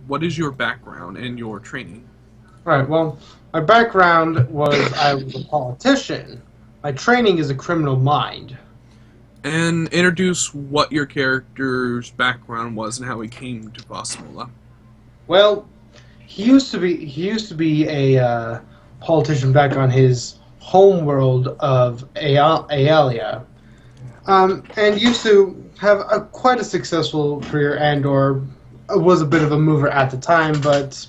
What is your background and your training? Alright, well, my background was I was a politician. My training is a criminal mind. And introduce what your character's background was and how he came to Vossmola. Well, he used to be a politician back on his home world of Aelia, and used to have quite a successful career, and or was a bit of a mover at the time, but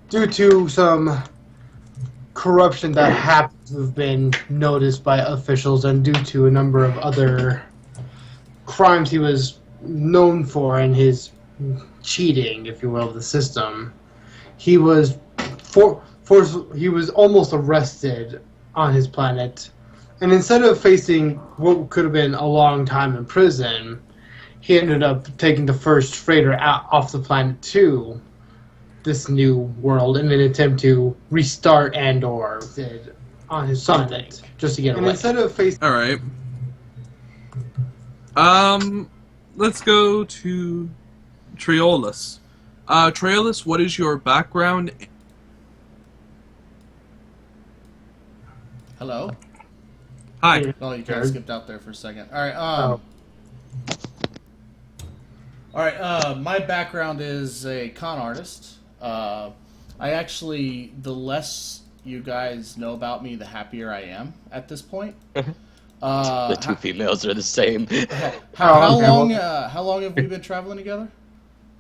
due to some corruption that happened to have been noticed by officials, and due to a number of other crimes he was known for and his cheating, if you will, of the system, he was he was almost arrested on his planet, and instead of facing what could have been a long time in prison, he ended up taking the first freighter out off the planet to this new world in an attempt to restart and or on his planet just to get away. And instead of facing, all right, let's go to Triolus. Triolus, what is your background? Hello? Hi. Oh, you kind of skipped out there for a second. Alright, my background is a con artist. I actually, the less you guys know about me, the happier I am at this point. The two females are the same. How long have we been traveling together?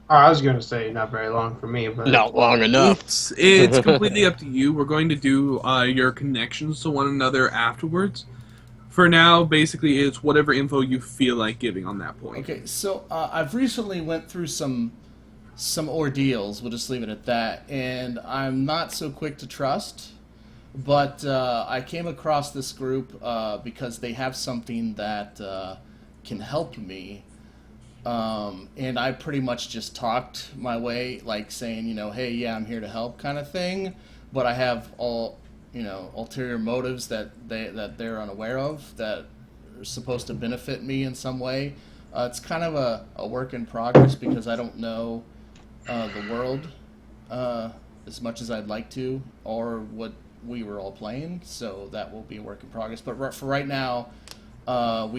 I was going to say not very long for me, but Not long enough. It's completely up to you. We're going to do your connections to one another afterwards. For now, basically, it's whatever info you feel like giving on that point. Okay, so I've recently went through some ordeals. We'll just leave it at that. And I'm not so quick to trust, but I came across this group because they have something that can help me. And I pretty much just talked my way, like saying, hey, yeah, I'm here to help kind of thing. But I have ulterior motives that they're unaware of that are supposed to benefit me in some way. It's kind of a work in progress because I don't know the world as much as I'd like to, or what we were all playing. So that will be a work in progress. But for right now, I'm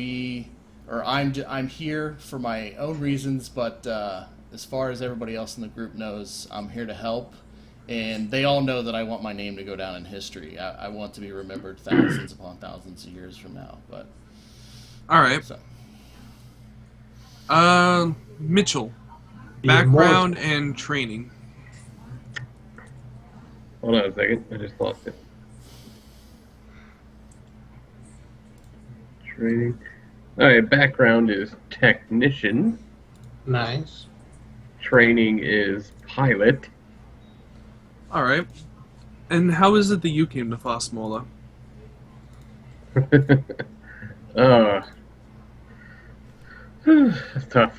here for my own reasons, but as far as everybody else in the group knows, I'm here to help, and they all know that I want my name to go down in history. I want to be remembered thousands upon thousands of years from now. But all right, so. Mitchell, background and training. Hold on a second, I just lost it. Training. Alright, background is technician. nice. Training is pilot. Alright. And how is it that you came to Vossmola? Tough.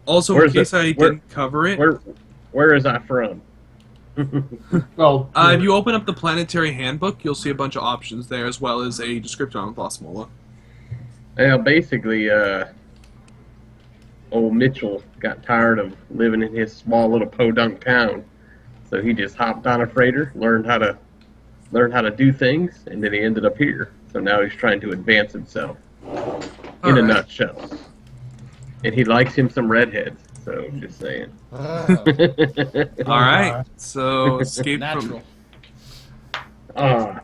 Also, in case I didn't cover it... Where is that from? Well, if you open up the Planetary Handbook, you'll see a bunch of options there, as well as a description on Vossmola. Well, basically, old Mitchell got tired of living in his small little podunk town, so he just hopped on a freighter, learned how to do things, and then he ended up here. So now he's trying to advance himself. In a nutshell. And he likes him some redheads, so just saying. Alright, so escape Natural. from...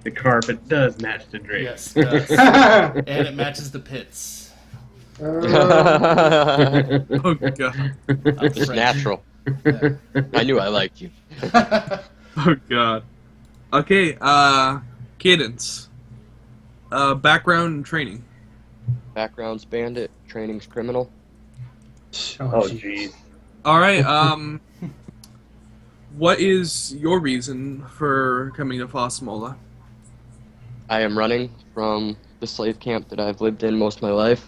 the carpet does match the drapes. Yes, it does. And it matches the pits. Oh, God. It's natural. Yeah. I knew I liked you. Oh, God. Okay, Cadence. Background and training. Background's bandit, training's criminal. Oh, jeez. Alright, what is your reason for coming to Vossmola? I am running from the slave camp that I've lived in most of my life.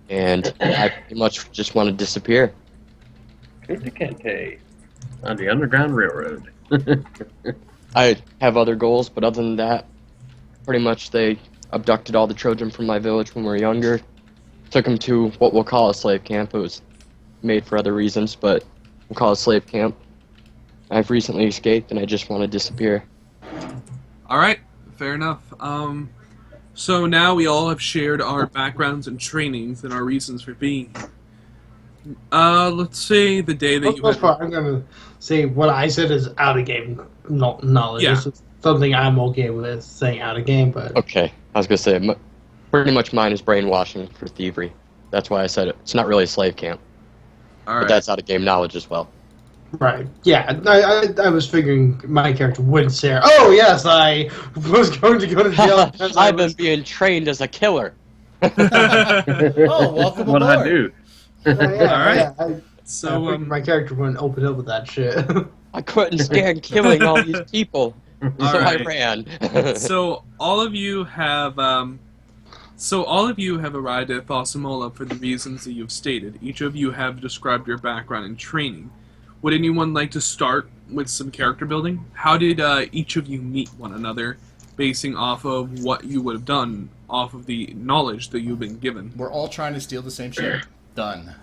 And I pretty much just want to disappear. Kente on the Underground Railroad. I have other goals, but other than that, pretty much they abducted all the children from my village when we were younger, took him to what we'll call a slave camp. It was made for other reasons, but we'll call it a slave camp. I've recently escaped, and I just want to disappear. All right, fair enough. So now we all have shared our backgrounds and trainings and our reasons for being here. Let's say the day that you Most part, I'm gonna say what I said is out of game knowledge. Yeah. This is something I'm okay with saying out of game, but Okay, I was gonna say, pretty much mine is brainwashing for thievery. That's why I said it. It's not really a slave camp, all but right. that's out of game knowledge as well. right. Yeah, I was figuring my character wouldn't say, "Oh yes, I was going to go to jail." because I I've been was- being trained as a killer. Oh, welcome What aboard. I do? Yeah, All right. yeah, I So figured my character wouldn't open up with that shit. I couldn't stand killing all these people, so I Alright. ran. So all of you have arrived at Thossamola for the reasons that you've stated. Each of you have described your background and training. Would anyone like to start with some character building? How did each of you meet one another, basing off of what you would have done, off of the knowledge that you've been given? We're all trying to steal the same ship. Done.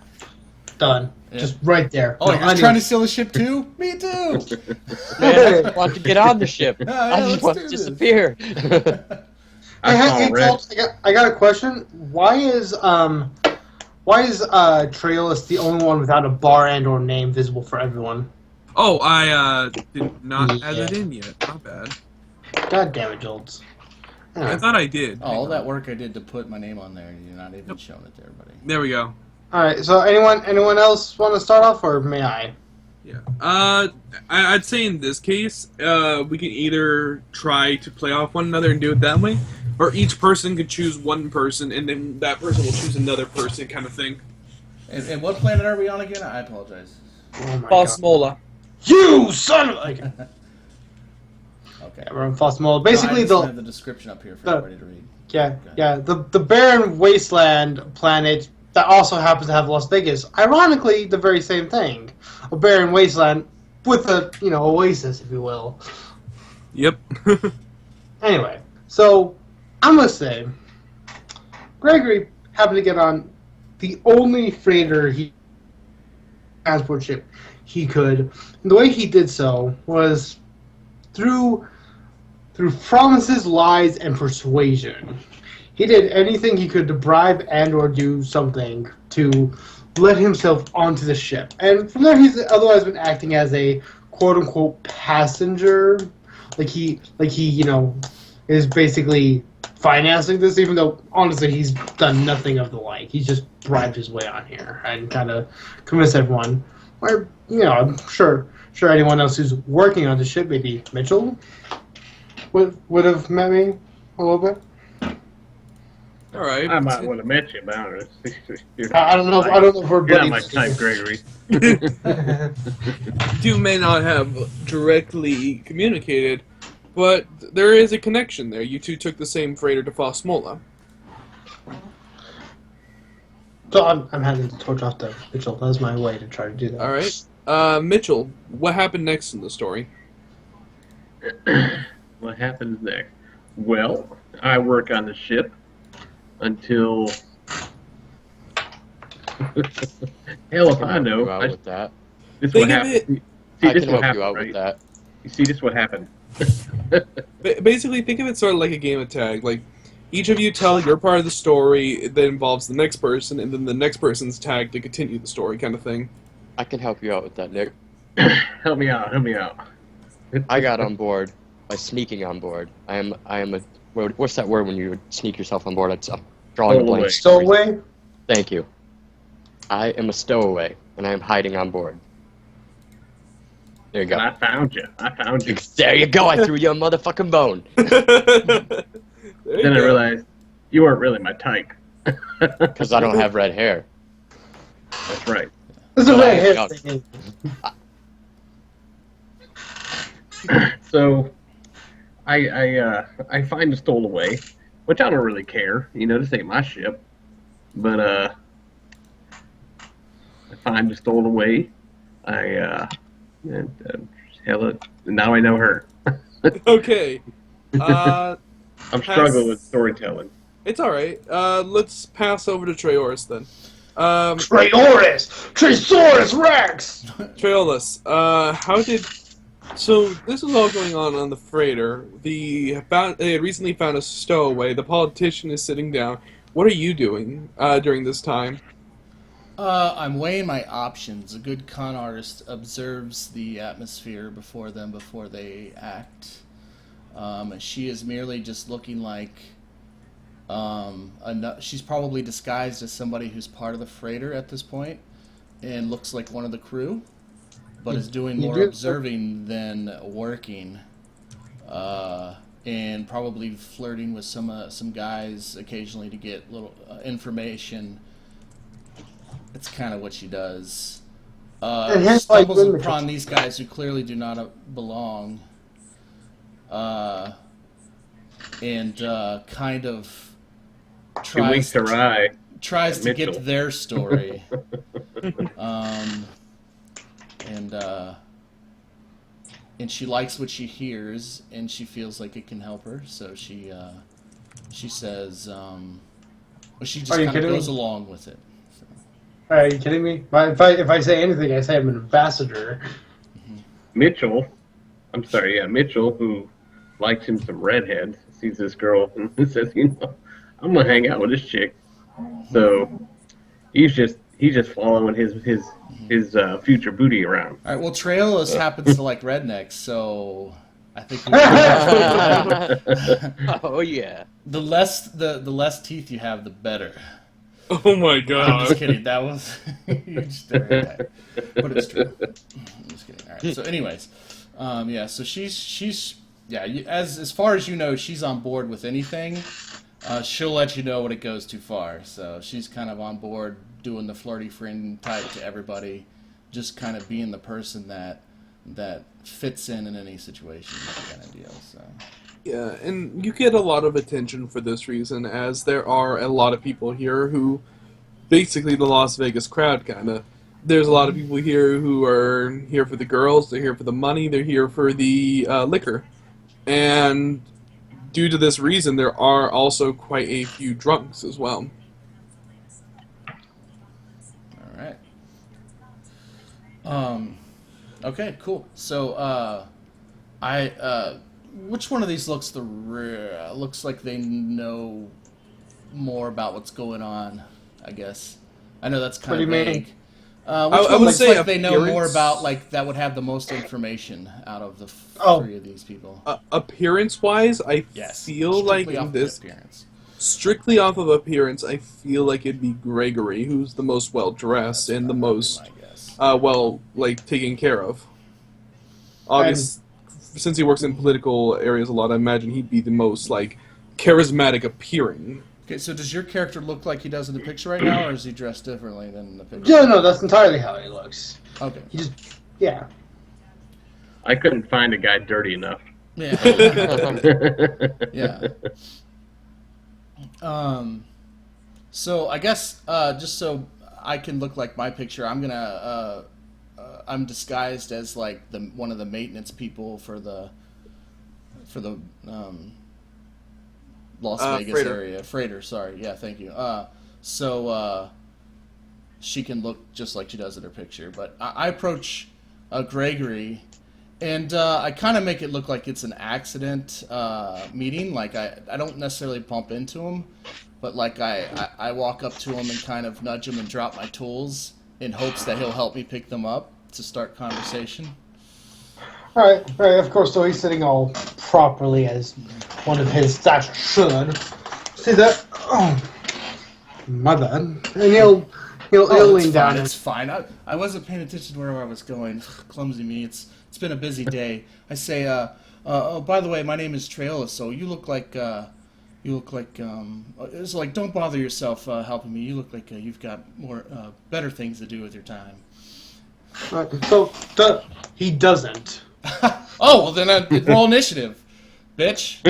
Done. Yeah. Just right there. Oh, No, you're I trying knew- to steal the ship too? Me too. Man, I just want to get on the ship. Yeah, I just let's want do to this. disappear. I Hey, saw hey, red. Colt, I got a question. Why is Trailus the only one without a bar and or name visible for everyone? Oh, I did not add Yeah. that in yet. Not bad. God damn it, Jolts. I thought I did. Oh, all that work I did to put my name on there, you're not even showing it to everybody. There we go. All right. So anyone else want to start off, or may I? Yeah. I'd say in this case, we can either try to play off one another and do it that way, or each person could choose one person, and then that person will choose another person, kind of thing. And what planet are we on again? I apologize. Oh my god. Thossamola. You son of like. Okay. We're on Thossamola. Basically, I just have the the description up here for the- everybody to read. the barren wasteland planet that also happens to have Las Vegas. Ironically, the very same thing. A barren wasteland with a oasis, if you will. Yep. Anyway, so I'm gonna say Gregory happened to get on the only freighter transport ship he could. And the way he did so was through promises, lies, and persuasion. He did anything he could to bribe and or do something to let himself onto the ship. And from there, he's otherwise been acting as a quote-unquote passenger. Like he is basically financing this, even though, honestly, he's done nothing of the like. He's just bribed his way on here and kind of convinced everyone. Or, I'm sure anyone else who's working on the ship, maybe Mitchell, would have met me a little bit. All right. I might would have met you, but I don't know. I don't know if we're You're not my buddies. type, Gregory. You may not have directly communicated, but there is a connection there. You two took the same freighter to Thossamola. So I'm handing the torch off to Mitchell. That was my way to try to do that. All right. Mitchell, what happened next in the story? What happens next? Well, I work on the ship until hell if I know. You out with that. This Think what of happened. See, I this can what help you happened, out right? with that. You see, this what happened. Basically, think of it sort of like a game of tag. Like, each of you tell your part of the story that involves the next person, and then the next person's tag to continue the story, kind of thing. I can help you out with that, Nick. Help me out. Help me out. I got on board by sneaking on board. I am a. What's that word when you sneak yourself on board? I'm drawing a blank. Stowaway? Thank you. I am a stowaway, and I am hiding on board. There you go. I found you. I found you. There you go. I threw you a motherfucking bone. Then I realized you weren't really my type. Because I don't have red hair. That's right. This is a Well, very hit yeah. thing. So, I find a stowaway, which I don't really care. This ain't my ship. But I find a stowaway. Hell, now I know her. Okay. I'm struggling with storytelling. It's all right. Let's pass over to Treoris then. Tresaurus Rex! Treolus, how did... So, this was all going on the freighter. They had recently found a stowaway. The politician is sitting down. What are you doing during this time? I'm weighing my options. A good con artist observes the atmosphere before they act. She is merely just looking like she's probably disguised as somebody who's part of the freighter at this point and looks like one of the crew, but is doing more observing than working, and probably flirting with some guys occasionally to get little information. It's kind of what she does. Stumbles upon these guys who clearly do not belong, and kind of tries to get to their story. And she likes what she hears, and she feels like it can help her, so she says, she just kind of goes along with it. So. Are you kidding me? If I say anything, I say I'm an ambassador. Mitchell, who likes him some redheads, sees this girl and says, I'm gonna hang out with this chick. So he's just following his future booty around. All right. Well, Trailus happens to like rednecks, so I think. Oh yeah. The less teeth you have, the better. Oh my god! I'm just kidding. That was huge stereotype, but it's true. I'm just kidding. All right. So, anyways, yeah. So she's as far as you know, she's on board with anything. She'll let you know when it goes too far. So she's kind of on board doing the flirty friend type to everybody, just kind of being the person that fits in any situation, kind of deal. So. Yeah, and you get a lot of attention for this reason, as there are a lot of people here who, basically the Las Vegas crowd, kind of. There's a lot of people here who are here for the girls, they're here for the money, they're here for the liquor. And due to this reason, there are also quite a few drunks as well. All right. Okay, cool. So, which one of these looks looks like they know more about what's going on? I guess. I know that's kind of vague. Which I one would looks say like they know more about, like, that would have the most information out of the three of these people? Appearance-wise, I feel like in this... Strictly off of appearance, I feel like it'd be Gregory, who's the most well-dressed and the most, taken care of. Obviously, since he works in political areas a lot, I imagine he'd be the most, charismatic appearing. Okay, so does your character look like he does in the picture right now, or is he dressed differently than in the picture? Yeah, no, that's entirely how he looks. Okay. He just, yeah. I couldn't find a guy dirty enough. Yeah. Yeah. So I guess just so I can look like my picture, I'm gonna I'm disguised as like one of the maintenance people for the Las Vegas area. Freighter, sorry. Yeah, thank you. So she can look just like she does in her picture. But I approach Gregory, and I kind of make it look like it's an accident meeting. Like, I don't necessarily bump into him, but like I walk up to him and kind of nudge him and drop my tools in hopes that he'll help me pick them up to start conversation. All right, of course, so he's sitting all properly as one of his stature should. See that? Oh, my bad. And he'll lean down. It's fine. I wasn't paying attention to where I was going. Clumsy me. It's been a busy day. I say, oh, by the way, my name is Trailus, so you look like, it's like, don't bother yourself helping me. You look like you've got more, better things to do with your time. He doesn't. Oh, well then roll initiative, bitch.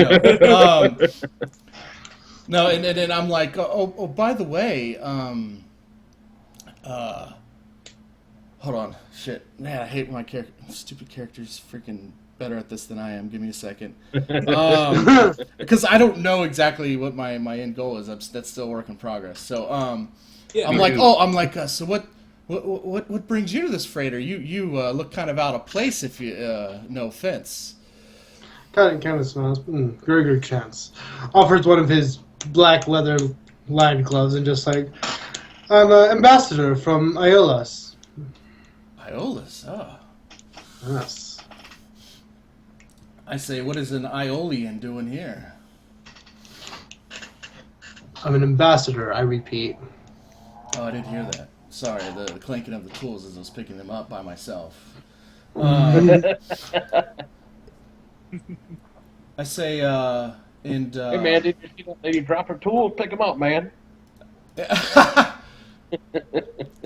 No, and I'm like, oh, by the way, hold on, shit, man, I hate when my stupid characters freaking better at this than I am. Give me a second. Because I don't know exactly what my end goal is. That's still a work in progress. So Yeah, I'm like, so what brings you to this freighter? You look kind of out of place. If you no offense. Kind of smiles. Very good chance. Offers one of his black leather lined gloves and just like, I'm an ambassador from Iolas. Iolas, oh. Yes. I say, what is an Iolian doing here? I'm an ambassador, I repeat. Oh, I didn't hear that. Sorry, the clanking of the tools as I was picking them up by myself. I say, and Hey man, did you see that lady drop her tools? Pick them up, man.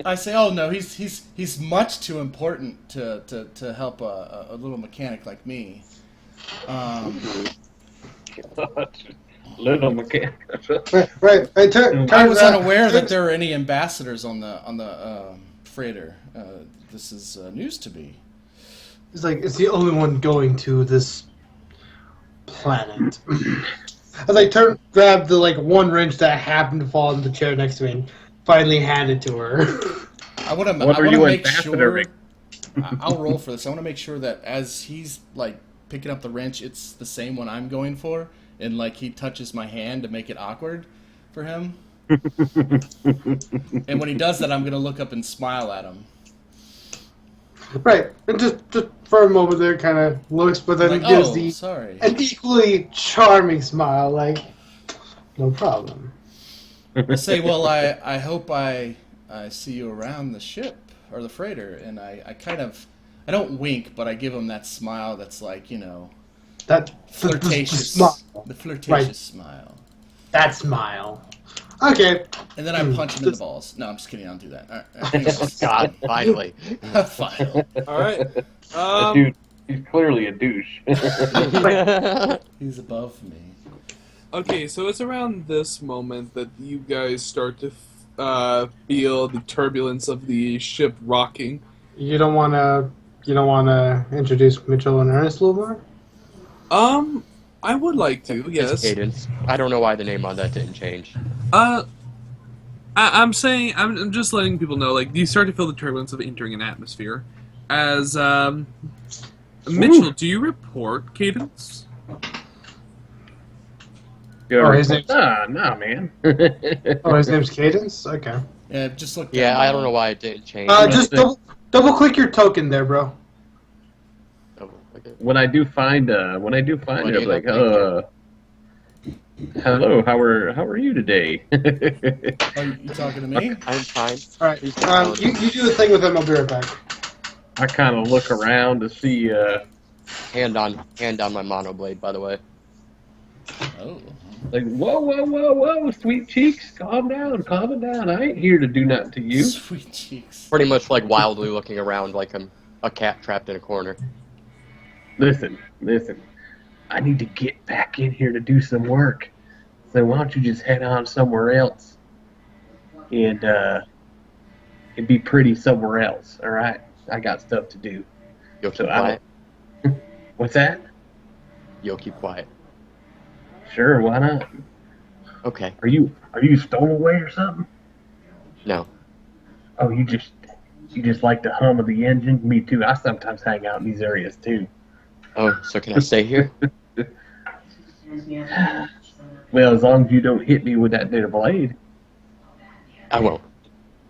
I say, oh no, he's much too important to help a little mechanic like me. Little mechanic. Right. I was unaware that there were any ambassadors on the freighter. This is news to me. It's like, it's the only one going to this planet. As I grab the one wrench that happened to fall in the chair next to me and finally hand it to her. I want to make sure. I'll roll for this. I want to make sure that as he's picking up the wrench, it's the same one I'm going for, and he touches my hand to make it awkward for him. And when he does that, I'm gonna look up and smile at him. Right, and just for a moment there, kind of looks, but then gives an equally charming smile, no problem. I say, well, I hope I see you around the ship or the freighter, and I don't wink, but I give him that smile that's that flirtatious, the flirtatious smile. That smile. Okay. And then I punch him in the balls. No, I'm just kidding. I don't do that. All right. God, finally. Finally. All right. Dude, he's clearly a douche. He's above me. Okay, so it's around this moment that you guys start to feel the turbulence of the ship rocking. You don't want to introduce Mitchell and Ernest a little more? I would like to, yes. Cadence. I don't know why the name on that didn't change. I'm saying, I'm just letting people know, you start to feel the turbulence of entering an atmosphere. As, Mitchell, do you report Cadence? His name's... Nah, man. his name's Cadence? Okay. Yeah, just look. Yeah, I don't know why it didn't change. Just double click your token there, bro. When I do find it, I'm like, hello, how are you today? Are you talking to me? I'm fine. All right, you do the thing with him. I'll be right back. I kind of look around to see. Hand on my monoblade, by the way. Oh. Like, whoa, sweet cheeks, calm down. I ain't here to do nothing to you. Sweet cheeks. Pretty much wildly looking around like I'm a cat trapped in a corner. Listen. I need to get back in here to do some work. So why don't you just head on somewhere else? And it'd be pretty somewhere else, all right? I got stuff to do. You'll keep quiet? What's that? You'll keep quiet. Sure, why not? Okay. Are you stowaway or something? No. Oh, you just like the hum of the engine? Me too. I sometimes hang out in these areas too. Oh, so can I stay here? Well, as long as you don't hit me with that there blade. I won't.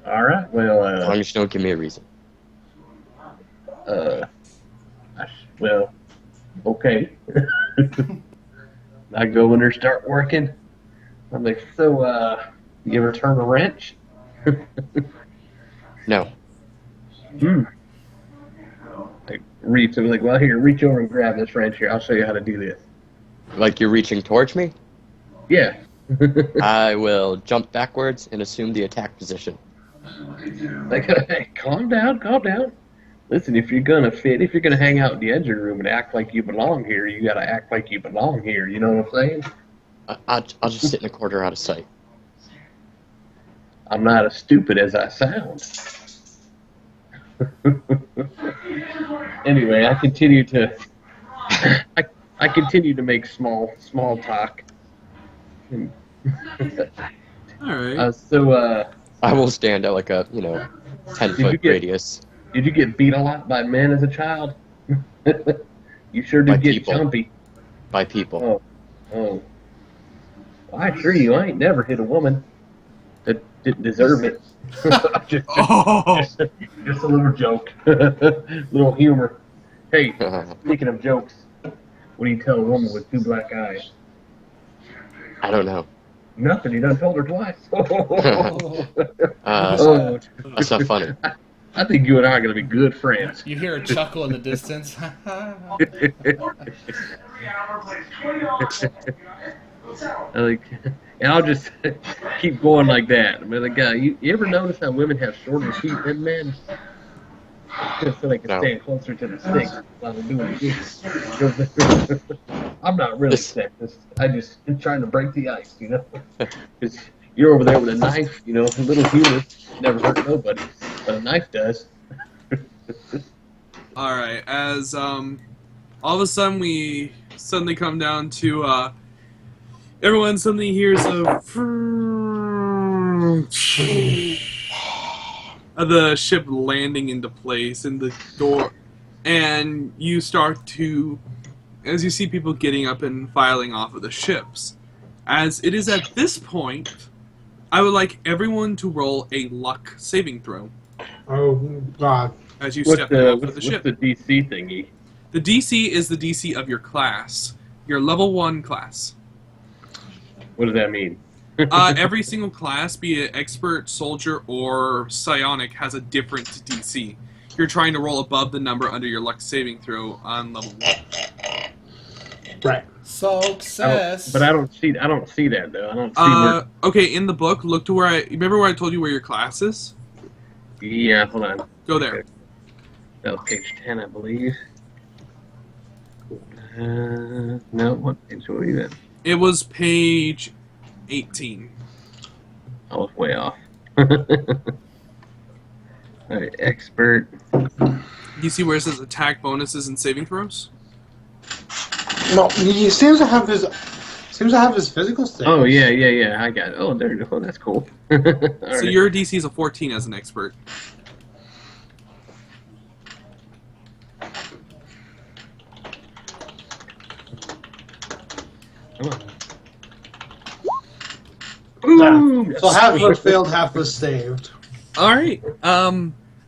All right. Well, as long as you don't give me a reason. Well, okay. I go in there, start working. I'm like, so, you ever turn a wrench? No. I reach, I'm like, well, here, reach over and grab this wrench here. I'll show you how to do this. Like you're reaching towards me? Yeah. I will jump backwards and assume the attack position. Like, hey, calm down. Listen, if you're gonna hang out in the engine room and act like you belong here, you gotta act like you belong here. You know what I'm saying? I'll just sit in a corner out of sight. I'm not as stupid as I sound. Anyway, I continue to I continue to make small talk. All right. I will stand at like a 10-foot radius. Did you get beat a lot by men as a child? You sure did By get people. jumpy. By people. Oh. Well, I assure you, I ain't never hit a woman that didn't deserve it. just a little joke. Little humor. Hey, speaking of jokes, what do you tell a woman with 2 black eyes? I don't know. Nothing. You done told her twice. That's not funny. I think you and I are going to be good friends. You hear a chuckle in the distance. And I'll just keep going like that. I mean, like, you ever notice how women have shorter feet than men? So they can stand closer to the sticks while they're doing it. I'm not really sexist. I just am trying to break the ice, Because you're over there with a knife, a little humor never hurt nobody, but a knife does. All right. As all of a sudden we suddenly come down to everyone suddenly hears the ship landing into place in the door, and you start to, as you see people getting up and filing off of the ships. As it is at this point, I would like everyone to roll a luck saving throw. Oh, God. As you step off of the ship. What's the DC thingy? The DC is the DC of your class. Your level 1 class. What does that mean? Every single class, be it expert, soldier, or psionic, has a different DC. You're trying to roll above the number under your luck saving throw on level 1. Right. Success. But I don't see that though. I don't see okay, in the book, look to where remember where I told you where your class is? Yeah, hold on. Go there. Okay. That was page 10, I believe. No, what page were you at? It was page 18. I was way off. Alright, expert. You see where it says attack bonuses and saving throws? No, he seems to have his physical stats. Oh yeah. I got it. Oh, there you go. That's cool. So your DC is a 14 as an expert. Come on. Ooh, So half was failed, half was saved. All right.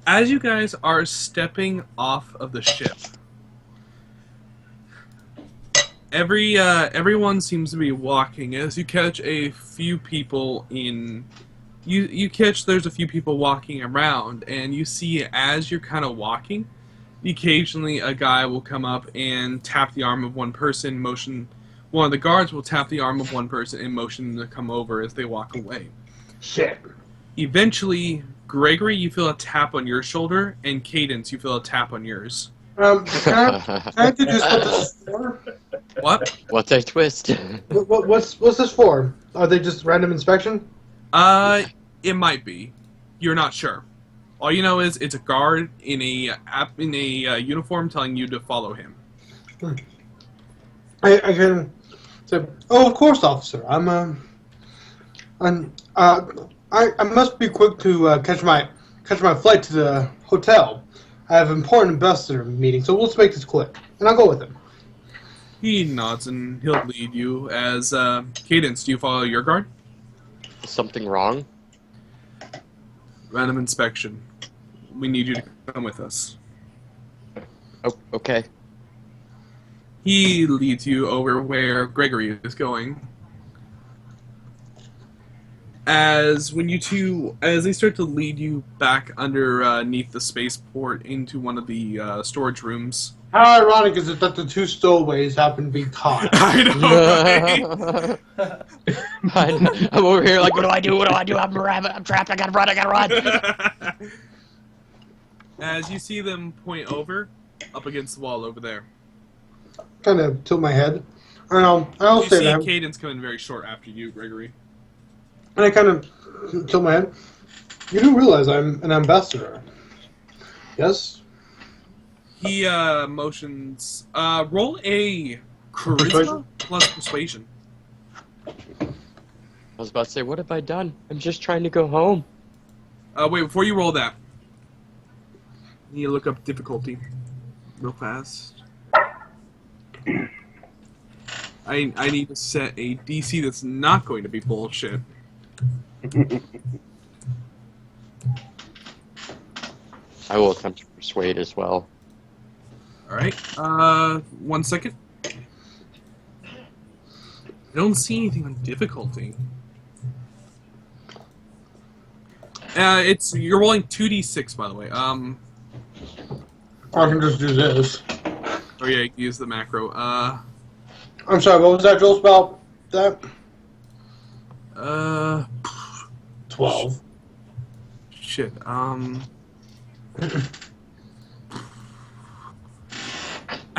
As you guys are stepping off of the ship, everyone seems to be walking. As you catch a few people in, there's a few people walking around, and you see as you're kind of walking, occasionally a guy will come up and tap the arm of one person, one of the guards will tap the arm of one person and motion them to come over as they walk away. Shit. Eventually, Gregory, you feel a tap on your shoulder, and Cadence, you feel a tap on yours. Can I deduce what this is for? What? What's a twist? What's this for? Are they just random inspection? It might be. You're not sure. All you know is it's a guard in a uniform telling you to follow him. I can say, oh, of course, officer. I must be quick to catch my flight to the hotel. I have an important investor meeting, so let's make this quick. And I'll go with him. He nods and he'll lead you. As Cadence, do you follow your guard? Something wrong? Random inspection. We need you to come with us. Oh, okay. He leads you over where Gregory is going. As they start to lead you back underneath the spaceport into one of the storage rooms. How ironic is it that the two stowaways happen to be caught? I know, right? I'm over here like, what do I do? I'm a rabbit. I'm trapped. I gotta run. As you see them point over, up against the wall over there. Kind of tilt my head. I'll You say see that. Cadence coming very short after you, Gregory. And I kind of tilt my head. You do realize I'm an ambassador, yes? He motions. Roll a charisma Persuasion? plus persuasion. I was about to say, what have I done? I'm just trying to go home. Wait, before you roll that, you need to look up difficulty real fast. I need to set a DC that's not going to be bullshit. I will attempt to persuade as well. Alright, 1 second. I don't see anything on difficulty. You're rolling 2d6, by the way. I can just do this. Oh yeah, you can use the macro. I'm sorry, what was that, Joel, spell? That? 12. Shit, I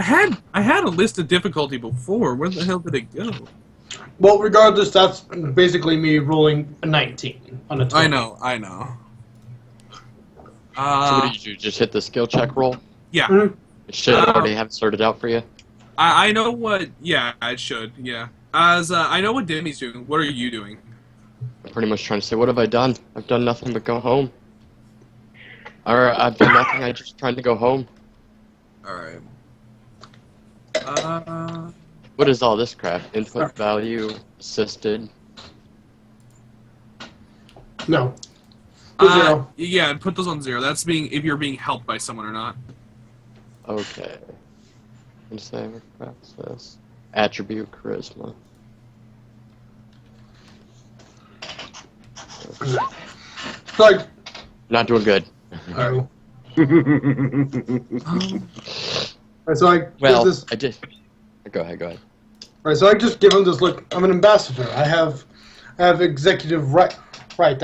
had a list of difficulty before. Where the hell did it go? Well, regardless, that's basically me rolling a 19 on a 20. I know. So what did you do? Just hit the skill check roll? Yeah. Mhm. Should I already have it sorted out for you? I know what. Yeah, I should. Yeah. I know what Demi's doing. What are you doing? I'm pretty much trying to say, what have I done? I've done nothing but go home. Or I've done nothing, I'm just trying to go home. Alright. What is all this crap? Input value, assisted. No. Zero. Yeah, put those on 0. That's if you're being helped by someone or not. Okay. Insight, process. Attribute, charisma. Like, Not doing good. oh. Right, so I Well, give this. I did. Go ahead. Right, so I just give him this look. I'm an ambassador. I have executive right. Right.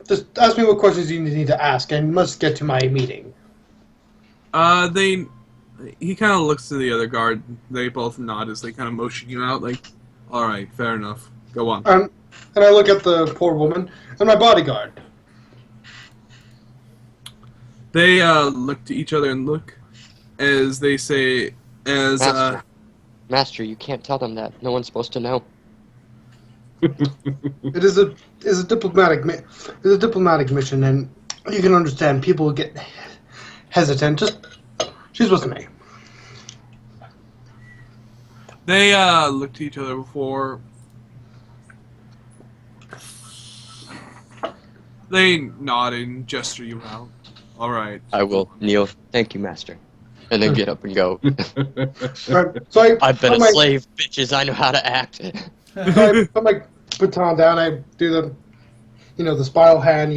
Just ask me what questions you need to ask, and must get to my meeting. He kind of looks to the other guard. They both nod as they kind of motion you out, like, alright, fair enough. Go on. And I look at the poor woman and my bodyguard. They look to each other and look as they say, Master, you can't tell them that. No one's supposed to know. It is a diplomatic mission, and you can understand people get hesitant. Just she's with me. They look to each other before they nod and gesture you out. Alright. I will kneel. Thank you, Master. And then get up and go. Right, so I've been a slave, bitches. I know how to act. So I put my baton down. I do the spiral hand,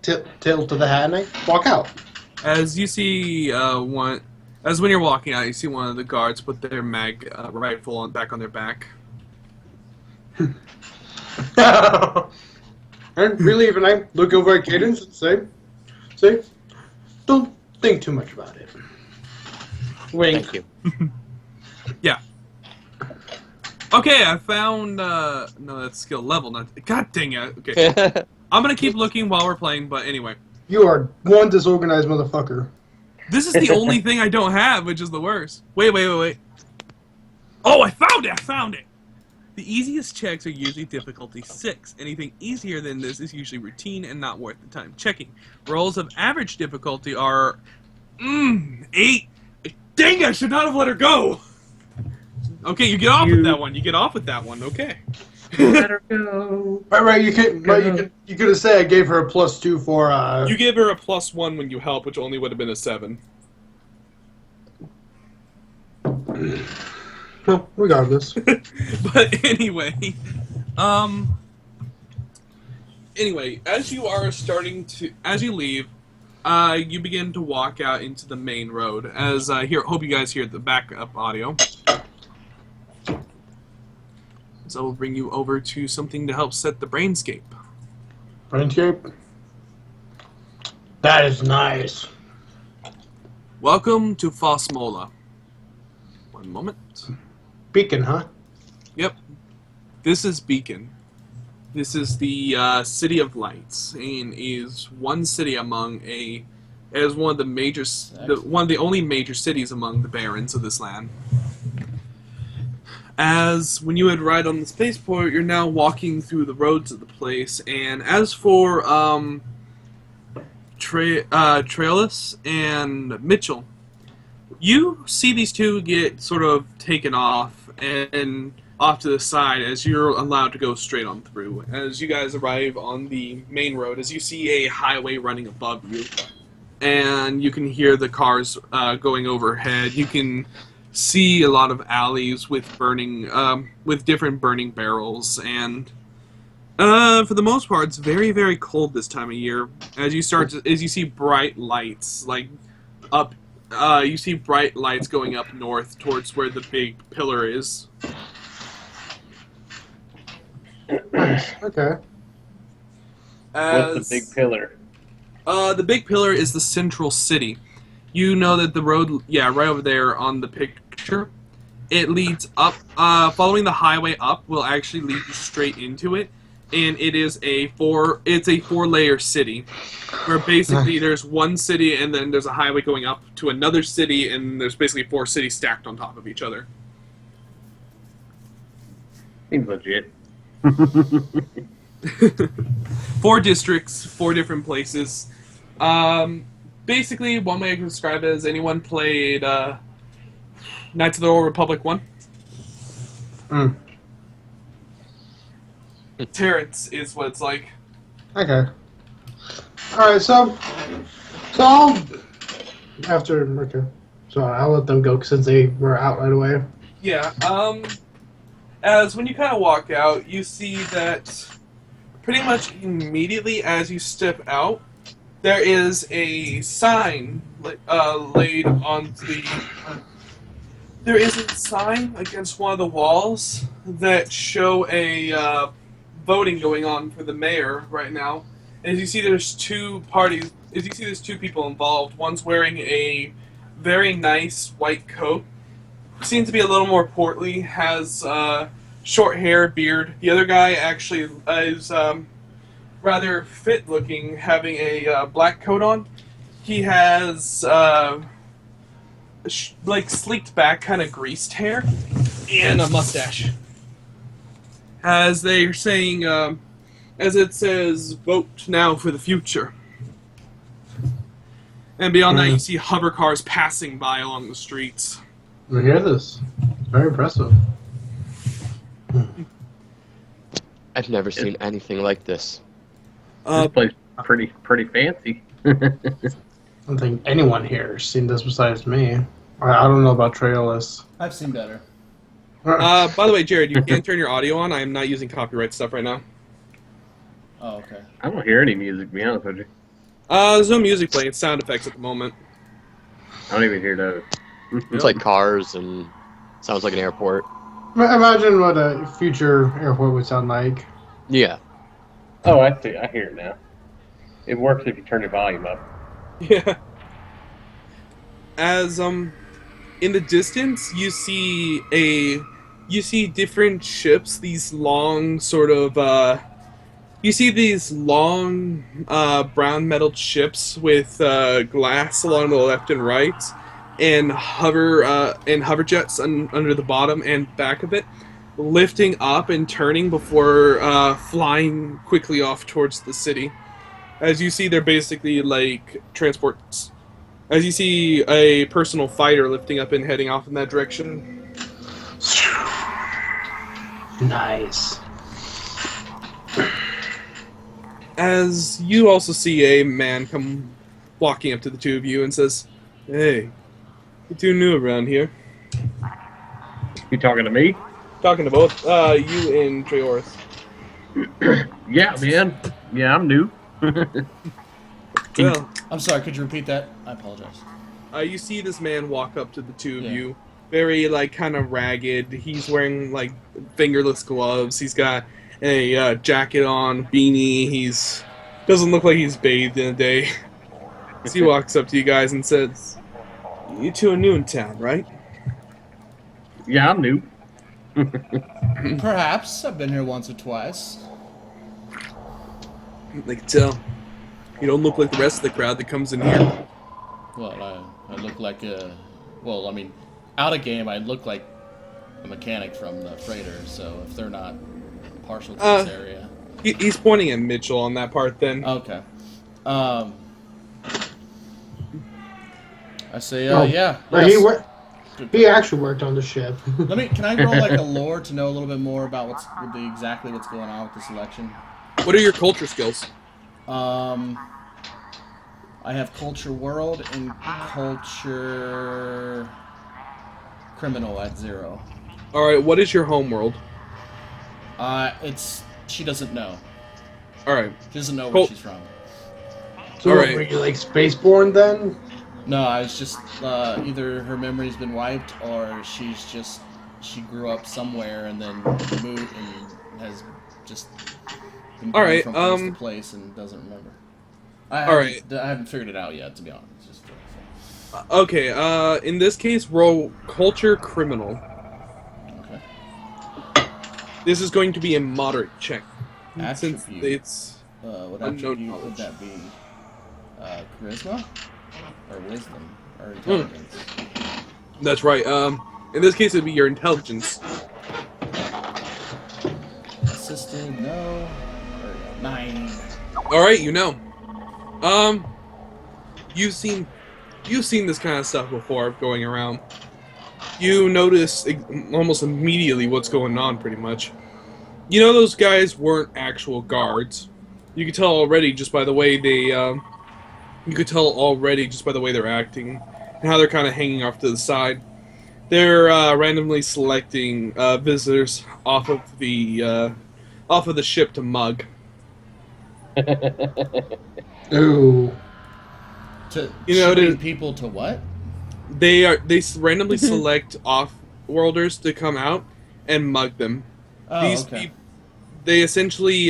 tilt to the hat, and I walk out. As you see when you're walking out, you see one of the guards put their mag rifle back on their back. And we leave, and I look over at Cadence and say, don't think too much about it. Wink. Thank you. Yeah. Okay, I found no, that's skill level, not. God dang it. Okay, I'm gonna keep looking while we're playing, but anyway. You are one disorganized motherfucker. This is the only thing I don't have, which is the worst. Wait. Oh, I found it! The easiest checks are usually difficulty 6. Anything easier than this is usually routine and not worth the time checking. Rolls of average difficulty are 8. Dang, I should not have let her go! Okay, you get off with that one. Okay. Let her go. Right. You could have said I gave her a +2 for. You gave her a +1 when you help, which only would have been a 7. Well, regardless. But anyway, as you leave, you begin to walk out into the main road. Hope you guys hear the backup audio. So we'll bring you over to something to help set the brainscape. Brainscape? That is nice. Welcome to Fosmola. One moment. Beacon, huh? Yep. This is Beacon. This is the City of Lights, and is one city among a as one of the only major cities among the barons of this land. As when you had arrived on the spaceport, you're now walking through the roads of the place, and as for Trailus and Mitchell, you see these two get sort of taken off and off to the side as you're allowed to go straight on through. As you guys arrive on the main road, as you see a highway running above you, and you can hear the cars going overhead. You can see a lot of alleys with different burning barrels, and for the most part, it's very, very cold this time of year. As you see bright lights you see bright lights going up north towards where the big pillar is. Okay. What's the big pillar? The big pillar is the central city. You know that the road, right over there on the picture, it leads up. Following the highway up will actually lead you straight into it, and it is a 4-layer city, where basically there's one city and then there's a highway going up to another city, and there's basically 4 cities stacked on top of each other. Seems legit. 4 districts, 4 different places. Basically, one way I can describe it is anyone played Knights of the Old Republic 1? Mm. Terrence is what it's like. Okay. Alright, so I'll I'll let them go since they were out right away. Yeah, as when you kind of walk out, you see that pretty much immediately as you step out, there is a sign laid on the... There is a sign against one of the walls that show a voting going on for the mayor right now. As you see, there's 2 parties. As you see, there's 2 people involved. One's wearing a very nice white coat, seems to be a little more portly, has short hair, beard. The other guy actually is rather fit looking, having a black coat on. He has sleeked back, kind of greased hair, and a mustache. As they're saying, as it says, vote now for the future. And beyond that, you see hover cars passing by along the streets. We hear this. Very impressive. I've never seen anything like this. This place is pretty fancy. I don't think anyone here has seen this besides me. I don't know about Trailus. I've seen better. By the way, Jared, you can turn your audio on. I am not using copyright stuff right now. Oh, okay. I don't hear any music, to be honest with you. There's no music playing. It's sound effects at the moment. I don't even hear those. It's like cars and sounds like an airport. Imagine what a future airport would sound like. Yeah. Oh, I see. I hear it now. It works if you turn the volume up. Yeah. As in the distance, you see different ships. These long sort of you see these long brown metal ships with glass along the left and right, and hover jets under the bottom and back of it, lifting up and turning before flying quickly off towards the city. As you see, they're basically like transports. As you see a personal fighter lifting up and heading off in that direction. Nice. As you also see a man come walking up to the 2 of you and says, "Hey, you're too new around here." You talking to me? Talking to both you and Treoris. Yeah, man. Yeah, I'm new. Well, I'm sorry, could you repeat that? I apologize. you see this man walk up to the 2 of Yeah. you, very kind of ragged. He's wearing fingerless gloves. He's got a jacket on, beanie. He's doesn't look like he's bathed in a day. So he walks up to you guys and says, "You 2 are new in town, right?" Yeah, I'm new. Perhaps. I've been here once or twice. They can tell. You don't look like the rest of the crowd that comes in here. Well, I look like a... Well, I mean, out of game, I look like a mechanic from the freighter, so if they're not partial to this area... He's pointing at Mitchell on that part, then. Okay. I say, Oh, yeah. but Yes. he actually worked on the ship. Can I roll like a lore to know a little bit more about exactly what's going on with this election? What are your culture skills? I have culture world and culture criminal at 0. Alright, what is your home world? She doesn't know. Alright. She doesn't know where she's from. So Alright. were you like spaceborn then? No, I was just either her memory's been wiped or she grew up somewhere and then moved and has just been going from place to place and doesn't remember. I haven't figured it out yet, to be honest. Just okay, in this case, roll culture criminal. okay. This is going to be a moderate check. Attribute. Since it's What unknown attribute knowledge. would that be? Charisma? Or wisdom? Or intelligence? That's right. In this case, it'd be your intelligence. Assisted, no. Or 9. Alright, you know. You've seen this kind of stuff before going around. You notice almost immediately what's going on, pretty much. You know those guys weren't actual guards. You could tell already just by the way they, they're acting and how they're kind of hanging off to the side. They're randomly selecting visitors off of the ship to mug. Ooh. People to what? They randomly select off-worlders to come out and mug them. Oh, These okay. people, they essentially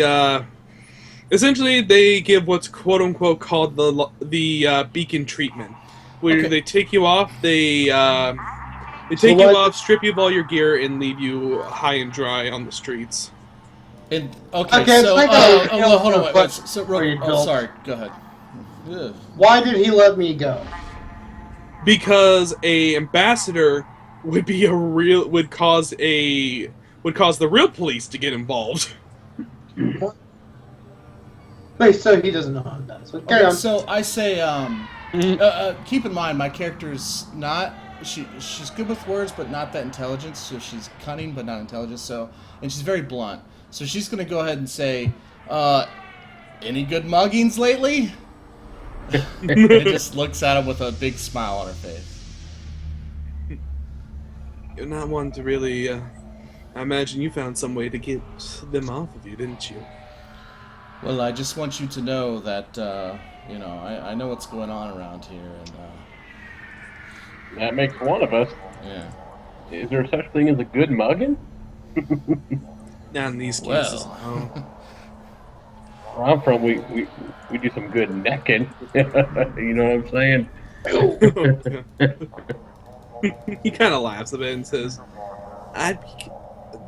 they give what's quote unquote called the beacon treatment, where Okay. they take you off, they take you off, strip you of all your gear, and leave you high and dry on the streets. Okay, Okay, so it's like well, hold on, wait. but So, for your adult. sorry, go ahead. Ugh. Why did he let me go? Because a ambassador would cause the real police to get involved. Wait, so he doesn't know how that. So carry on. So I say, keep in mind, my character's not. She's good with words, but not that intelligent. So she's cunning, but not intelligent. So, and she's very blunt. So she's gonna go ahead and say, "Any good muggings lately?" And it just looks at him with a big smile on her face. You're not one to really. I imagine you found some way to get them off of you, didn't you? Well, I just want you to know that I know what's going on around here, and That makes one of us. yeah. Is there such thing as a good mugging? Not in these cases. Well. No. Where I'm from, we do some good necking. You know what I'm saying? He kind of laughs a bit and says,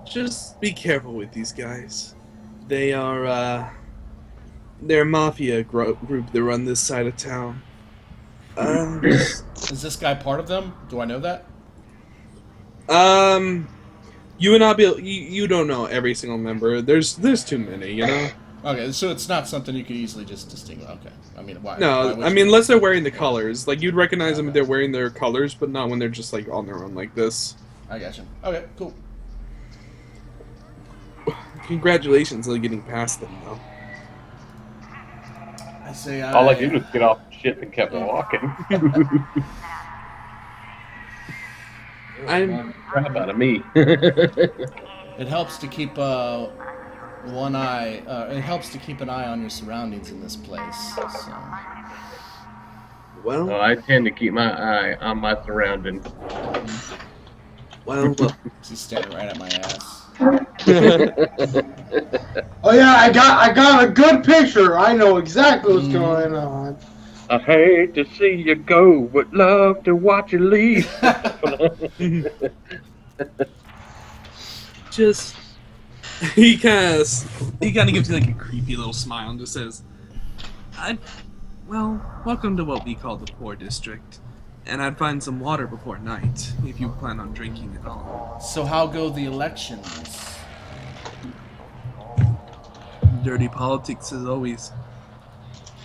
just be careful with these guys. They are, they're a mafia group that run this side of town. Is this guy part of them? Do I know that? You would not be. You don't know every single member. There's too many, you know. Okay, so it's not something you could easily just distinguish. Okay, I mean, why? No, why I mean unless they're wearing the colors. Like you'd recognize them if they're wearing their colors, but not when they're just like on their own like this. I gotcha. Okay, cool. Congratulations on getting past them, though. I say All I did was get off the ship and kept walking. I'm. Crap out of me. It helps to keep one eye. It helps to keep an eye on your surroundings in this place. So. Well, I tend to keep my eye on my surroundings. well. She's staring right at my ass. Oh yeah, I got a good picture. I know exactly what's going on. I hate to see you go, but love to watch you leave. Just he kind of gives you like a creepy little smile and just says, Well, welcome to what we call the poor district. And I'd find some water before night, if you plan on drinking at all. So how go the elections? Dirty politics as always.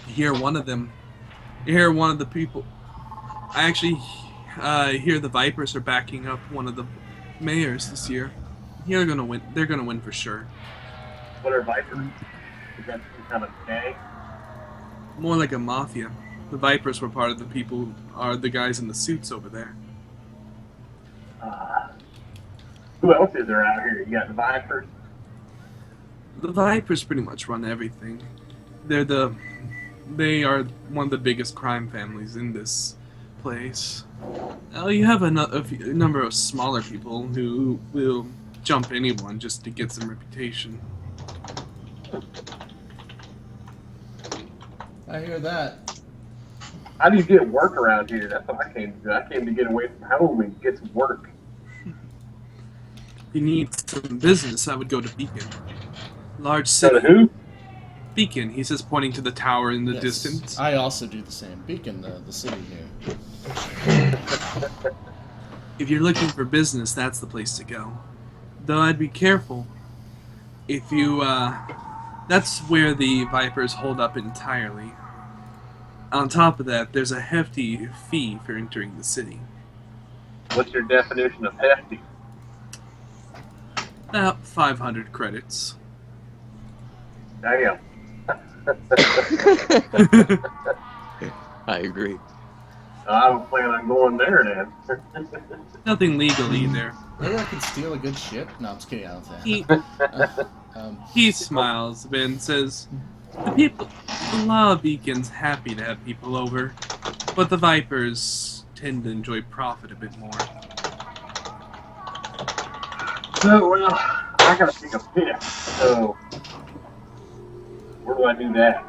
You hear one of them. You hear one of the people. I actually hear the Vipers are backing up one of the mayors this year. They're gonna win. They're gonna win for sure. What are Vipers? Is that some kind of gang? More like a mafia. The Vipers were part of the people, are the guys in the suits over there. Who else is there out here? You got the Vipers? The Vipers pretty much run everything. They are one of the biggest crime families in this place. You have a number of smaller people who will jump anyone just to get some reputation. I hear that. How do you get work around here? That's what I came to do. I came to get away from home and get some work. If you need some business, I would go to Beacon. Large So city. to who? Beacon, he says, pointing to the tower in the Yes, distance. I also do the same. Beacon, the city here. If you're looking for business, that's the place to go. Though I'd be careful. If you, that's where the Vipers hold up entirely. On top of that, there's a hefty fee for entering the city. What's your definition of hefty? About 500 credits. Damn. I agree. I don't plan on going there then. Nothing legal either. Maybe I can steal a good ship? No, I'm just kidding. I don't think. He smiles a bit and says, the law of Beacon's happy to have people over, but the Vipers tend to enjoy profit a bit more. So, well, I gotta take a piss. So, where do I do that?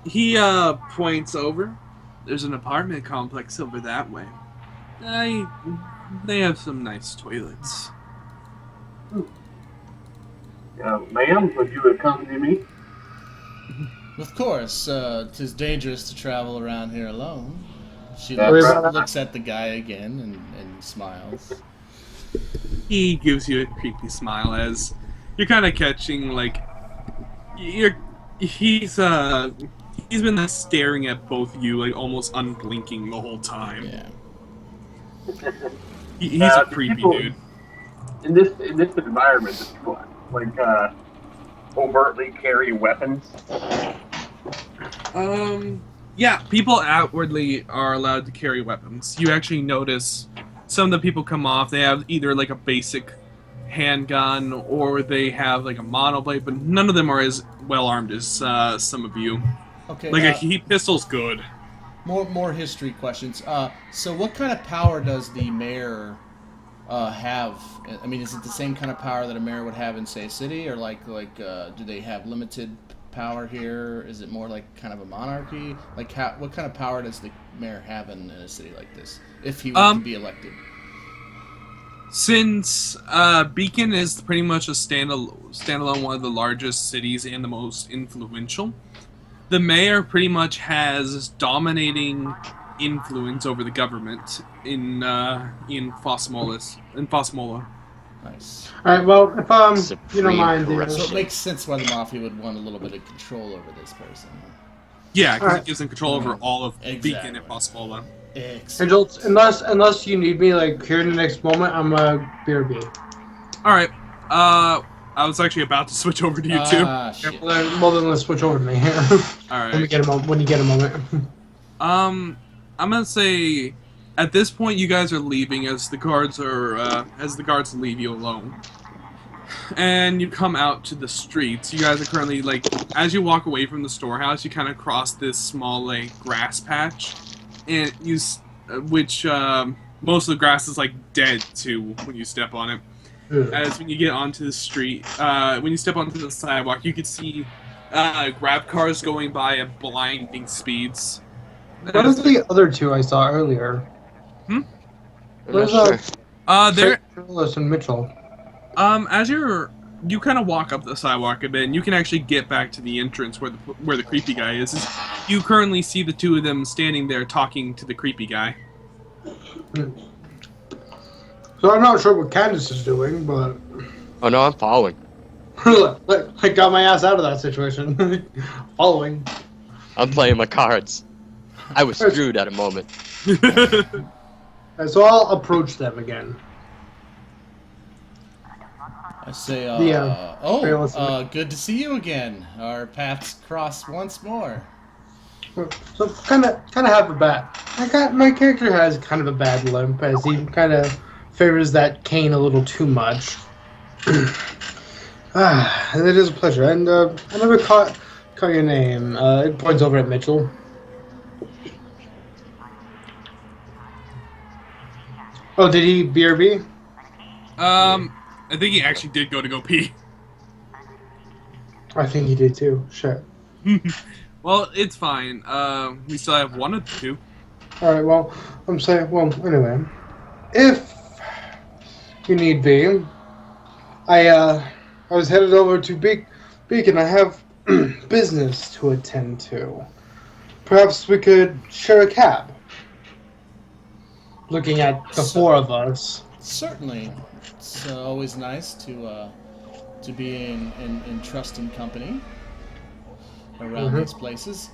He points over. There's an apartment complex over that way. They have some nice toilets. Ma'am, would you accompany me? Of course, 'tis dangerous to travel around here alone. She That's looks, right. looks at the guy again and smiles. He gives you a creepy smile as you're kind of catching, like, he's been staring at both of you, like, almost unblinking the whole time. Yeah. He's a do creepy people- dude. In this environment, do people like overtly carry weapons? Yeah, people outwardly are allowed to carry weapons. You actually notice some of the people come off, they have either like a basic handgun or they have like a monoblade, but none of them are as well armed as some of you. Okay. Like a heat pistol's good. More history questions. So what kind of power does the mayor have? I mean, is it the same kind of power that a mayor would have in, say, a city, or do they have limited power here? Is it more like kind of a monarchy? Like, what kind of power does the mayor have in a city like this, if he were to be elected? Since Beacon is pretty much a standalone one of the largest cities and the most influential, the mayor pretty much has dominating influence over the government in Fossmola. Nice. Alright, well, if you don't Supreme mind, corruption. So it makes sense why the mafia would want a little bit of control over this person. Yeah, because Alright. it gives them control over all of Exactly. Beacon and Fossmola. Excellent. Angels, unless you need me, like, here in the next moment, I'm a BRB. Alright, I was actually about to switch over to you too. Shit. Well, then let's switch over to me. Alright. When you get a moment. I'm gonna say, at this point, you guys are leaving as the guards leave you alone, and you come out to the streets. You guys are currently like, as you walk away from the storehouse, you kind of cross this small like grass patch, and which most of the grass is like dead too when you step on it. As when you get onto the street, when you step onto the sidewalk, you can see grab cars going by at blinding speeds. What is the other two I saw earlier? I'm not sure. They're Carlos and Mitchell. as you're you kind of walk up the sidewalk a bit, and you can actually get back to the entrance where the creepy guy is. You currently see the two of them standing there talking to the creepy guy. So I'm not sure what Candace is doing, but Oh no, I'm following. I got my ass out of that situation. Following. I'm playing my cards. I was screwed at a moment. So I'll approach them again. I say, Yeah. good to see you again. Our paths cross once more. So kind of have a bad. My character has kind of a bad limp as he kind of favors that cane a little too much. It is a pleasure, and I never caught your name. It points over at Mitchell. Oh, did he BRB? I think he actually did go pee. I think he did too. Shit. Well, it's fine. We still have one of the two. All right. Well, I'm saying. Well, anyway, if you need be, I was headed over to Beacon. I have business to attend to. Perhaps we could share a cab. Looking at the four of us. Certainly. It's always nice to be in trusting company around these places.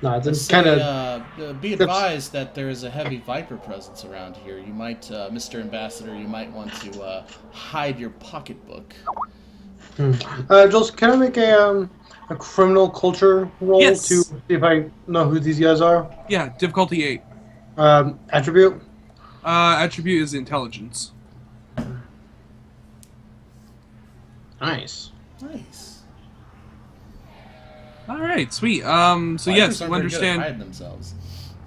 No, it's kind of... be advised that there is a heavy Viper presence around here. You might, Mr. Ambassador, you might want to hide your pocketbook. Jules, can I make a criminal culture roll Yes. to see if I know who these guys are? Yeah, difficulty 8. Attribute? Attribute is intelligence. Nice. Nice. All right, sweet. So Vipers yes, aren't you very good at understand. hiding themselves.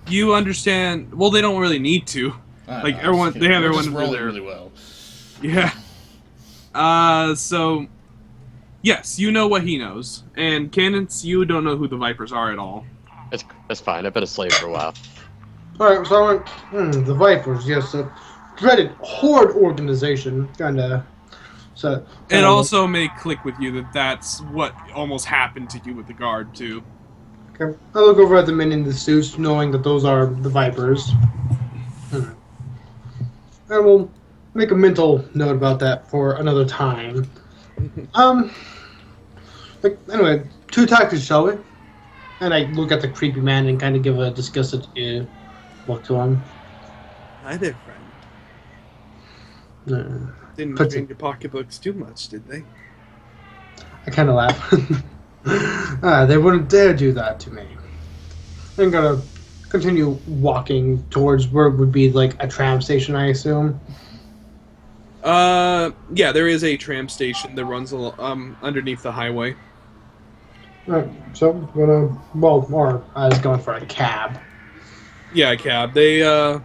You understand. Well, they don't really need to. Like everyone, they have everyone rolling there. really well. Yeah. So, yes, you know what he knows, and Candace, you don't know who the Vipers are at all. That's fine. I've been a slave for a while. Alright, so I went, the Vipers, yes, a dreaded horde organization, kinda. So, It also may click with you that that's what almost happened to you with the guard too. okay. I look over at the men in the suits, knowing that those are the Vipers. And we'll make a mental note about that for another time. Anyway, 2 tactics, shall we? And I look at the creepy man and kind of give a disgusted look to him. Hi there, friend. Didn't Puts change your pocketbooks too much, did they? I kind of laugh. They wouldn't dare do that to me. I'm gonna continue walking towards where would be like a tram station, I assume. Yeah, there is a tram station that runs underneath the highway. Alright, so I'm gonna, I was going for a cab. Yeah, a cab. They,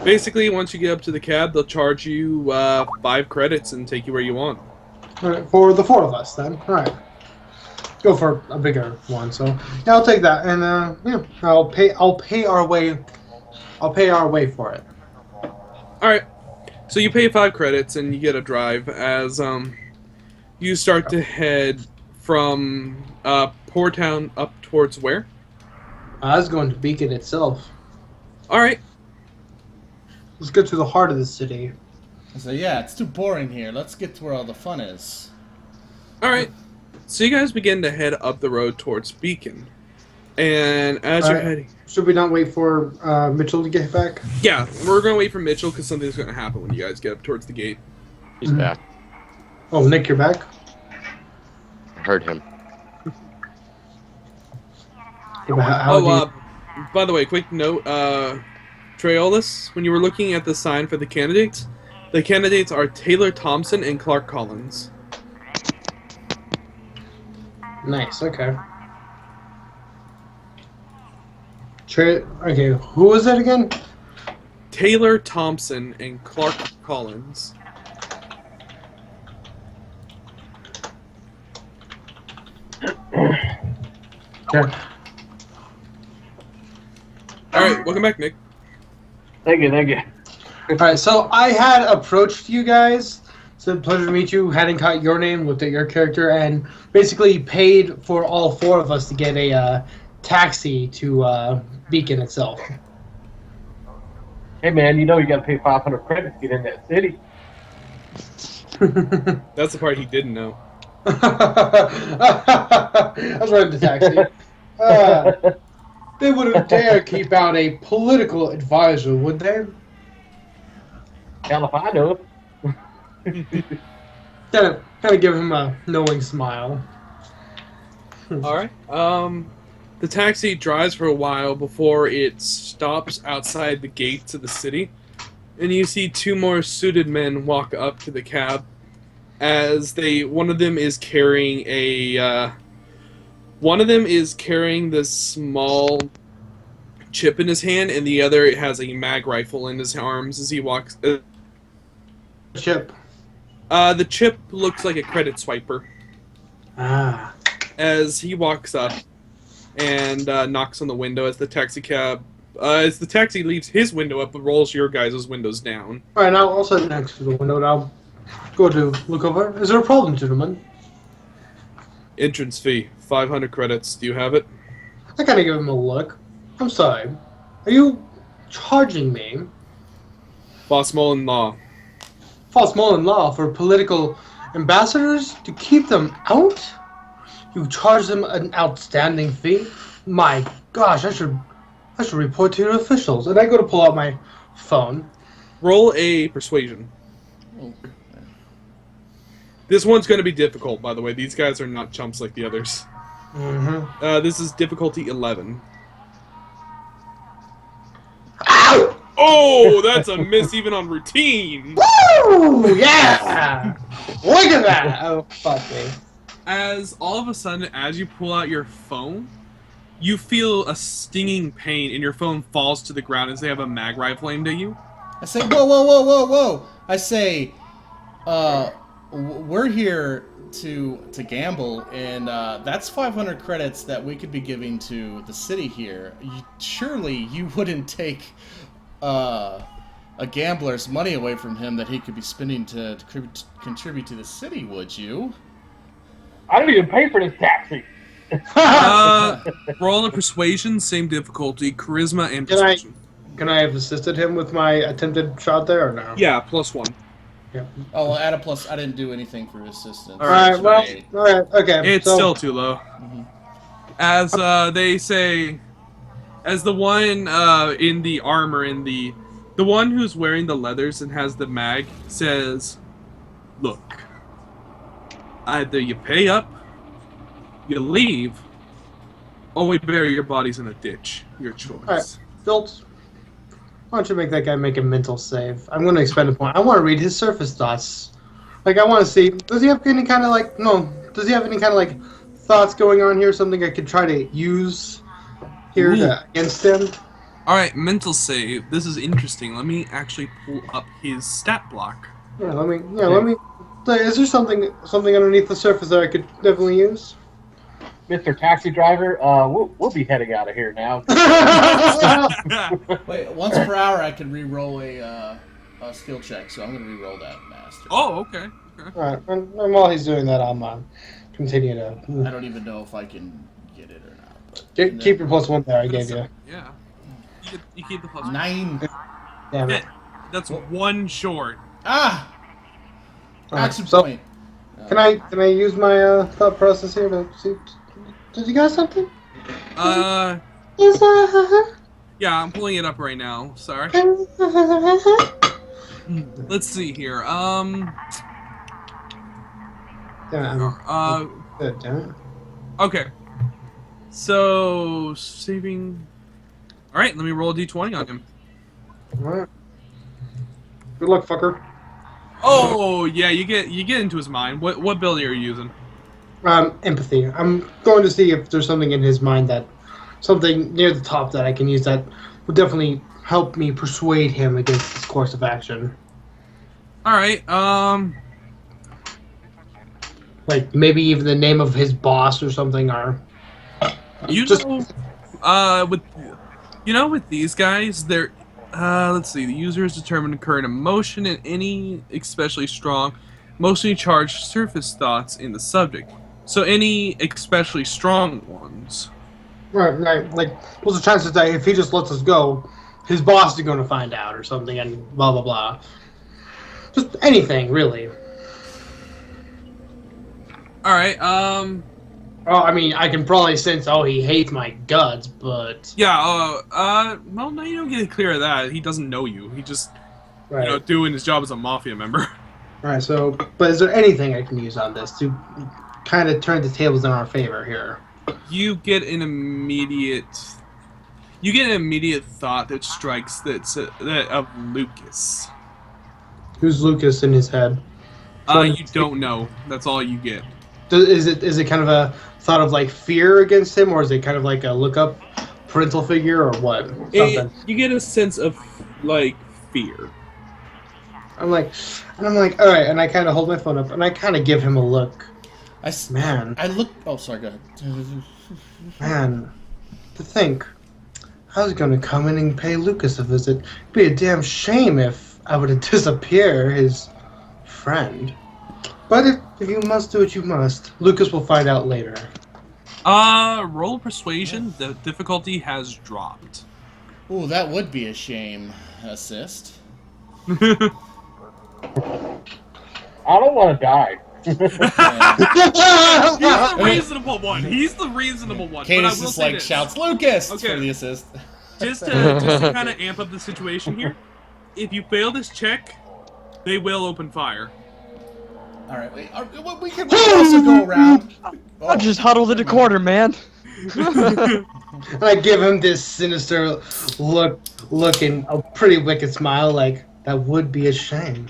basically, once you get up to the cab, they'll charge you, 5 credits and take you where you want. Alright, for the 4 of us then. Alright. Go for a bigger one, so yeah, I'll take that, and yeah, I'll pay our way for it. Alright. So you pay 5 credits and you get a drive as, you start to head from, Poor Town up towards where? I was going to Beacon itself. Alright. Let's get to the heart of the city. So yeah, it's too boring here. Let's get to where all the fun is. Alright. So you guys begin to head up the road towards Beacon. And as you're heading... Should we not wait for Mitchell to get back? Yeah, we're going to wait for Mitchell because something's going to happen when you guys get up towards the gate. He's back. Oh, Nick, you're back? I heard him. By the way, quick note, Traeolus, when you were looking at the sign for the candidates are Taylor Thompson and Clark Collins. Nice, okay. Okay, who was that again? Taylor Thompson and Clark Collins. Okay. Alright, welcome back, Nick. Thank you. Alright, so I had approached you guys It's a pleasure to meet you. Hadn't caught your name, looked at your character, and basically paid for all four of us to get a taxi to Beacon itself. Hey man, you know you gotta pay 500 credits to get in that city. That's the part he didn't know. I was riding the taxi. They wouldn't dare keep out a political advisor, would they? Hell if I know. Kind of give him a knowing smile. All right. The taxi drives for a while before it stops outside the gates of the city, and you see two more suited men walk up to the cab. As one of them is carrying this small chip in his hand, and the other has a mag rifle in his arms as he walks. Chip. The chip looks like a credit swiper. Ah. As he walks up and knocks on the window as the taxi leaves his window up but rolls your guys' windows down. Alright, now I'll sit next to the window and I'll go to look over. Is there a problem, gentlemen? Entrance fee, 500 credits. Do you have it? I kind of give him a look. I'm sorry. Are you charging me? Bosmol law. False Mullen law for political ambassadors to keep them out? You charge them an outstanding fee? My gosh, I should report to your officials. And I go to pull out my phone. Roll a persuasion. Oh. This one's going to be difficult, by the way. These guys are not chumps like the others. Mm-hmm. This is difficulty 11. Ow! Oh, that's a miss even on routine. Woo! Yeah! Look at that! Oh, fuck me. As all of a sudden, as you pull out your phone, you feel a stinging pain, and your phone falls to the ground as they have a mag rifle aimed at you. I say, whoa, whoa, whoa, whoa, whoa! I say, we're here to gamble, and that's 500 credits that we could be giving to the city here. Surely you wouldn't take a gambler's money away from him that he could be spending to contribute to the city, would you? I don't even pay for this taxi. Roll a persuasion, same difficulty, charisma and persuasion. Can I have assisted him with my attempted shot there or no? Yeah, +1. Yeah. Oh, well, add a plus. I didn't do anything for assistance. Alright, well, alright, okay. It's still too low. Mhm. As they say, as the one in the armor, the one who's wearing the leathers and has the mag says, "Look, either you pay up, you leave, or we bury your bodies in a ditch. Your choice." Alright, Filt, why don't you make that guy make a mental save? I'm going to expend a point. I want to read his surface thoughts. Like, I want to see, does he have any kind of, like, does he have any kind of, like, thoughts going on here? Something I could try to use here against him? Alright, mental save. This is interesting. Let me actually pull up his stat block. Yeah, let me, is there something underneath the surface that I could definitely use? Mr. Taxi Driver, we'll be heading out of here now. Wait, once per hour I can re-roll a skill check, so I'm going to re-roll that master. Oh, okay. Alright, and while he's doing that, I'll continue to... I don't even know if I can get it or not. But Keep your +1 there, I gave you. Yeah. You keep the +1. 9. Damn it. That's one short. Ah! Alright, Action so, point. can I use my thought process here to see... Did you got something? Yeah, I'm pulling it up right now. Sorry. Let's see here. Good, damn it. Okay. So, saving... Alright, let me roll a d20 on him. Alright. Good luck, fucker. Oh, yeah, you get into his mind. What ability are you using? Empathy. I'm going to see if there's something in his mind something near the top that I can use that would definitely help me persuade him against this course of action. Alright, Like, maybe even the name of his boss or something, or... with these guys, they're... let's see, the user is determined to current emotion in any especially strong... mostly charged surface thoughts in the subject. So any especially strong ones. Right. Like, what's the chances that if he just lets us go, his boss is going to find out or something, and blah blah blah. Just anything, really. All right. Oh, I mean, I can probably sense. Oh, he hates my guts, but Yeah. Well, no, you don't get it clear of that. He doesn't know you. He just, right. doing his job as a mafia member. Right. So, but is there anything I can use on this to kind of turn the tables in our favor here? You get an immediate thought that strikes that of Lucas. Who's Lucas in his head? You don't know. That's all you get. Is it kind of a thought of like fear against him, or is it kind of like a look up parental figure, or what? Something. You get a sense of like fear. I'm like, all right, and I kind of hold my phone up and I kind of give him a look. Man. I look. Oh, sorry. Go ahead. Man, to think, I was going to come in and pay Lucas a visit. It'd be a damn shame if I were to disappear, his friend. But if you must do what you must, Lucas will find out later. Roll persuasion. The difficulty has dropped. Ooh, that would be a shame. Assist. I don't want to die. He's the reasonable one. He's the reasonable one. Cadus but I will just say like this. shouts Lucas Okay. for the assist. Just to kind of amp up the situation here. If you fail this check, they will open fire. All right, we can also go around. I just huddled in the corner, man. And I give him this sinister look and a pretty wicked smile, like, that would be a shame.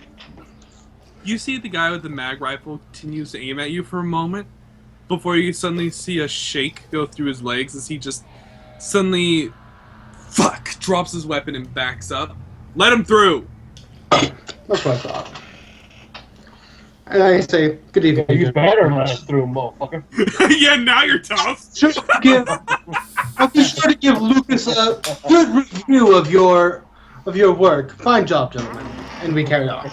You see the guy with the mag rifle continues to aim at you for a moment before you suddenly see a shake go through his legs as he just suddenly drops his weapon and backs up. Let him through! That's what I thought. And I say, good evening. You better let us through, motherfucker. Yeah, now you're tough. I'll be sure to give Lucas a good review of your work. Fine job, gentlemen. And we carry on.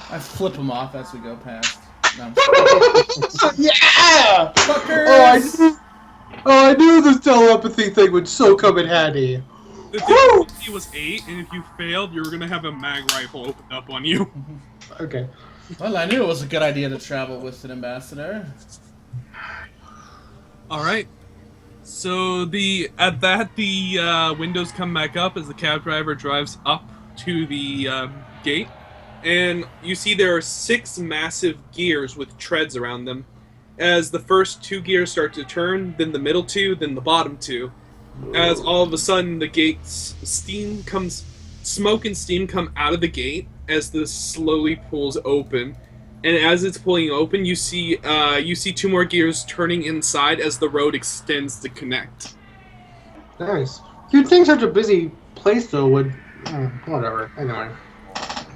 I flip him off as we go past. No. Yeah! Fuckers! I knew this telepathy thing would so come in handy. The difficulty was 8, and if you failed, you were gonna have a mag rifle opened up on you. Okay. Well, I knew it was a good idea to travel with an ambassador. Alright. So the windows come back up as the cab driver drives up to the gate. And you see there are 6 massive gears with treads around them. As the first 2 gears start to turn, then the middle 2, then the bottom 2. As all of a sudden the gates, smoke and steam come out of the gate as this slowly pulls open. And as it's pulling open, you see 2 more gears turning inside as the road extends to connect. Nice. You'd think such a busy place, though, would... whatever. Anyway.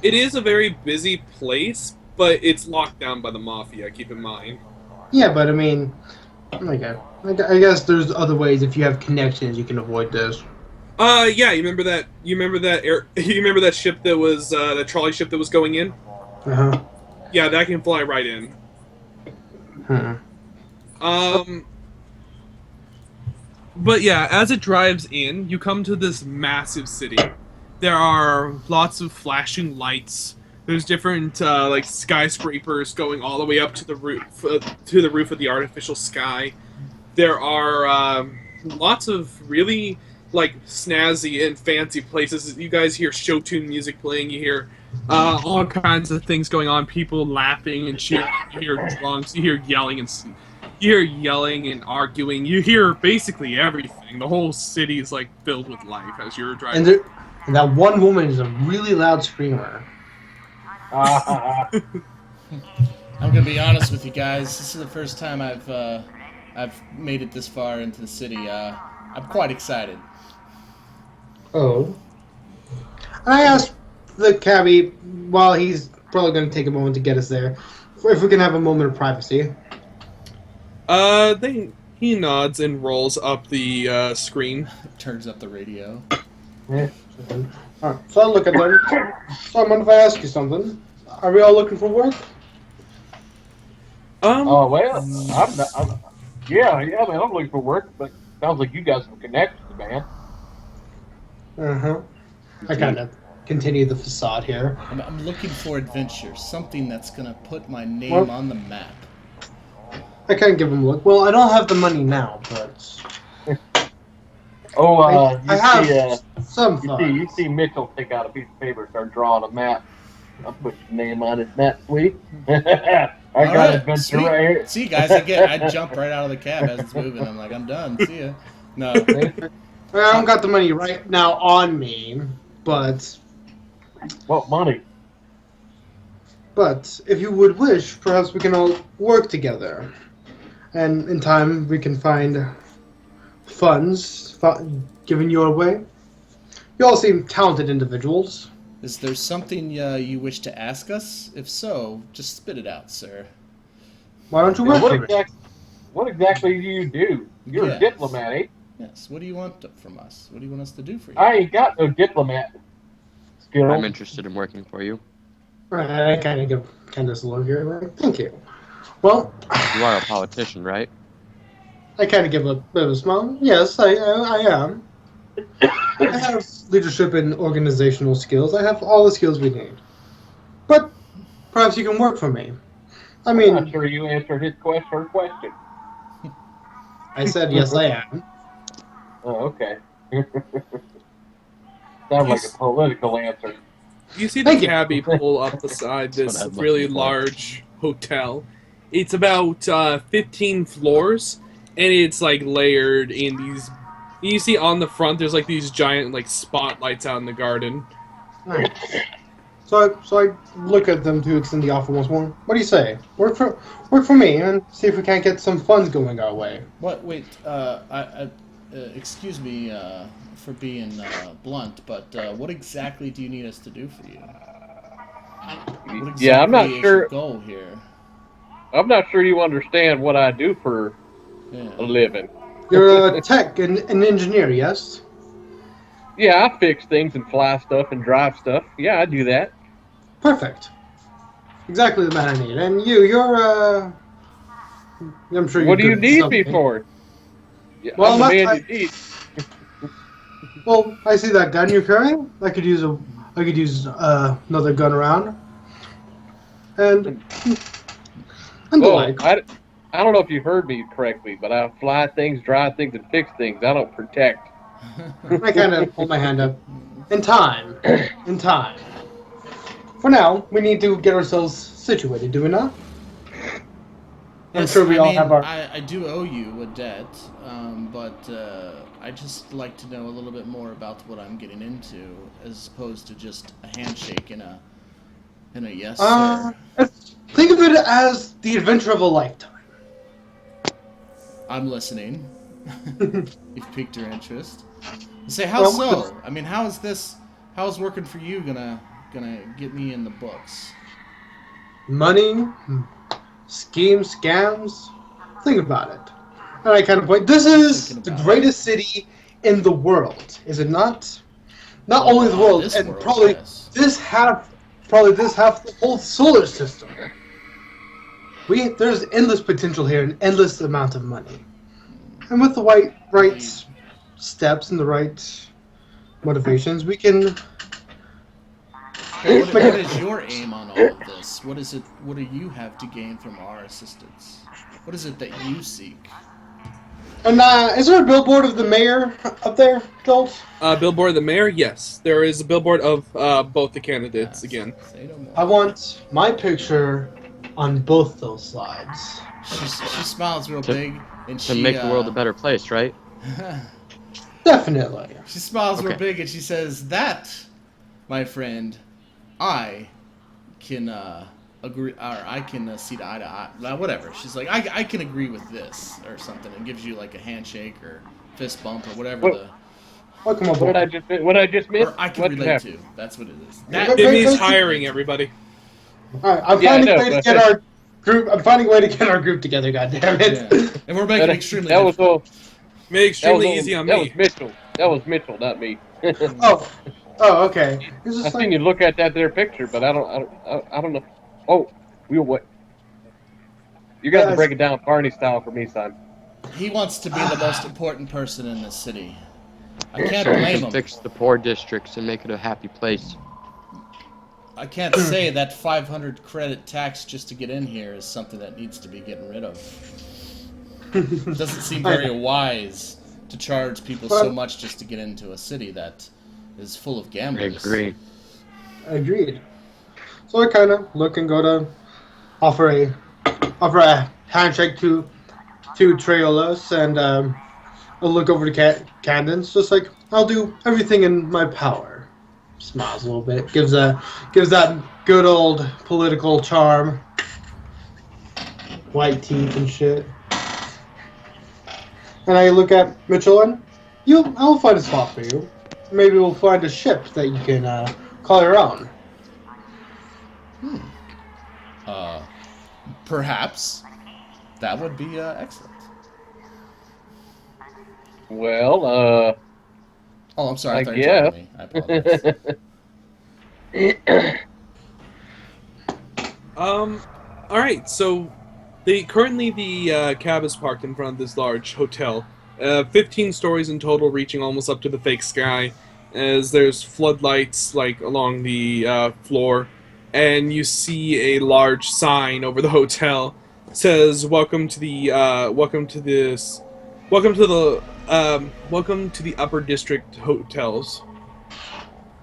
It is a very busy place, but it's locked down by the Mafia, keep in mind. Yeah, but I mean... Okay. I guess there's other ways if you have connections you can avoid this. Yeah, you remember that ship that was, that trolley ship that was going in? Uh-huh. Yeah, that can fly right in. But yeah, as it drives in, you come to this massive city. There are lots of flashing lights. There's different like skyscrapers going all the way up to the roof of the artificial sky. There are lots of really like snazzy and fancy places. You guys hear show tune music playing. You hear all kinds of things going on. People laughing and cheering. You hear drunks. You hear yelling and arguing. You hear basically everything. The whole city is like filled with life as you're driving. And that one woman is a really loud screamer. I'm gonna be honest with you guys. This is the first time I've made it this far into the city. I'm quite excited. Oh. And I asked the cabbie, while he's probably going to take a moment to get us there, if we can have a moment of privacy. He nods and rolls up the screen. Turns up the radio. Yeah. Alright, so I look at them. So I'm going to ask you something. Are we all looking for work? Oh well, I'm not. Yeah, man, I'm looking for work, but sounds like you got some connections, man. Uh-huh. I kind of continue the facade here. I'm looking for adventure, something that's gonna put my name Well- on the map. I kind of give him a look. Well, I don't have the money now, but Oh, I have some you funds. see Mitchell take out a piece of paper and start drawing a map. I'll put your name on it. That sweet. I got Alright, adventure sweet. right here. See, guys, I jump right out of the cab as it's moving. I'm like, I'm done. See ya. No. I don't got the money right now on me, but What money? if you would wish, perhaps we can all work together, and in time we can find funds given your way. You all seem talented individuals. Is there something you wish to ask us? If so, just spit it out, sir. Why don't you work What, for me? what exactly do you do? You're Yes. a diplomat, eh? Yes. What do you want from us? What do you want us to do for you? I ain't got no diplomat skills. I'm interested in working for you. I kind of give Candace a look here. Like, thank you. Well, You are a politician, right? I kind of give a bit of a smile. Yes, I am. I have leadership and organizational skills. I have all the skills we need. But perhaps you can work for me. I I'm mean, not sure you answered his question. I said yes, I am. Oh, okay. Sounds like a political answer. You see the Thank you. cabbie pull up beside That's what this I'm looking really for. large hotel. It's about 15 floors, and it's like layered in these. You see on the front, there's like these giant like spotlights out in the garden. Nice. So I look at them to extend the offer once more. What do you say? Work for me and see if we can't get some funds going our way. What? Wait. Excuse me for being blunt, but what exactly do you need us to do for you? What exactly Yeah, I'm not is sure. your goal here? I'm not sure you understand what I do for Yeah. a living. You're a tech and an engineer, yes? Yeah, I fix things and fly stuff and drive stuff. Yeah, I do that. Perfect. Exactly the man I need. And you're I'm sure you're What do you good at need me something. for? Yeah, Well, I'm the man I- you need. Well, I see that gun you're carrying. I could use another gun around. And the Well, like. I don't know if you heard me correctly, but I fly things, drive things, and fix things. I don't protect. I kind of hold my hand up. In time. In time. For now, we need to get ourselves situated, do we not? I'm Yes, sure we I all mean, have our... I do owe you a debt, but I just like to know a little bit more about what I'm getting into, as opposed to just a handshake and a yes sir. Think of it as the adventure of a lifetime. I'm listening. You've piqued your interest. Say how so? I mean, how is working for you gonna get me in the books? Money, schemes, scams. Think about it. And I kind of point. This is the greatest city in the world, is it not? Not Well, only the world, this and world, probably yes. this half the whole solar system. There's endless potential here, and endless amount of money. And with the right steps and the right motivations, we can. What is your aim on all of this? What is it? What do you have to gain from our assistance? What is it that you seek? And is there a billboard of the mayor up there, Jolt? Billboard of the mayor? Yes. There is a billboard of both the candidates Yes. again. Say no more. I want my picture on both those slides. She smiles real big, and To she make the world a better place, right? Definitely. She smiles real Okay. big, and she says, "That, my friend, I can agree, or I can see eye to eye, whatever." She's like, I can agree with this or something," and gives you like a handshake or fist bump or whatever What- Welcome What did aboard. I just miss? or I can What relate happened? to. That's what it is. That- That, Jimmy's basically- hiring everybody. All right, I'm Yeah, I finding a know, way to but- get our group. I'm finding a way to get our group together. Goddammit. yeah. And we're making it extremely That was difficult. all. Made it extremely easy on That me. was Mitchell. That was Mitchell, not me. Oh, okay. It's I just seen like you look at that there picture, but I don't know. Oh, we'll wait. You're gonna have to break it down Barney style for me, son. He wants to be the most important person in this city. I can't So we blame can him. fix the poor districts and make it a happy place. I can't say that 500 credit tax just to get in here is something that needs to be getting rid of. It doesn't seem very wise to charge people so much just to get into a city that is full of I gamblers. agree. Agreed. So I kind of look and go to offer a handshake to Traiolos, and I'll look over to Candence, just like, I'll do everything in my power. Smiles a little bit, gives that good old political charm, white teeth and shit. And I look at Mitchell, and I'll find a spot for you. Maybe we'll find a ship that you can call your own. Perhaps. That would be excellent. Well, Oh, I'm sorry. I I thought you were talking guess. to me. I apologize. All right. So, currently the cab is parked in front of this large hotel. 15 stories in total, reaching almost up to the fake sky. As there's floodlights like along the floor, and you see a large sign over the hotel. It says, "Welcome to the Upper District Hotels."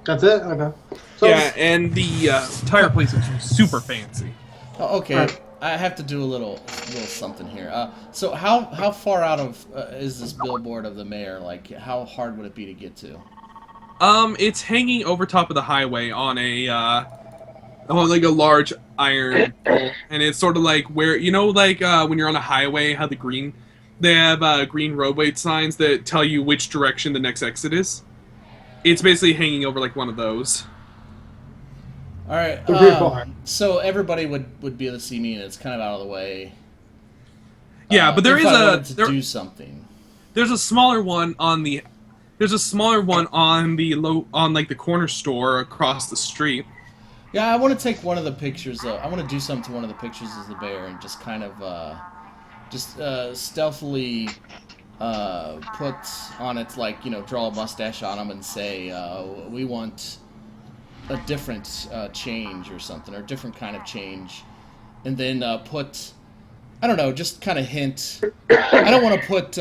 That's it? Okay. So, Yeah, and the entire place is super fancy. Oh, okay. Right. I have to do a little something here. So how far out of is this billboard of the mayor? Like, how hard would it be to get to? It's hanging over top of the highway on like a large iron pole, and it's sort of like where when you're on a highway, how they have green roadway signs that tell you which direction the next exit is. It's basically hanging over like one of those. All right. The rear bar. So everybody would be able to see me, and it's kind of out of the way. Yeah, but there if is I a wanted to do something. there's a smaller one on the like the corner store across the street. Yeah, I want to take one of the pictures. I want to do something to one of the pictures of the bear and just kind of stealthily put on it, like, draw a mustache on him and say, we want a different change or something, or a different kind of change. And then put, I don't know, just kind of hint. I don't want to put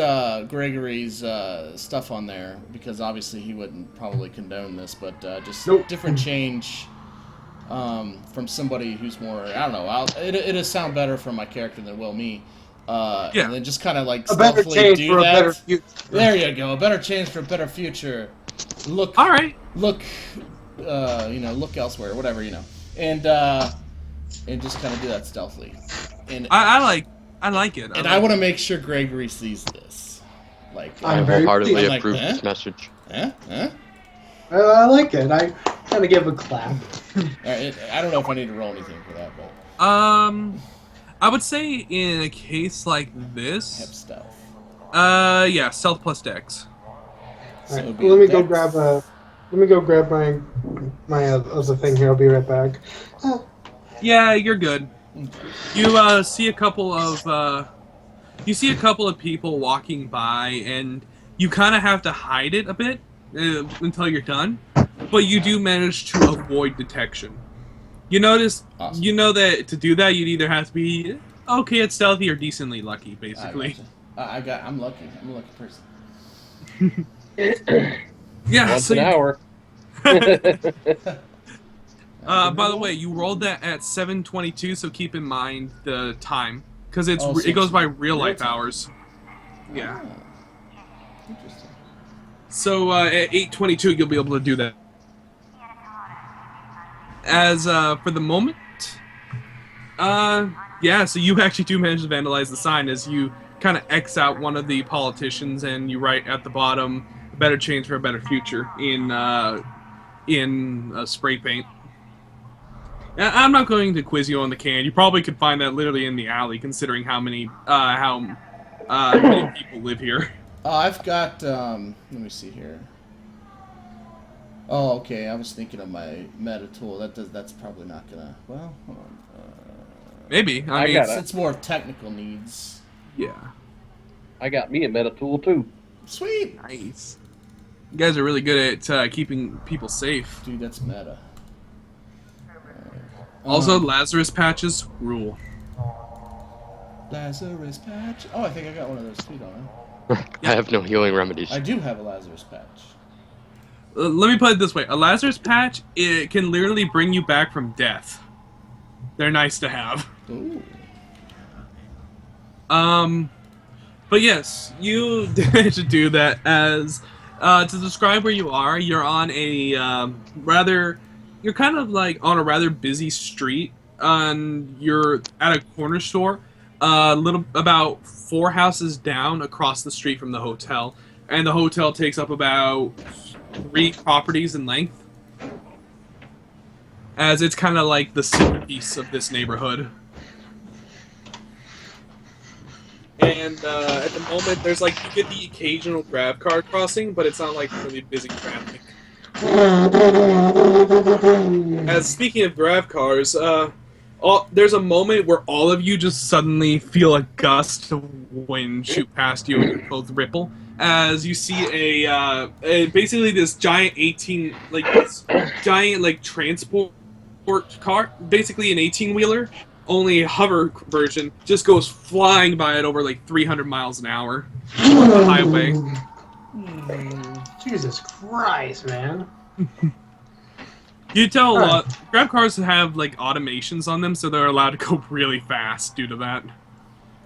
Gregory's stuff on there because obviously he wouldn't probably condone this, but just Nope. different change from somebody who's more, I don't know, it'll sound better from my character than it will me. Yeah. And then just kind of like a better stealthily change do for a that. better future. There you go, a better change for a better future. Look, All right. look elsewhere, whatever, and just kind of do that stealthily. And I like it. I want to make sure Gregory sees this. Like, I I'm very wholeheartedly pleased. like, approve eh? this message. Huh? I like it. I kind of give a clap. All right, I don't know if I need to roll anything for that, but I would say in a case like have this, stealth. yeah, stealth plus dex. So it would Alright, be let me dex. go grab my other thing here. I'll be right back. Yeah, you're good. You see a couple of people walking by, and you kind of have to hide it a bit until you're done, but you do manage to avoid detection. You notice, Awesome. you know that to do that, you'd either have to be okay at stealthy or decently lucky, basically. I'm lucky. I'm a lucky person. Yeah. Once So an hour. by the way, you rolled that at 7:22, so keep in mind the time because it so goes by it's real life real time. hours. Yeah. Ah, interesting. So at 8:22, you'll be able to do that. As for the moment, yeah. So you actually do manage to vandalize the sign as you kind of X out one of the politicians, and you write at the bottom, "A better change for a better future" in spray paint. I'm not going to quiz you on the can. You probably could find that literally in the alley, considering how many people live here. I've got, let me see here. Oh, okay, I was thinking of my meta tool. That's probably not gonna, well, hold on. Maybe. I mean, got it. It's more technical needs. yeah. I got me a meta tool too. Sweet. Nice. You guys are really good at keeping people safe. Dude, that's meta. Also, Lazarus patches rule. Lazarus patch. Oh, I think I got one of those too, don't I have no healing remedies. I? I do have a Lazarus patch. Let me put it this way: a Lazarus patch, it can literally bring you back from death. They're nice to have. Ooh. But yes, you should do that. As to describe where you are, you're on a you're kind of like on a rather busy street. You're at a corner store, about 4 houses down across the street from the hotel, and the hotel takes up about 3 properties in length, as it's kind of like the centerpiece of this neighborhood. And at the moment, there's like, you get the occasional grab car crossing, but it's not like really busy traffic. As speaking of grab cars, there's a moment where all of you just suddenly feel a gust of wind shoot past you and you both ripple. As you see basically this giant transport car, basically an 18-wheeler, only hover version, just goes flying by at over like 300 miles an hour on the highway. Jesus Christ, man. You tell a lot. Grab cars have like automations on them, so they're allowed to go really fast due to that.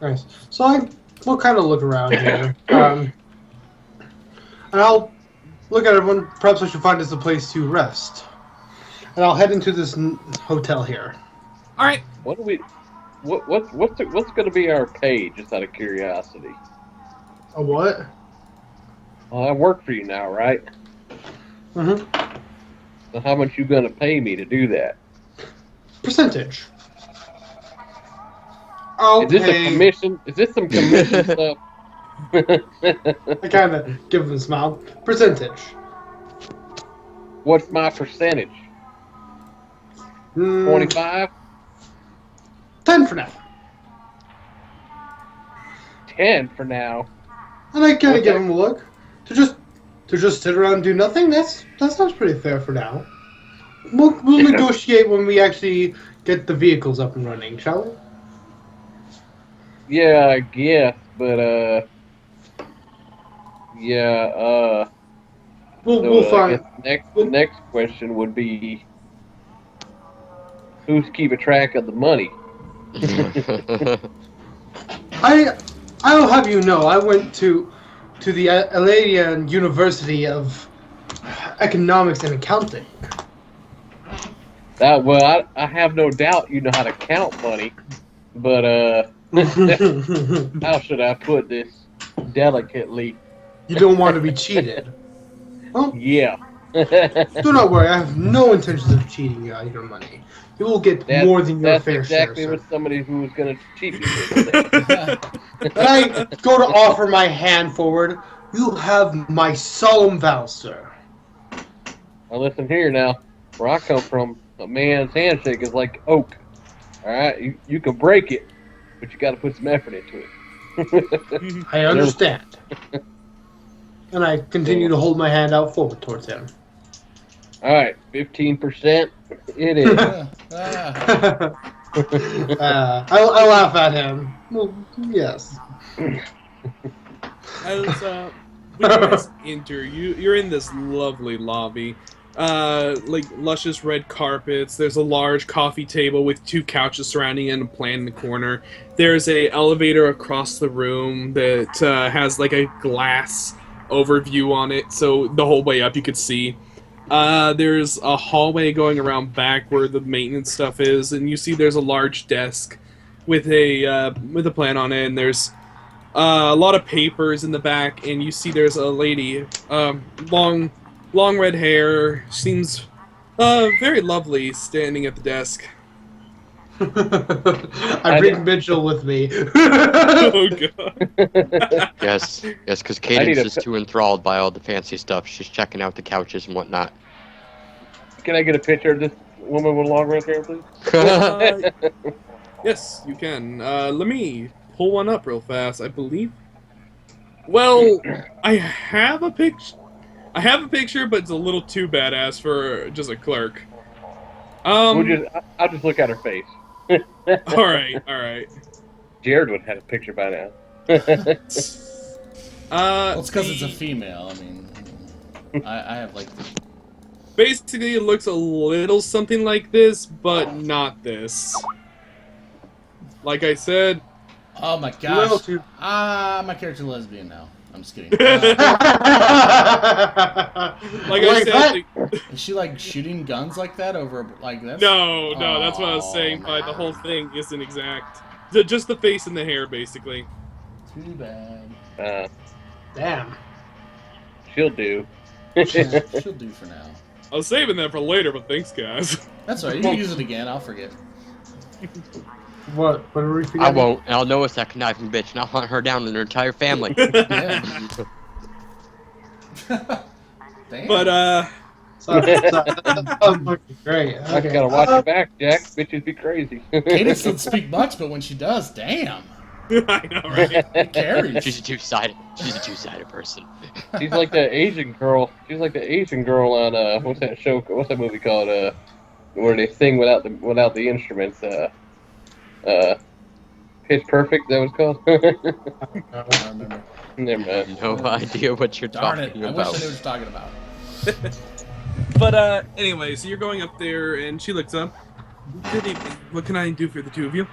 Nice. So we'll kind of look around here. And I'll look at everyone. Perhaps I should find us a place to rest. And I'll head into this hotel here. All right. What's going to be our pay? Just out of curiosity. A what? Well, I work for you now, right? Mm-hmm. So how much you going to pay me to do that? Percentage. Is this a commission? Is this some commission stuff? I kind of give him a smile. Percentage. What's my percentage? 25? 10 for now. 10 for now. And I kind of give him a look. To just sit around and do nothing. That sounds pretty fair for now. We'll negotiate when we actually get the vehicles up and running, shall we? Yeah, I guess, but yeah. We'll find. The next question would be, who's keeping track of the money? I'll have you know, I went to the Aladian University of Economics and Accounting. Well, I have no doubt you know how to count money, but how should I put this delicately? You don't want to be cheated. Well, Yeah. do not worry, I have no intentions of cheating you out of your money. You will get more than your fair That's exactly share. what Sir. somebody who was going to cheat me would say. And I go to offer my hand forward. You have my solemn vow, sir. Now listen here now. Where I come from, a man's handshake is like oak. Alright? You can break it, but you got to put some effort into it. I understand. And I continue to hold my hand out forward towards him. Alright, 15%. It is. I laugh at him. Well, yes. As when you guys enter, you're in this lovely lobby. Like luscious red carpets. There's a large coffee table with 2 couches surrounding it and a plant in the corner. There's a elevator across the room that has like a glass overview on it, so the whole way up you could see. There's a hallway going around back where the maintenance stuff is, and you see there's a large desk with a plan on it, and there's a lot of papers in the back, and you see there's a lady, long red hair, seems very lovely, standing at the desk. I bring Mitchell with me. Oh god. Yes, because Cadence is too enthralled by all the fancy stuff. She's checking out the couches and whatnot. Can I get a picture of this woman with long red hair, please? Yes, you can. Let me pull one up real fast. I believe. Well, I have a picture. I have a picture, but it's a little too badass for just a clerk. I'll just look at her face. All right, all right. Jared would have had a picture by now. Well, it's because it's a the- female. I mean, I have like. Basically, it looks a little something like this, but not this. Like I said, Oh my Little gosh. too. My character's lesbian now. I'm just kidding. like I said, Is she like shooting guns like that over like this? no, that's what I was Oh, saying. But the whole thing isn't exact. Just the face and the hair, basically. Too bad. Damn. She'll do. She'll do for now. I was saving that for later, but thanks, guys. That's all right. You can use it again. I'll forget. What are we I forgetting? won't. And I'll know it's that conniving bitch, and I'll hunt her down and her entire family. Yeah. Damn. But Great. I Okay. gotta watch your back, Jack. Bitches be crazy. Cadence doesn't speak much, but when she does, damn, I know, right? it carries. She's a two-sided. She's a two-sided person. She's like the Asian girl. She's like the Asian girl on what's that show? What's that movie called? Where they sing without the instruments. Pitch Perfect. Is that what it's called? I remember. Never mind. No idea what you're Darn it! talking I wish I about. knew what you're talking about. But anyway, so you're going up there, and she looks up. Good evening. What can I do for the two of you?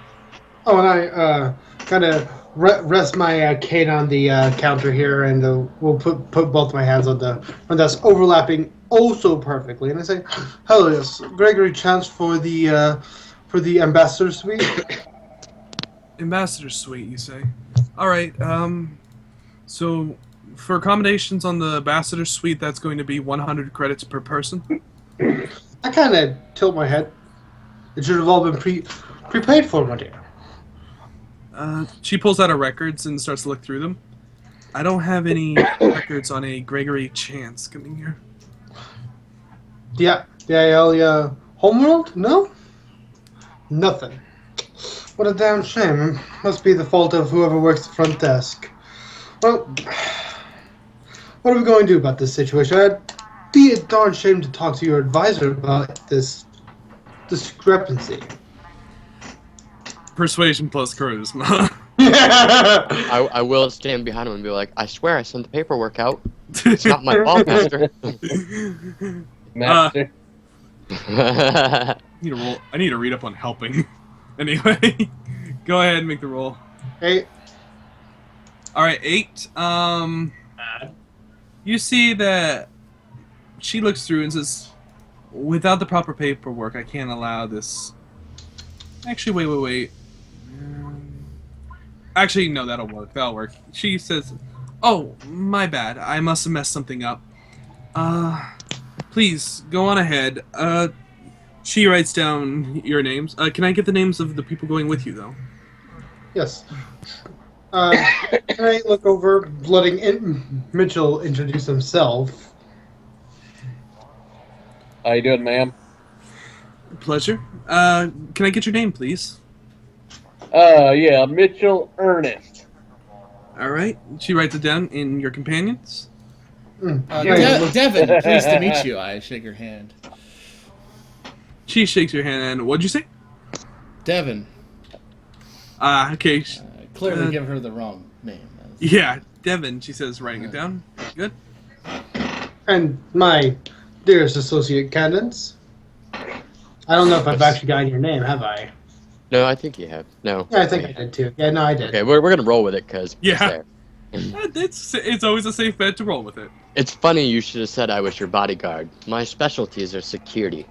Oh, and I kind of rest my cane on the counter here, and we'll put both my hands on the front desk, overlapping oh so perfectly. And I say, "Hello, yes, Gregory Chance for the ambassador suite." Ambassador suite, you say? All right. So for accommodations on the ambassador suite, that's going to be 100 credits per person. I kind of tilt my head. It should have all been prepaid for, my dear. She pulls out her records and starts to look through them. I don't have any records on a Gregory Chance coming here. Yeah, the homeworld? No, nothing. What a damn shame. It must be the fault of whoever works the front desk. Well, what are we going to do about this situation? I'd be a darn shame to talk to your advisor about this discrepancy. Persuasion plus charisma. I will stand behind him and be like, I swear I sent the paperwork out. It's not my fault, master. Master. I need to read up on helping. Anyway, go ahead and make the roll. 8. All right, 8. You see that she looks through and says, "Without the proper paperwork, I can't allow this." Actually, wait. Actually, no, that'll work. She says, "Oh, my bad. I must have messed something up. Please go on ahead." She writes down your names. Can I get the names of the people going with you, though? Yes. Can I look over, letting Mitchell introduce himself? How you doing, ma'am? Pleasure. Can I get your name, please? Yeah, Mitchell Ernest. All right. She writes it down in your companions. Devin, pleased to meet you. I shake her hand. She shakes your hand, and what'd you say? Devin. Okay. Clearly give her the wrong name. Yeah, Devin, she says, writing it down. Good. And my dearest associate Cadence. I don't know if I've actually gotten your name, have I? No, I think you have. No. Yeah, I think I did too. Yeah, no, I did. Okay, we're gonna roll with it because Yeah. It's always a safe bet to roll with it. It's funny you should have said I was your bodyguard. My specialties are security.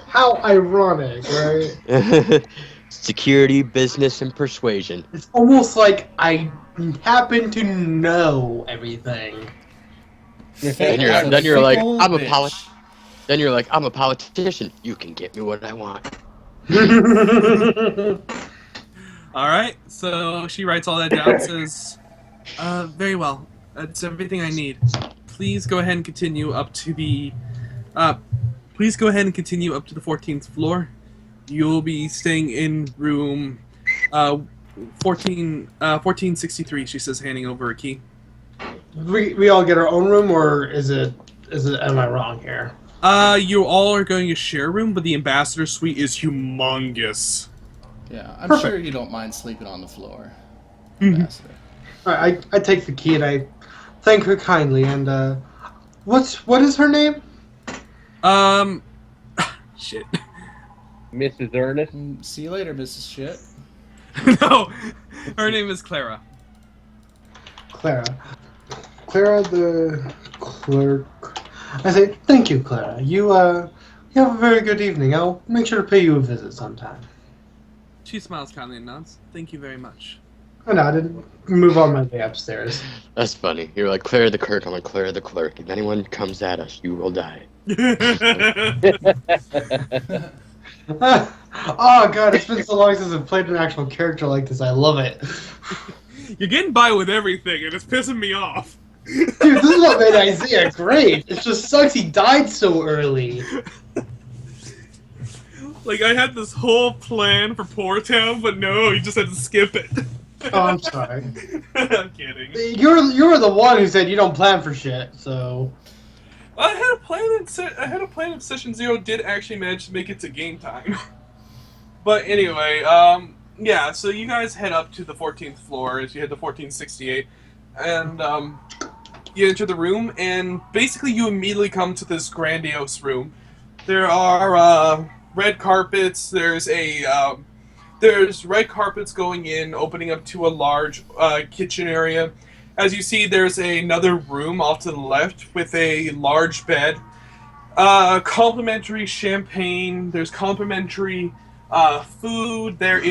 How ironic, right? Security, business, and persuasion. It's almost like I happen to know everything. Then you're like, I'm a politician. You can get me what I want. All right. So she writes all that down. Says, very well. That's everything I need. Please go ahead and continue up to the. Please go ahead and continue up to the 14th floor. You'll be staying in room 1463, she says, handing over a key. We all get our own room, or is it? Am I wrong here? You all are going to share a room, but the ambassador suite is humongous. Yeah, I'm Perfect. sure you don't mind sleeping on the floor, Ambassador. All right, I take the key and I thank her kindly. And what is her name? Shit. Mrs. Ernest. See you later, Mrs. Shit. No, her name is Clara. Clara. Clara the clerk. I say thank you, Clara. You have a very good evening. I'll make sure to pay you a visit sometime. She smiles kindly and nods. Thank you very much. I nodded. Move on my way upstairs. That's funny. You're like, Claire the clerk, I'm like, Claire the clerk. If anyone comes at us, you will die. Oh god, it's been so long since I've played an actual character like this. I love it. You're getting by with everything, and it's pissing me off. Dude, this is what made Isaiah great. It just sucks he died so early. Like, I had this whole plan for Poor Town, but no, you just had to skip it. Oh, I'm sorry. I'm kidding. You're the one who said you don't plan for shit, so... I had a plan in Session 0 did actually manage to make it to game time. But anyway, yeah, so you guys head up to the 14th floor as you head to 1468, and you enter the room, and basically you immediately come to this grandiose room. There are red carpets, there's red carpets going in, opening up to a large kitchen area. As you see, there's another room off to the left with a large bed. Complimentary champagne. There's complimentary food. There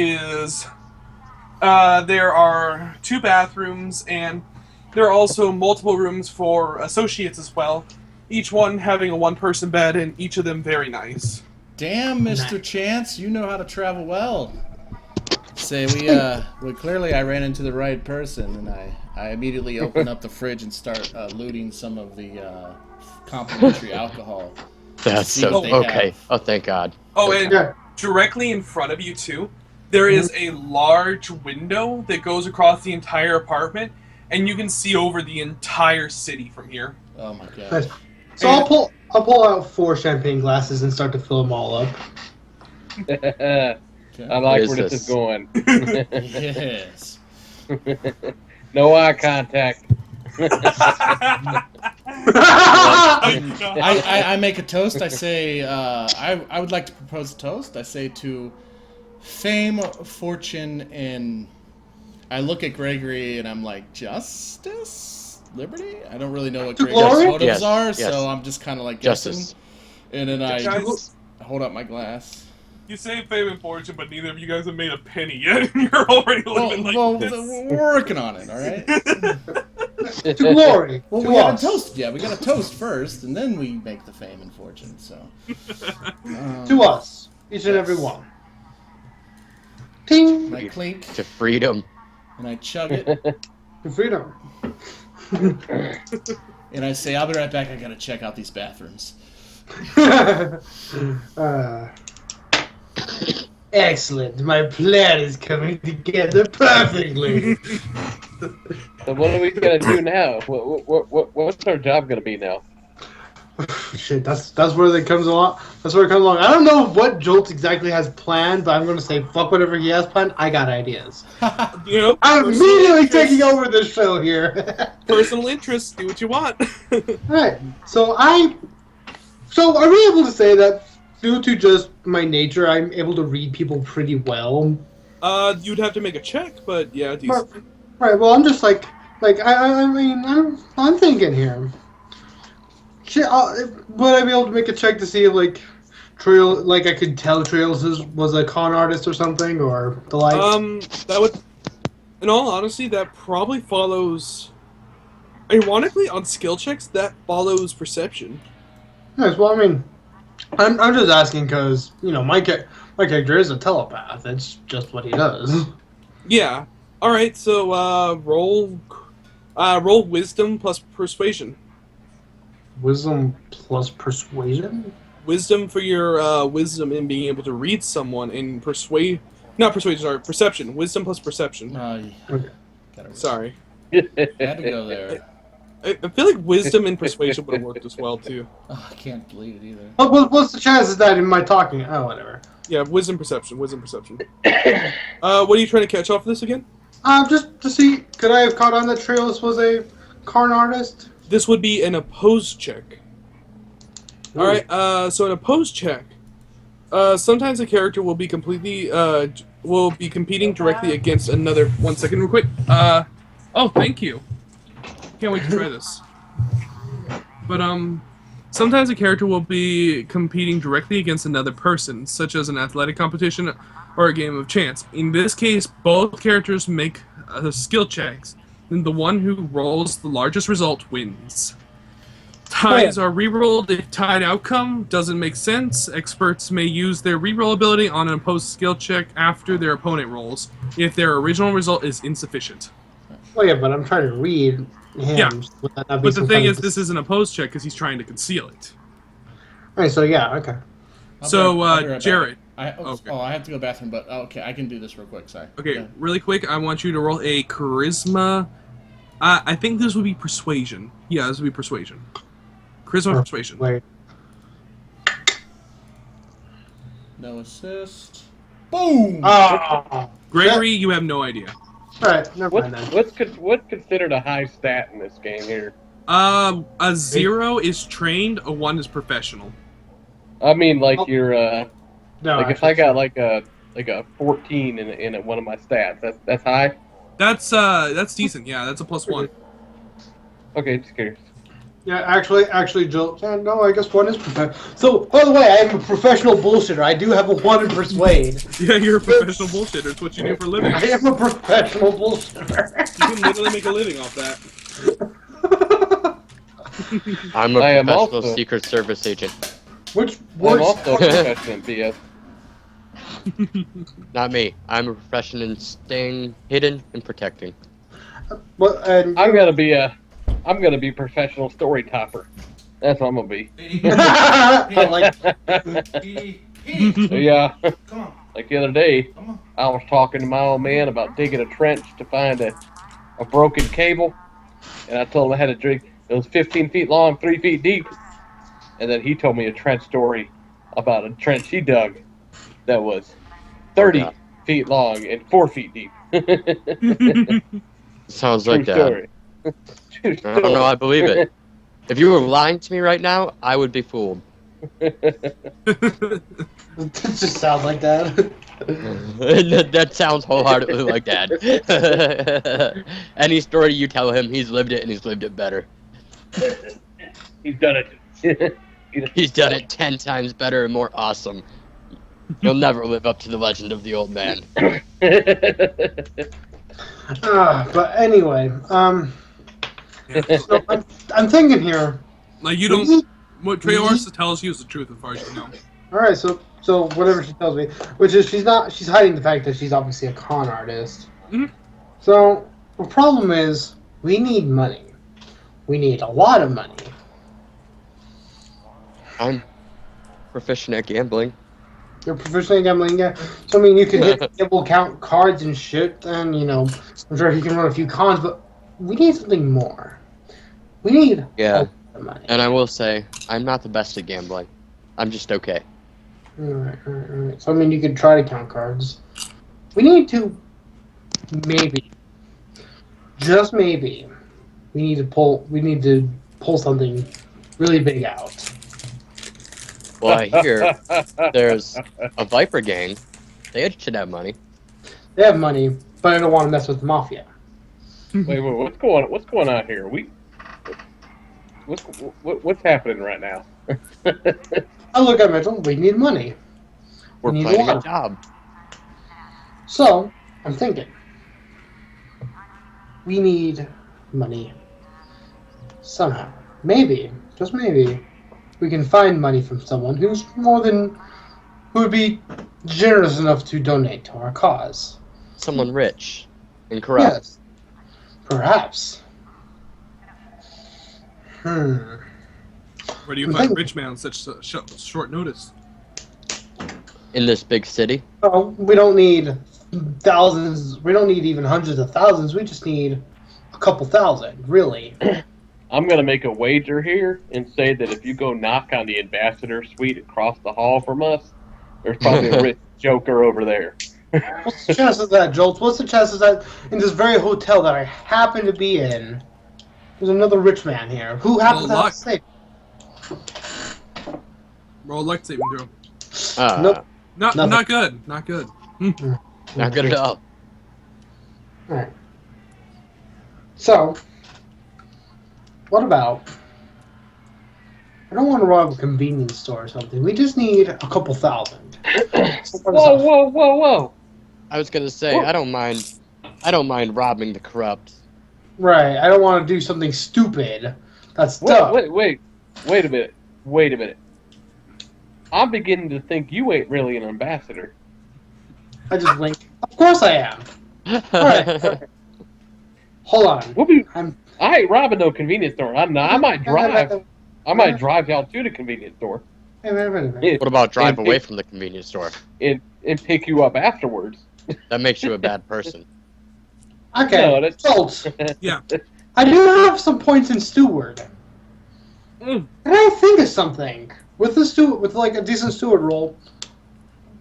are 2 bathrooms, and there are also multiple rooms for associates as well. Each one having a 1-person bed, and each of them very nice. Damn, Mr. Chance, you know how to travel well. Say well, clearly I ran into the right person, and I immediately open up the fridge and start looting some of the complimentary alcohol. That's See so what they okay. have. Oh, thank God. Oh, and Yeah. directly in front of you, too, there is a large window that goes across the entire apartment, and you can see over the entire city from here. Oh my god. Nice. So I'll pull out 4 champagne glasses and start to fill them all up. I like What where is this is this? going. Yes. No eye contact. I make a toast. I say I would like to propose a toast. I say to fame, fortune, and I look at Gregory and I'm like, justice, liberty. I don't really know what To Gregory's glory? motives Yes, are, yes. so I'm just kind of like guessing. Justice. And then I Guys, hold up my glass. you say fame and fortune, but neither of you guys have made a penny yet, and you're already living Well, this. we're working on it. All right. To glory. Well, to we got us. to toast. Yeah, we got to toast first, and then we make the fame and fortune. So. To us. Each and every one. Ting! And I clink To freedom. and I chug it, To freedom. and I say, "I'll be right back. I gotta check out these bathrooms." Excellent. My plan is coming together perfectly. So what are we gonna do now? What's our job gonna be now? Shit, that's where it comes along. That's where it comes along. I don't know what Jolts exactly has planned, but I'm going to say fuck whatever he has planned. I got ideas. You know, I'm personal immediately interest- taking over this show here. Personal interest, do what you want. Alright, so are we able to say that due to just my nature, I'm able to read people pretty well? You'd have to make a check, but yeah, decent. Right, well, I'm just I mean, I'm thinking here. Shit, would I be able to make a check to see if, I could tell Trails was a con artist or something, or the like? That would, in all honesty, that probably follows. Ironically, on skill checks, that follows perception. Nice, well, I mean, I'm just asking because, my character is a telepath. That's just what he does. Yeah. All right. So roll wisdom plus persuasion. Wisdom plus persuasion? Wisdom for your wisdom in being able to read someone, and perception. Wisdom plus perception. Okay. Sorry. Had to go there. I feel like wisdom and persuasion would have worked as well too. Oh, I can't believe it either. What's the chances that in my talking? Oh, whatever. Yeah, wisdom perception. What are you trying to catch off this again? Just to see, could I have caught on that Trailus was a con artist? This would be an opposed check. All right. So an opposed check. Sometimes a character will be competing directly against another. 1 second, real quick. Oh, thank you. Can't wait to try this. But sometimes a character will be competing directly against another person, such as an athletic competition or a game of chance. In this case, both characters make skill checks, and the one who rolls the largest result wins. Ties are rerolled if tied outcome doesn't make sense. Experts may use their reroll ability on an opposed skill check after their opponent rolls, if their original result is insufficient. Well, yeah, but I'm trying to read him. Yeah. Would that not be But the some thing kind is, of- this is an opposed check because he's trying to conceal it. Alright, so yeah, okay. I'll be right back. Jared. I Okay. have to go to the bathroom, but okay, I can do this real quick. Sorry. Okay, Yeah. really quick, I want you to roll a charisma. I think this would be persuasion. Yeah, this would be persuasion. Charisma persuasion. Wait. No assist. Boom. Oh! Gregory, you have no idea. Alright, never mind then. What's considered a high stat in this game here? A 0 is trained, a 1 is professional. I mean, like Oh. your No, like if I got like a 14 in one of my stats, that's high. That's decent. Yeah, that's a +1. Okay, just curious. Yeah, actually, Jill. No, I guess one is professional. So, by the way, I am a professional bullshitter. I do have a 1 in persuade. Yeah, you're a professional bullshitter. It's what you do for a living. I am a professional bullshitter. You can literally make a living off that. I'm a I am professional also- Secret Service agent. Which I'm works? also a professional in BS. Not me. I'm a professional in staying hidden and protecting. Well, and I'm gonna be professional story topper. That's what I'm gonna be. I like. So, yeah, Come on. like the other day, Come on. I was talking to my old man about digging a trench to find a broken cable, and I told him I had a drink. It was 15 feet long, 3 feet deep, and then he told me a trench story about a trench he dug that was 30 Yeah. feet long and 4 feet deep. Sounds True like that. story. True I don't know. story. I believe it. If you were lying to me right now, I would be fooled. It just sounds like that. That sounds wholeheartedly like Dad. Any story you tell him, he's lived it and he's lived it better. He's done it. He's done it 10 times better and more awesome. You'll never live up to the legend of the old man. But anyway, so I'm thinking here. Like you don't. What Trailus tells you is the truth, as far as you know. All right, so whatever she tells me, which is she's hiding the fact that she's obviously a con artist. Mhm. So the problem is we need money. We need a lot of money. I'm proficient at gambling. You're proficient at gambling, yeah. So I mean, you can hit the table, count cards and shit, and you know, I'm sure you can run a few cons, but we need something more. We need Yeah. a lot of money. And I will say, I'm not the best at gambling. I'm just okay. Alright. So I mean, you could try to count cards. We need to, maybe, just maybe, we need to pull something really big out. Well, I hear there's a Viper gang. They should have money. They have money, but I don't want to mess with the mafia. Wait, what's going on here? What's happening right now? Oh, look, I mentioned we need money. We're We need planning a a lot. job. So, I'm thinking, we need money somehow. Maybe, just maybe, we can find money from someone who would be generous enough to donate to our cause. Someone rich and corrupt. Yes, perhaps. Where do you find a rich man on such short notice? In this big city? Oh, we don't need thousands. We don't need even hundreds of thousands. We just need a couple thousand, really. I'm going to make a wager here and say that if you go knock on the ambassador suite across the hall from us, there's probably a rich joker over there. What's the chances of that, Jolts? What's the chances that in this very hotel that I happen to be in, there's another rich man here who happens to have a safe? Roll a luck saving throw. Nope. Not good. Not good. Not good at all. Alright. So, what about... I don't want to rob a convenience store or something. We just need a couple thousand. Whoa. I was gonna say, I don't mind robbing the corrupt. Right, I don't want to do something stupid. That's dumb. Wait a minute. I'm beginning to think you ain't really an ambassador. I just winked. Of course I am. Alright. Hold on. I ain't robbing no convenience store. I'm not. I might drive y'all to the convenience store. Hey, wait. What about drive away from the convenience store? And pick you up afterwards. That makes you a bad person. Okay, No, that's- Schultz. Yeah. I do have some points in steward. Can I think of something with like a decent steward role?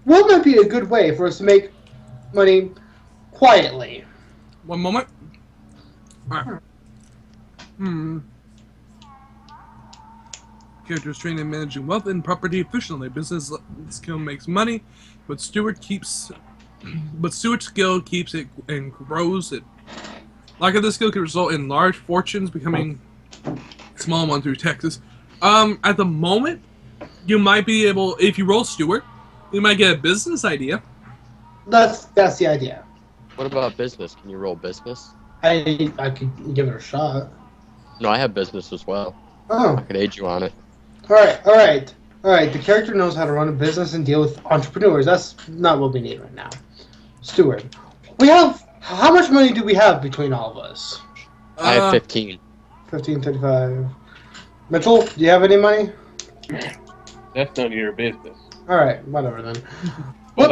What might be a good way for us to make money quietly? One moment. Alright. Characters trained in managing wealth and property efficiently. Business skill makes money, but steward skill keeps it and grows it. Lack of this skill can result in large fortunes becoming small one through taxes. At the moment, you might be able, if you roll steward, you might get a business idea. That's the idea. What about business? Can you roll business? I could give it a shot. No, I have business as well. Oh. I could aid you on it. All right. The character knows how to run a business and deal with entrepreneurs. That's not what we need right now. Steward. How much money do we have between all of us? I have 15. 15, 35. Mitchell, do you have any money? That's none of your business. All right, whatever then. But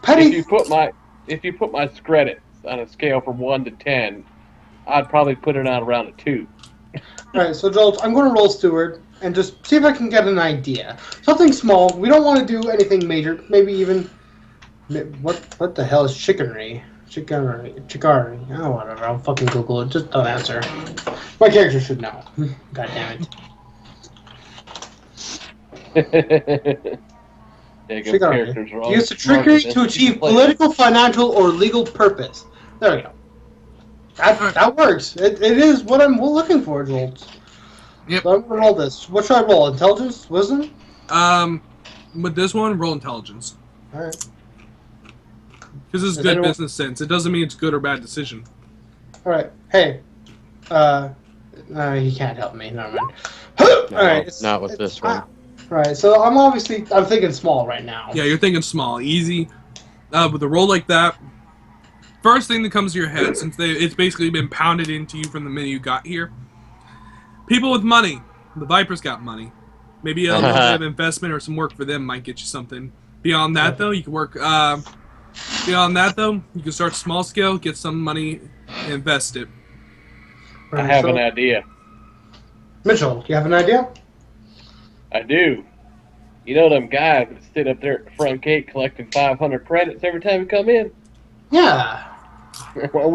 Petty. if you put my credits on a scale from 1 to 10, I'd probably put it on around a 2. All right, so Joel, I'm going to roll steward and just see if I can get an idea. Something small. We don't want to do anything major. Maybe even what the hell is chickery? Chickery. Oh, whatever. I'll fucking Google it. Just don't answer. My character should know. God damn it. Characters are always Use the trickery smarter to than achieve players. political, financial, or legal purpose. There we go. That works. It is what I'm looking for, Joel. Yep. So I'm gonna roll this. What should I roll? Intelligence? Wisdom? With this one, roll intelligence. Alright. Because it's good business sense. It doesn't mean it's good or bad decision. Alright. Hey. He can't help me. Never mind. No, Alright. not with this one. Right. So I'm thinking small right now. Yeah, you're thinking small, easy. With a roll like that, first thing that comes to your head, since it's basically been pounded into you from the minute you got here. People with money. The Vipers got money. Maybe a little bit of investment or some work for them might get you something. Beyond that, though, you can work. Beyond that, though, you can start small scale, get some money, and invest it. I have an idea. Mitchell, do you have an idea? I do. You know them guys that sit up there at the front gate collecting 500 credits every time you come in? Yeah. Why don't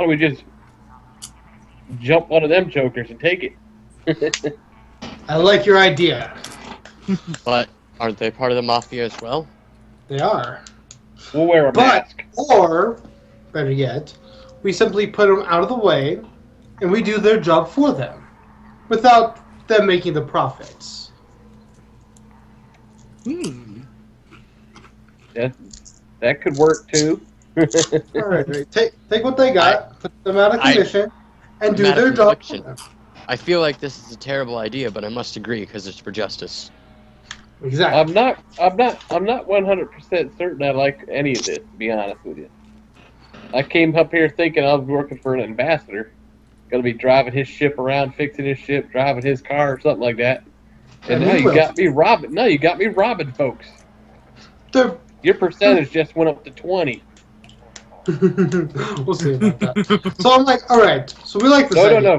we just jump one of them jokers and take it? I like your idea. But aren't they part of the mafia as well? They are. We'll wear a mask. Or, better yet, we simply put them out of the way, and we do their job for them, without them making the profits. That could work too. All right. Take what they got, put them out of commission, and do I'm out of their job for conviction. them. I feel like this is a terrible idea, but I must agree because it's for justice. Exactly. I'm not 100% certain I like any of this, to be honest with you. I came up here thinking I was working for an ambassador, gonna be driving his ship around, fixing his ship, driving his car, or something like that. And And now we you will. got me robbing. No, you got me robbing folks. They're- Your percentage just went up to 20. we'll see about that. So I'm like, all right. So we like this No, idea.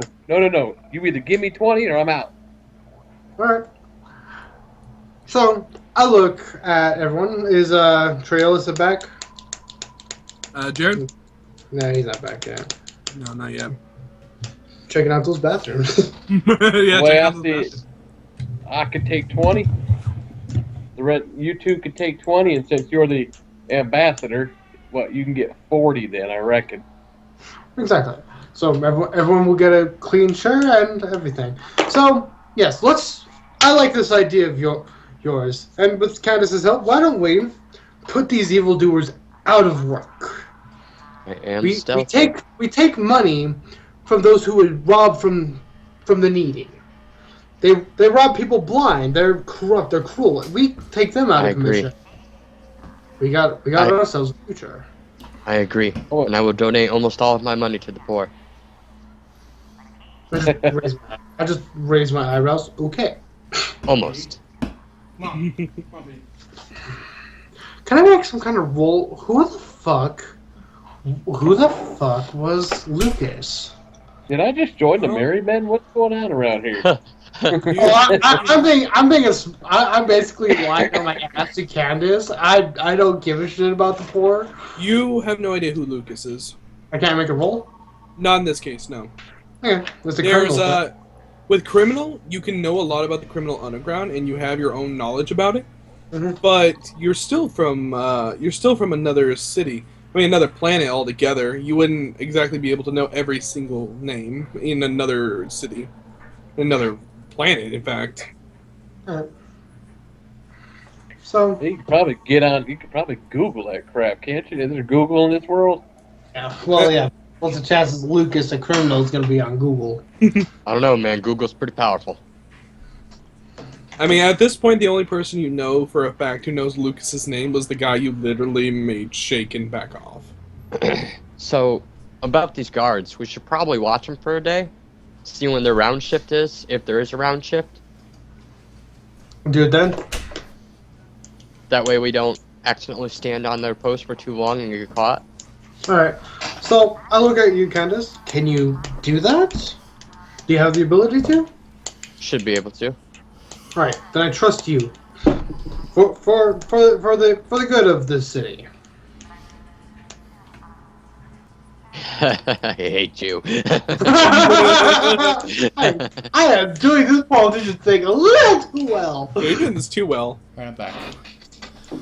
no. You either give me 20 or I'm out. All right. So I look at everyone. Is Trailus back? Jared? No, he's not back yet. No, not yet. Checking out those bathrooms. Yeah, The way check I out see those it, I could take 20. You two could take 20, and since you're the ambassador, you can get 40 then, I reckon. Exactly. So everyone will get a clean shirt and everything. So yes, I like this idea of yours, and with Candace's help, why don't we put these evildoers out of work? I am We stealthy. take money from those who would rob from the needy. They rob people blind. They're corrupt. They're cruel. We take them out I of agree. commission. We got ourselves a future. I agree. Oh. And I will donate almost all of my money to the poor. I just raise my eyebrows. Okay. Almost. Mom. Can I make some kind of roll? Who the fuck was Lucas? Did I just join the Merry Men? What's going on around here? Oh, I'm basically lying on my ass to Candace. I don't give a shit about the poor. You have no idea who Lucas is. I can't make a roll. Not in this case, no. Yeah, it's a There's criminal. with criminal, you can know a lot about the criminal underground, and you have your own knowledge about it. Mhm. But you're still from another city. I mean, another planet altogether. You wouldn't exactly be able to know every single name in another city, another planet, in fact. So You could probably Google that crap, can't you? Is there Google in this world? yeah, well yeah. What's the chances Lucas, a criminal, is going to be on Google? I don't know, man. Google's pretty powerful. I mean, at this point, the only person you know for a fact who knows Lucas's name was the guy you literally made shake and back off. So, about these guards, we should probably watch them for a day. See when their round shift is, if there is a round shift. Do it then. That way we don't accidentally stand on their post for too long and get caught. All right. So I look at you, Candace. Can you do that? Do you have the ability to? Should be able to. All right. Then I trust you. For the good of this city. I hate you. I am doing this politician thing a little too well. You're doing this too well. Right, I'm back.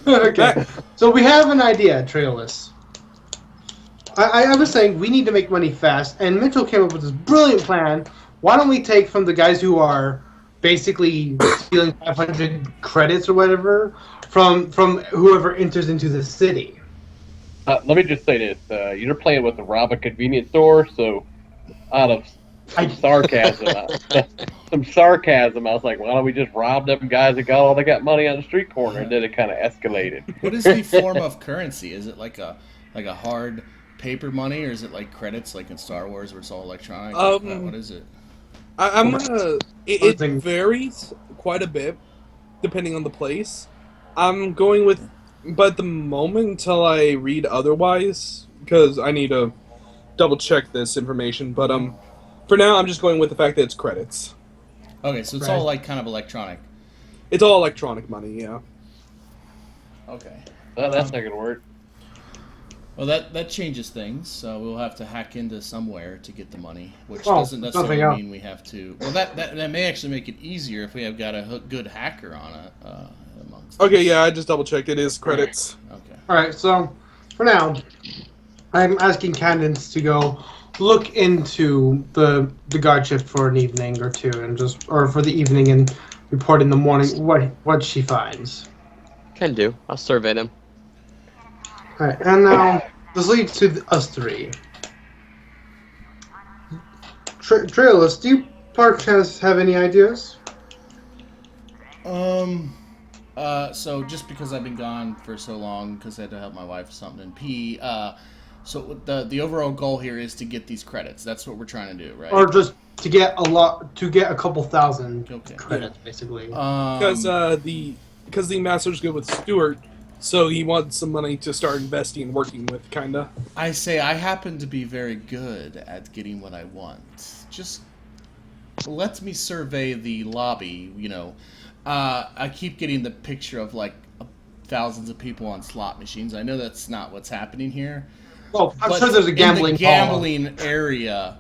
Okay. So we have an idea, Trailus. I was saying we need to make money fast, and Mitchell came up with this brilliant plan. Why don't we take from the guys who are basically stealing 500 credits or whatever from whoever enters into the city? Let me just say this: you're playing with the rob a convenience store, so out of sarcasm, I was like, why don't we just rob them guys that got money on the street corner? And then it kind of escalated. What is the form of currency? Is it like a hard paper money, or is it like credits, like in Star Wars, where it's all electronic? What is it? I'm gonna. It Something- varies quite a bit depending on the place. I'm going with, but at the moment until I read otherwise, because I need to double check this information. But for now, I'm just going with the fact that it's credits. Okay, so it's Right. all like kind of electronic. It's all electronic money, yeah. Okay. Well, that's not gonna work. Well, that changes things. So we'll have to hack into somewhere to get the money, which Well, doesn't nothing necessarily else. mean we have to. Well, that may actually make it easier if we have got a good hacker on it amongst. Okay, us. yeah, I just double checked. It is credits. Okay. All right. So for now, I'm asking Candace to go look into the guard shift for an evening or two, and for the evening and report in the morning what she finds. Can do. I'll survey them. All right, and now this leads to us three. Trailus, do you perchance have any ideas? So just because I've been gone for so long, because I had to help my wife with something and pee, So the overall goal here is to get these credits. That's what we're trying to do, right? Or just to get a couple thousand credits, basically. Because the master's good with Stuart, so he wants some money to start investing and working with, kinda. I say I happen to be very good at getting what I want. Just let me survey the lobby. I keep getting the picture of like thousands of people on slot machines. I know that's not what's happening here. Well, I'm sure there's a gambling in the gambling area.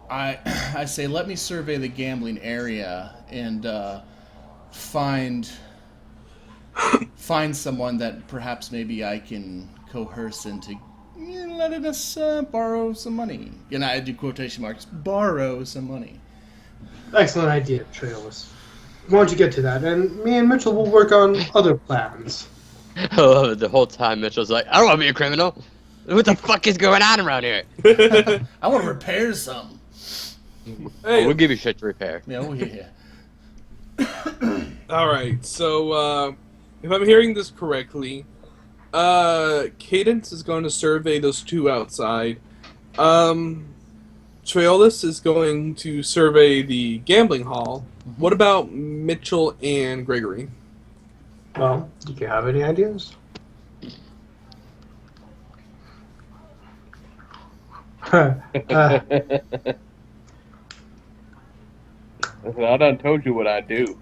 I say let me survey the gambling area and find someone that perhaps maybe I can coerce into letting us borrow some money. I do quotation marks, borrow some money. Excellent idea, Trailus. Why don't you get to that? And me and Mitchell will work on other plans. The whole time Mitchell's like, I don't want to be a criminal. What the fuck is going on around here? I want to repair something. Hey. We'll give you shit to repair. Oh, yeah. Alright, so, if I'm hearing this correctly, Cadence is going to survey those two outside. Trailus is going to survey the gambling hall. What about Mitchell and Gregory? Well, do you have any ideas? I done told you what I do.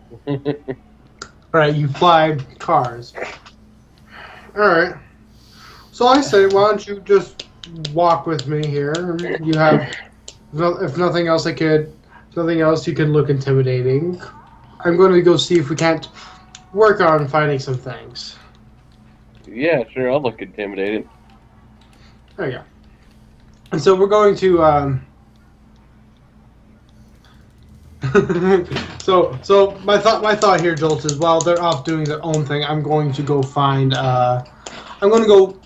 Right, you fly cars. Alright. So I say, why don't you just walk with me here? You have, if nothing else, you could look intimidating. I'm going to go see if we can't work on finding some things. Yeah, sure, I'll look intimidating. There you go. And so we're going to, so my thought here, Jolt, is while they're off doing their own thing, I'm going to go find, I'm going to go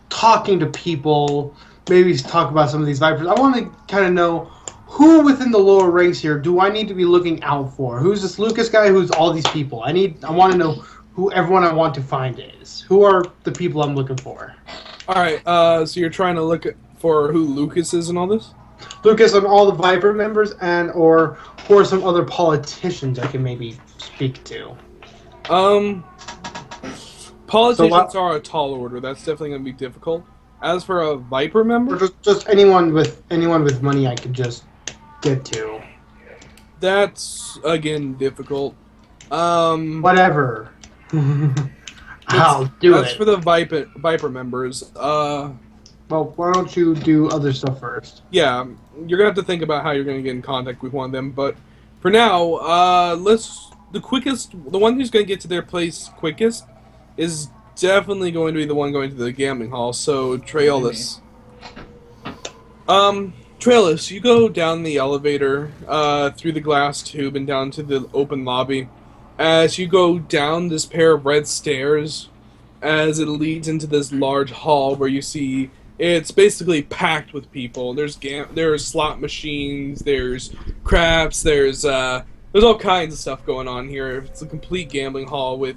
talking to people, maybe talk about some of these Vipers. I want to kind of know who within the lower ranks here do I need to be looking out for? Who's this Lucas guy? Who's all these people? I want to know who everyone I want to find is. Who are the people I'm looking for? Alright, so you're trying to look for who Lucas is and all this? Lucas and all the Viper members, and or some other politicians I can maybe speak to. Politicians are a tall order. That's definitely going to be difficult. As for a Viper member, Or just anyone with money I could just get to. that's again difficult. Whatever. I'll do it. As for the Viper members, Well, why don't you do other stuff first? yeah, you're gonna have to think about how you're gonna get in contact with one of them. But for now, the one who's gonna get to their place quickest is definitely going to be the one going to the gambling hall. So Trailus, Trailus, you go down the elevator, through the glass tube and down to the open lobby. As you go down this pair of red stairs, as it leads into this large hall where you see it's basically packed with people. There's slot machines, there's craps, there's all kinds of stuff going on here. It's a complete gambling hall with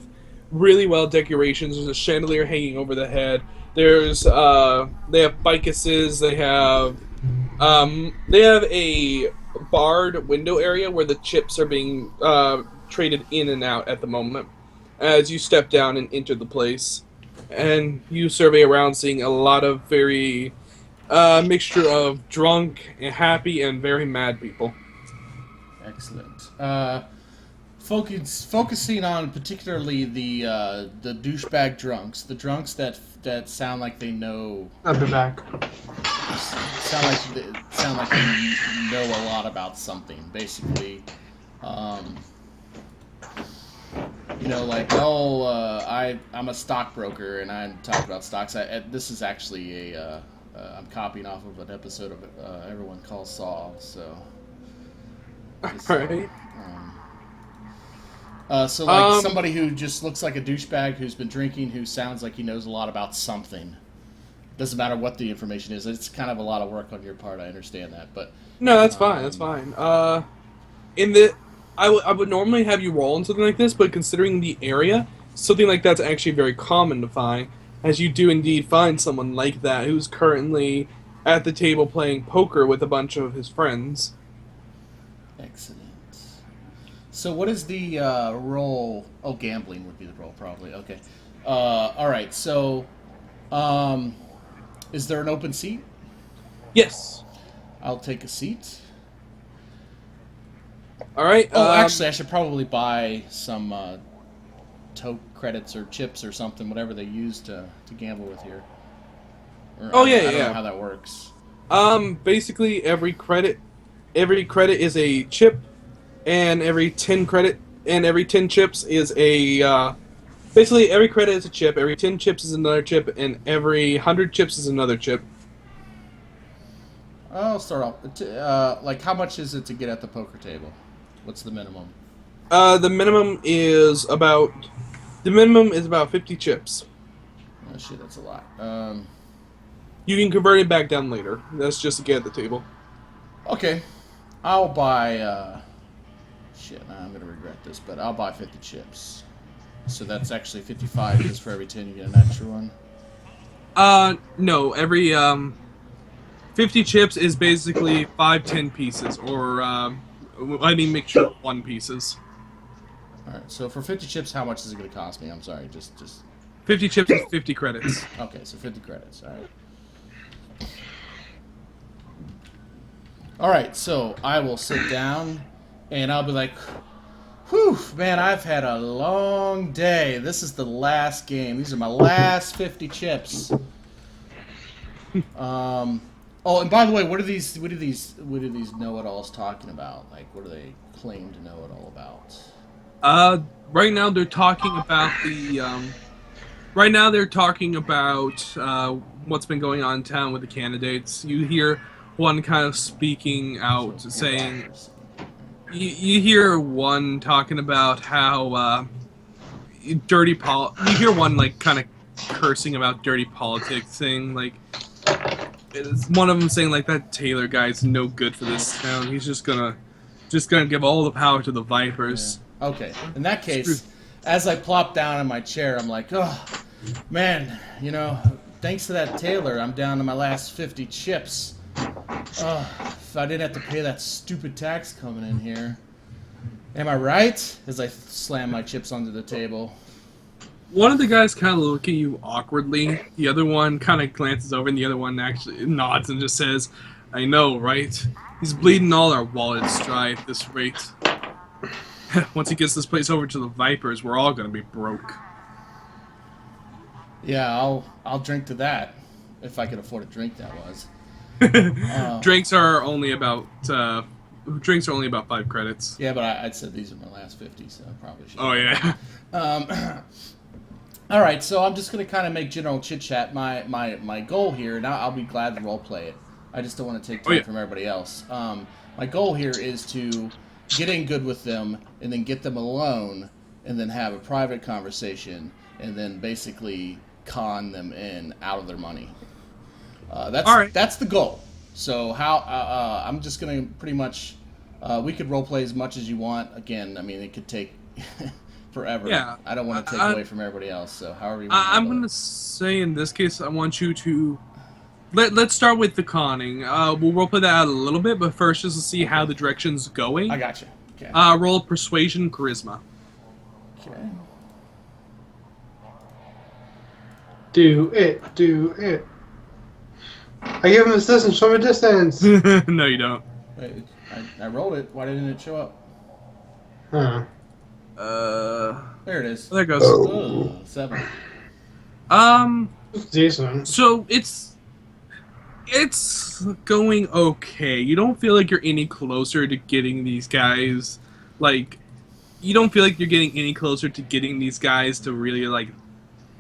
really well decorations. There's a chandelier hanging over the head. There's they have bicuses. They have a barred window area where the chips are being traded in and out at the moment. As you step down and enter the place, and you survey around, seeing a lot of very mixture of drunk and happy and very mad people. Excellent. Focusing on particularly the douchebag drunks, the drunks that sound like they know. I'll be back. Sound like they know a lot about something. Basically, I'm a stockbroker and I'm talking about stocks. This is actually I'm copying off of an episode of Everyone Calls Saul. So. Alright. Somebody who just looks like a douchebag who's been drinking, who sounds like he knows a lot about something. Doesn't matter what the information is. It's kind of a lot of work on your part. I understand that, but No, that's fine. That's fine. I would normally have you roll on something like this, but considering the area, something like that's actually very common to find. as you do indeed find someone like that who's currently at the table playing poker with a bunch of his friends. Excellent. So what is the role? Oh, gambling would be the role, probably. Okay. All right. So, is there an open seat? Yes. I'll take a seat. All right. Oh, actually, I should probably buy some toke credits or chips or something, whatever they use to gamble with here. Or, Oh, I yeah, don't yeah. know how that works. Basically every credit is a chip, and every 10 chips is a basically every credit is a chip, every 10 chips is another chip, and every 100 chips is another chip. I'll start off. Like, how much is it to get at the poker table? What's the minimum? The minimum is about 50 chips. Oh shit, that's a lot. You can convert it back down later. That's just to get at the table. Okay, I'll buy. Shit, nah, I'm gonna regret this, but I'll buy 50 chips. So that's actually 55 because for every 10 you get an extra one. No, every 50 chips is basically 5 10 pieces, or mixture of 1 pieces. All right, so for 50 chips, how much is it gonna cost me? I'm sorry, just 50 chips is 50 credits. Okay, so 50 credits. All right. All right, so I will sit down, and I'll be like, whew, man, I've had a long day. This is the last game. These are my last 50 chips. Oh, and by the way, what are these know-it-alls talking about? Like, what do they claim to know it all about? Right now they're talking about what's been going on in town with the candidates. You hear one kind of speaking out, saying, you hear one talking about how you hear one like kind of cursing about dirty politics, saying like, it's one of them saying like, that Taylor guy's no good for this town. He's just gonna give all the power to the Vipers. Yeah. Okay, in that case, as I plop down in my chair, I'm like, oh, man, thanks to that Taylor, I'm down to my last 50 chips. If I didn't have to pay that stupid tax coming in here. Am I right? As I slam my chips onto the table. One of the guys kind of look at you awkwardly. The other one kind of glances over, and the other one actually nods and just says, I know, right? He's bleeding all our wallets dry at this rate. Once he gets this place over to the Vipers, we're all going to be broke. Yeah, I'll drink to that. If I could afford a drink, that was. Drinks are only about 5 credits. Yeah, but I'd said these are my last 50, so I probably should. Oh, yeah. All right, so I'm just going to kind of make general chit-chat. My goal here, and I'll be glad to role-play it. I just don't want to take time from everybody else. My goal here is to get in good with them, and then get them alone, and then have a private conversation, and then basically con them in out of their money. That's the goal. So I'm just going to pretty much, we could roleplay as much as you want. Again, I mean, it could take forever. Yeah. I don't want to take away from everybody else, so however you want to I'm going to say in this case, I want you to, let's start with the conning. We'll roleplay that out a little bit, but first just to see how the direction's going. I got you. Okay. Roll Persuasion Charisma. Okay. Do it. I give him assistance from a distance. No, you don't. Wait, I rolled it. Why didn't it show up? Huh. There it is. There it goes. Oh, 7. Decent. So it's going okay. You don't feel like you're any closer to getting these guys, you don't feel like you're getting any closer to getting these guys to really,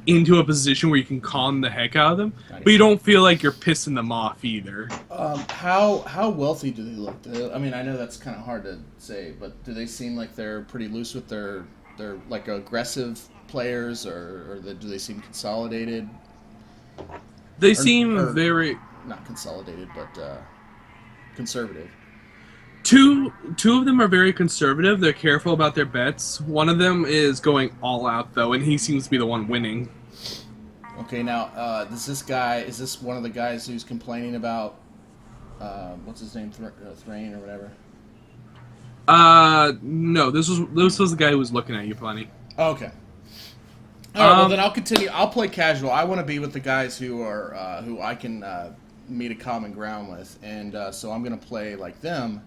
into a position where you can con the heck out of them, but you don't feel like you're pissing them off either. How wealthy do they look? I mean, I know that's kind of hard to say, but do they seem like they're pretty loose with their aggressive players, or do they seem consolidated? They seem very... Not consolidated, but conservative. Two of them are very conservative. They're careful about their bets. One of them is going all out, though, and he seems to be the one winning. Okay, now, is this one of the guys who's complaining about, what's his name, Thrain or whatever? No, this was the guy who was looking at you, Plenty. Oh, okay. All right, well then I'll continue. I'll play casual. I want to be with the guys who I can meet a common ground with, and so I'm gonna play like them,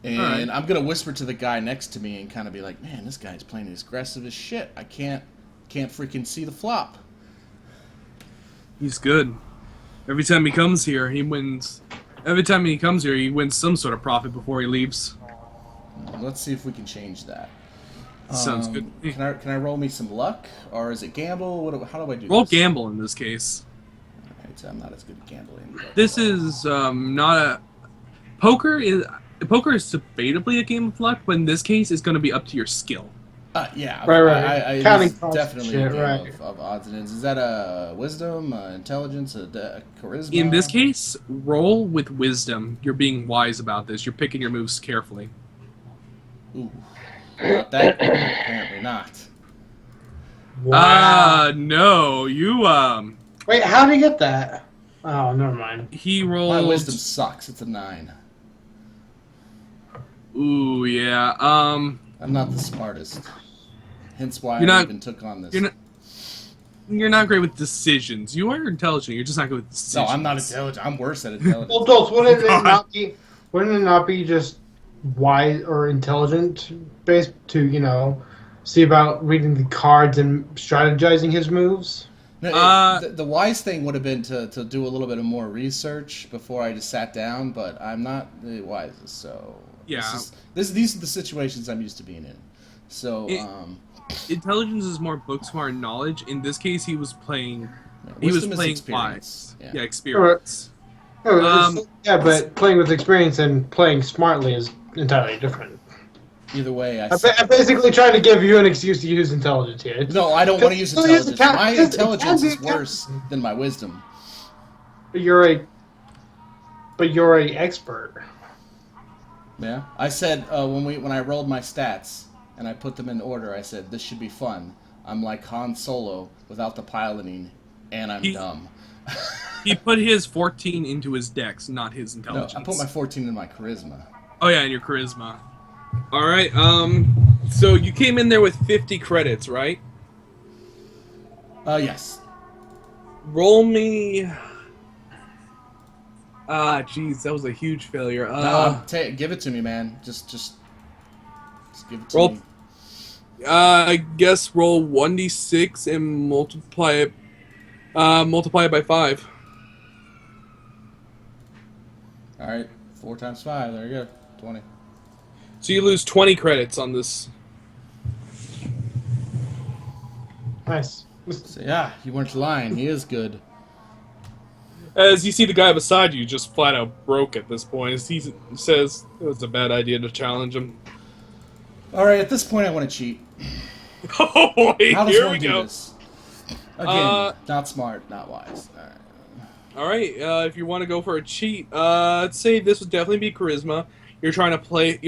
and right. I'm gonna whisper to the guy next to me and kind of be like, "Man, this guy's playing as aggressive as shit. I can't freaking see the flop." He's good. Every time he comes here, he wins. Every time he comes here, he wins some sort of profit before he leaves. Let's see if we can change that. Sounds good. Can I roll me some luck, or is it gamble? How do I do Roll this? gamble in this case. Alright, so I'm not as good at gambling. But, This is not a poker is debatably a game of luck, but in this case, it's going to be up to your skill. yeah, Right. Counting it's costs definitely and a shit, game right. of odds and ends. Is that a wisdom, intelligence, a charisma? In this case, roll with wisdom. You're being wise about this. You're picking your moves carefully. Ooh, not that apparently not. Wow. No, you Wait, how did he get that? Oh, never mind. he rolled. My wisdom sucks. It's a 9. Ooh, yeah. I'm not the smartest. Hence why You're I not- even took on this. You're not great with decisions. You are intelligent. You're just not good with No, decisions. I'm not intelligent. I'm worse at intelligence. Well, Dolph, wouldn't God. it not be just wise or intelligent based to, see about reading the cards and strategizing his moves? No, the wise thing would have been to do a little bit of more research before I just sat down, but I'm not the wisest, so Yeah. these are the situations I'm used to being in. So Intelligence is more book smart knowledge. In this case, he was playing. He wisdom was is playing experience. wise. Yeah. Yeah, experience. Yeah, but playing with experience and playing smartly is entirely different. Either way, I'm basically trying to give you an excuse to use intelligence here. no, I don't want to use Well, here's the intelligence. My here's- intelligence here's is the- worse than my wisdom. But you're a expert. Yeah, I said when I rolled my stats and I put them in order, I said this should be fun. I'm like Han Solo without the piloting, and I'm dumb. He put his 14 into his dex, not his No, intelligence. I put my 14 in my charisma. Oh yeah, and your charisma. All right. So you came in there with 50 credits, right? Yes. Roll me. Jeez, that was a huge failure. Give it to me, man. Just give it to Roll. me. I guess roll 1d6 and multiply it by 5. All right, 4 times 5. There you go, 20. So you lose 20 credits on this. Nice. So yeah, you weren't lying. He is good. As you see the guy beside you just flat out broke at this point. As he says it was a bad idea to challenge him. All right, at this point, I want to cheat. Oh boy, How does here one we do go. this? Again, not smart, not wise. All right. All right, if you want to go for a cheat, I'd say this would definitely be charisma. You're trying to play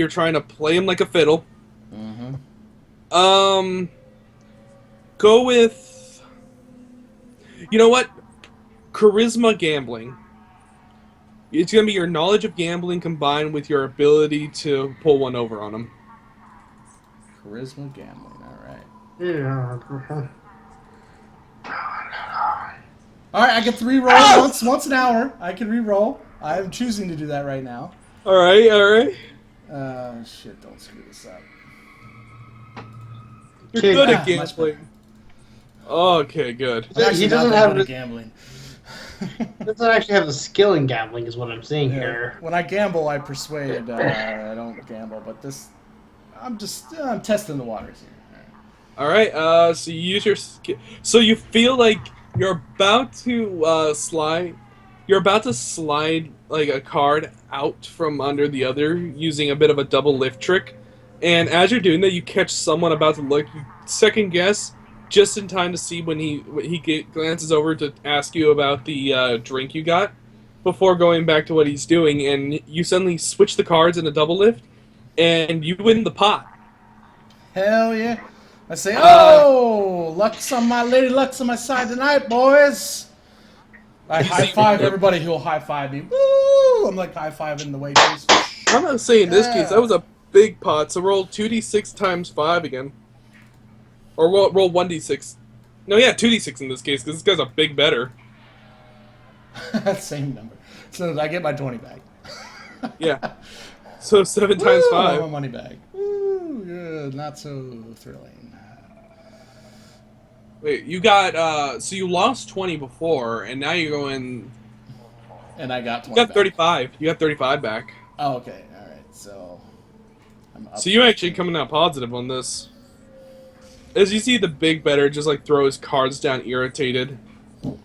him like a fiddle. Mm-hmm. Go with. You know what? Charisma gambling. It's gonna be your knowledge of gambling combined with your ability to pull one over on him. Charisma gambling. All right. Yeah. All right, I get 3 rolls once an hour. I can re-roll. I'm choosing to do that right now. All right. Shit! Don't screw this up. You're Okay, good at much gambling. Okay, good. I'm actually He not doesn't that have good at the- gambling. Doesn't actually have the skill in gambling, is what I'm saying here. When I gamble, I persuade. I don't gamble, but this, I'm testing the waters here. All right. So you use your so you feel like you're about to slide. You're about to slide like a card out from under the other using a bit of a double lift trick, and as you're doing that, you catch someone about to look. You second guess just in time to see when he glances over to ask you about the drink you got before going back to what he's doing, and you suddenly switch the cards in a double lift, and you win the pot. Hell yeah! I say, oh, luck's on my lady, luck's on my side tonight, boys. I high five everybody who'll high five me. Woo! I'm like high fiving the waitress. I'm not saying in this case that was a big pot. So roll 2d6 times 5 again, or roll 1d6. No, yeah, 2d6 in this case because this guy's a big better. Same number. So I get my 20 back. Yeah. So 7 times 5. My money back. Woo, good. Not so thrilling. Wait, you got so you lost 20 before, and now you're going. And I got 20. You got back. 35. You got 35 back. Oh, okay. All right. So I'm up. So you're actually coming out positive on this. As you see the big better just like throw his cards down, irritated. All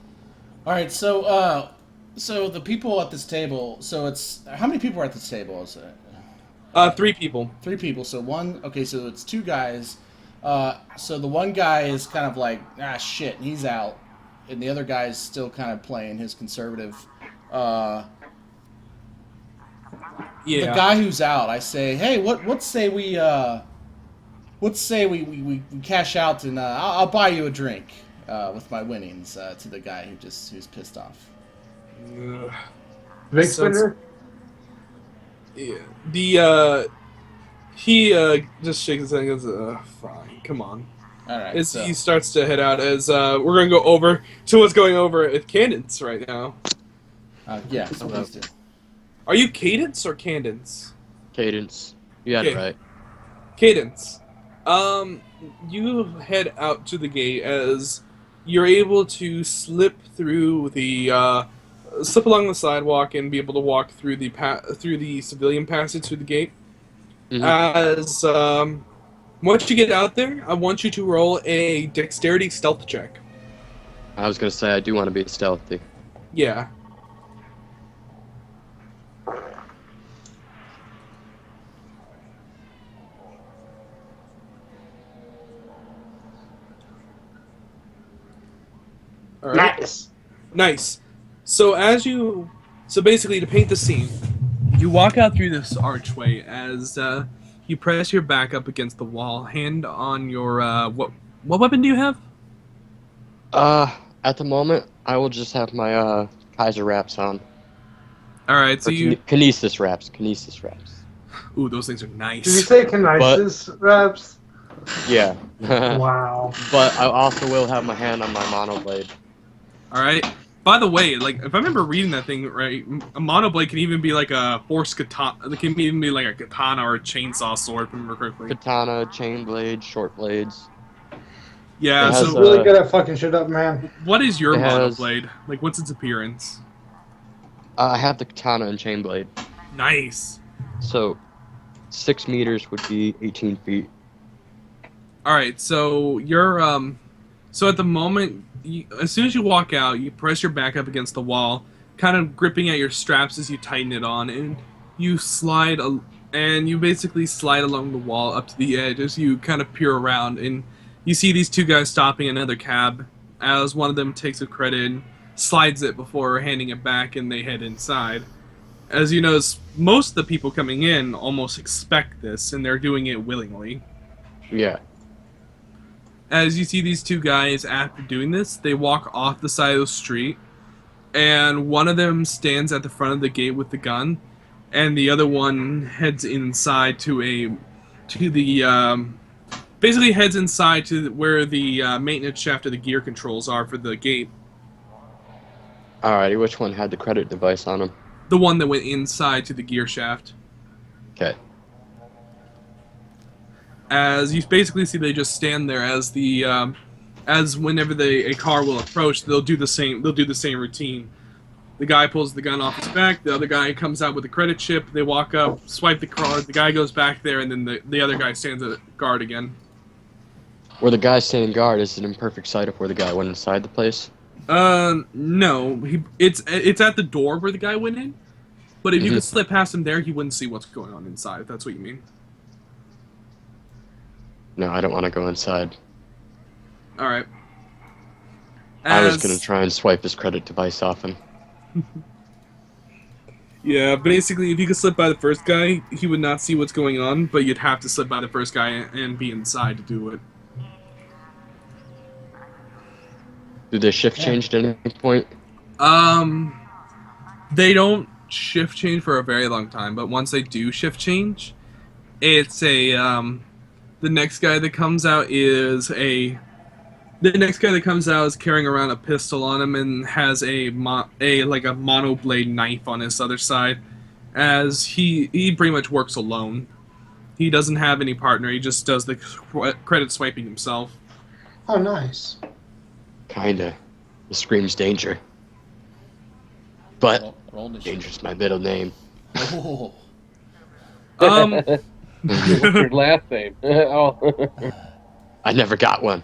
right. So so the people at this table. So it's how many people are at this table? Is it? 3 people. 3 people. So one. Okay. So it's 2 guys. So the one guy is kind of like, shit, and he's out. And the other guy's still kind of playing his conservative. Yeah. The guy who's out, I say, hey, let's say we cash out and I'll buy you a drink with my winnings to the guy who's pissed off. Big spender? Yeah. He just shakes his head and goes, fine, come on. All right. As he starts to head out, as we're going to go over to what's going over at Cadence right now. Yeah, so please do. Are you Cadence or Cadence? Cadence. You had it right. Cadence. You head out to the gate as you're able to slip through the slip along the sidewalk and be able to walk through the civilian passage through the gate. Mm-hmm. As once you get out there, I want you to roll a dexterity stealth check. I was gonna say I do want to be stealthy. Yeah. All right. Nice. So basically to paint the scene, you walk out through this archway as you press your back up against the wall, hand on your what weapon do you have? At the moment, I will just have my Kaiser wraps on. All right, so Kinesis wraps. Ooh, those things are nice. Did you say kinesis wraps? Yeah. Wow. But I also will have my hand on my monoblade. All right. By the way, like if I remember reading that thing right, a monoblade can even be like a force katana. It can even be like a katana or a chainsaw sword, if I remember correctly. Katana, chain blades, short blades. Yeah. It has, So Really good at fucking shit up, man. what is your it has- monoblade? Like, what's its appearance? I have the katana and chain blade. Nice. So 6 meters would be 18 feet. All right. So you're so at the moment. As soon as you walk out, you press your back up against the wall, kind of gripping at your straps as you tighten it on, and you basically slide along the wall up to the edge as you kind of peer around, and you see these 2 guys stopping another cab as one of them takes a credit and slides it before handing it back, and they head inside. As you notice, most of the people coming in almost expect this, and they're doing it willingly. Yeah. As you see these 2 guys, after doing this, they walk off the side of the street, and one of them stands at the front of the gate with the gun, and the other one heads inside basically heads inside to where the maintenance shaft of the gear controls are for the gate. Alrighty, which one had the credit device on him? The one that went inside to the gear shaft. Okay. As you basically see, they just stand there as whenever a car will approach, they'll do the same routine. The guy pulls the gun off his back, the other guy comes out with a credit chip, they walk up, swipe the card, the guy goes back there, and then the other guy stands at guard again. Where the guy standing guard, is it in perfect sight of where the guy went inside the place? No. It's at the door where the guy went in, but if you could slip past him there, he wouldn't see what's going on inside, if that's what you mean. No, I don't want to go inside. Alright. I was going to try and swipe his credit device off him. Yeah, basically, if you could slip by the first guy, he would not see what's going on, but you'd have to slip by the first guy and be inside to do it. Do they shift change at any point? They don't shift change for a very long time, but once they do shift change, it's a the next guy that comes out is carrying around a pistol on him and has a mono blade knife on his other side, as he pretty much works alone. He doesn't have any partner. He just does the credit swiping himself. Oh, nice. Kinda. It screams danger. But Roll initiative. danger's my middle name. Oh. What's your last name? Oh. I never got one.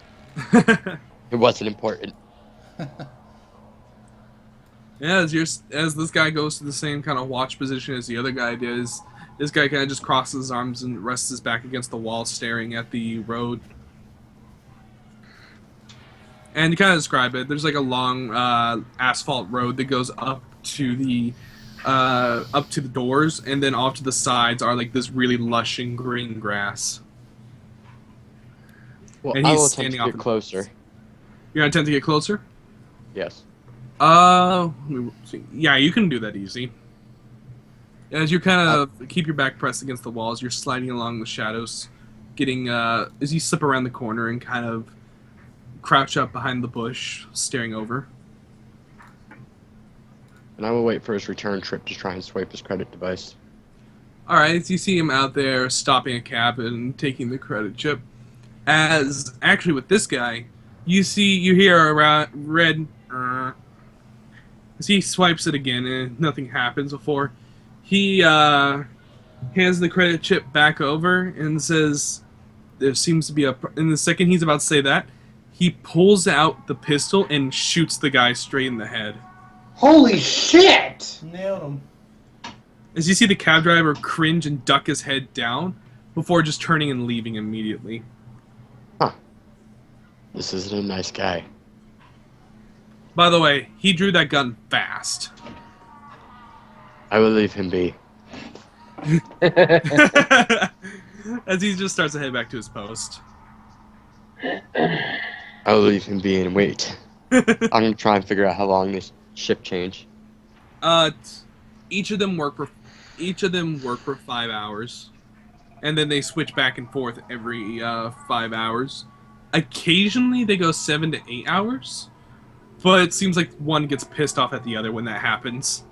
It wasn't important. Yeah, as this guy goes to the same kind of watch position as the other guy does, this guy kind of just crosses his arms and rests his back against the wall, staring at the road. And to kind of describe it, there's like a long asphalt road that goes up to the doors, and then off to the sides are like this really lush and green grass. Well, And I he's will attempt standing to off get in- closer. You're gonna attempt to get closer? Yes. Yeah, you can do that easy. As you kind of keep your back pressed against the walls, you're sliding along the shadows, getting as you slip around the corner and kind of crouch up behind the bush, staring over. And I will wait for his return trip to try and swipe his credit device. Alright, so you see him out there stopping a cab and taking the credit chip. As, actually with this guy, you hear a red, as he swipes it again and nothing happens before, he hands the credit chip back over and says, there seems to be in the second he's about to say that, he pulls out the pistol and shoots the guy straight in the head. Holy shit! Nailed him. As you see the cab driver cringe and duck his head down before just turning and leaving immediately. This isn't a nice guy. By the way, he drew that gun fast. I will leave him be. As he just starts to head back to his post. I will leave him be and wait. I'm gonna try and figure out how long this shift change. Each of them work for 5 hours, and then they switch back and forth every 5 hours. Occasionally they go 7 to 8 hours, but it seems like one gets pissed off at the other when that happens.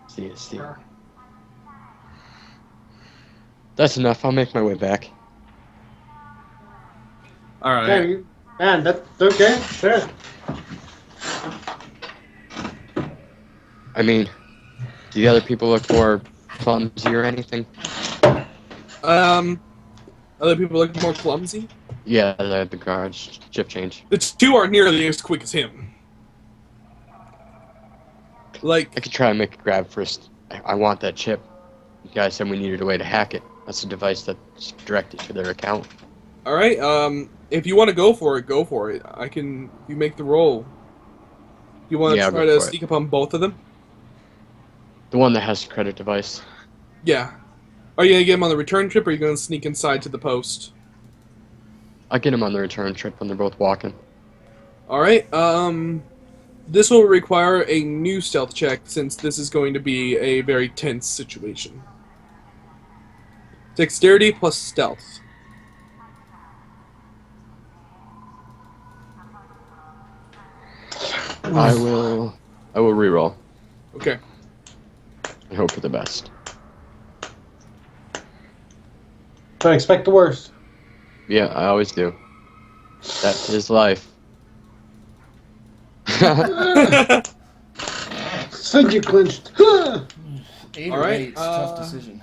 See. That's enough. I'll make my way back. All right. Yeah, man, that's okay. Sure. I mean, do the other people look more clumsy or anything? Other people look more clumsy. Yeah, the guards shift change. The two aren't nearly as quick as him. I could try and make a grab first. I want that chip. You guys said we needed a way to hack it. That's a device that's directed to their account. All right. If you want to go for it, go for it. You make the roll. You want to try to sneak up on both of them? The one that has the credit device. Yeah. Are you gonna get him on the return trip, or are you gonna sneak inside to the post? I'll get him on the return trip when they're both walking. All right. This will require a new stealth check, since this is going to be a very tense situation. Dexterity plus stealth. I will reroll Okay. and hope for the best. Don't expect the worst. Yeah, I always do. That's his life. Said you clinched. 8 All or right, 8, it's a tough decision.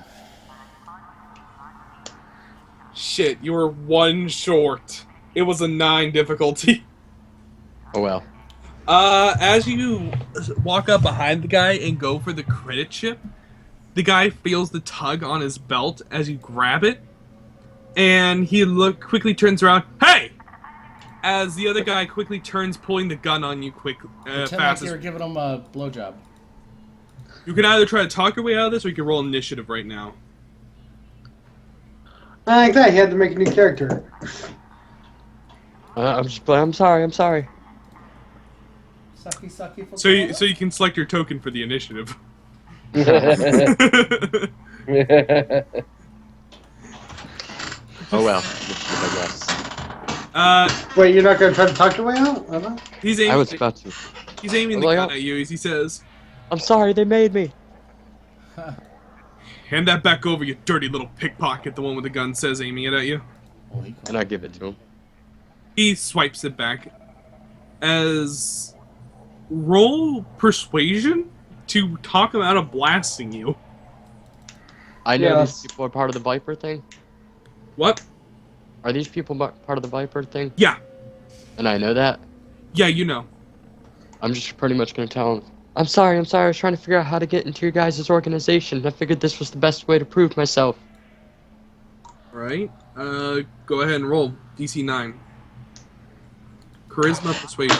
Shit, you were 1 short. It was a 9 difficulty. Oh well. As you walk up behind the guy and go for the credit chip, the guy feels the tug on his belt as you grab it, and he quickly turns around. Hey! As the other guy quickly turns, pulling the gun on you Pretend like fast. you're giving him a blowjob. You can either try to talk your way out of this, or you can roll initiative right now. Not like that. He had to make a new character. I'm sorry. Sucky for So you can select your token for the initiative. Oh well, I guess. Wait, you're not going to try to talk your way out? Emma? He's I aiming. was about to. He's aiming the gun at you as he says, I'm sorry, they made me. "Hand that back over, you dirty little pickpocket." The one with the gun says, aiming it at you. Holy crap. And I give it to him. He swipes it back. As roll persuasion to talk him out of blasting you. I know Yes. these people are part of the Viper thing. What? Are these people part of the Viper thing? Yeah. And I know that. Yeah, you know. I'm just pretty much gonna tell him, I'm sorry, I was trying to figure out how to get into your guys' organization. I figured this was the best way to prove myself. Right. Go ahead and roll. DC 9. Charisma persuasion.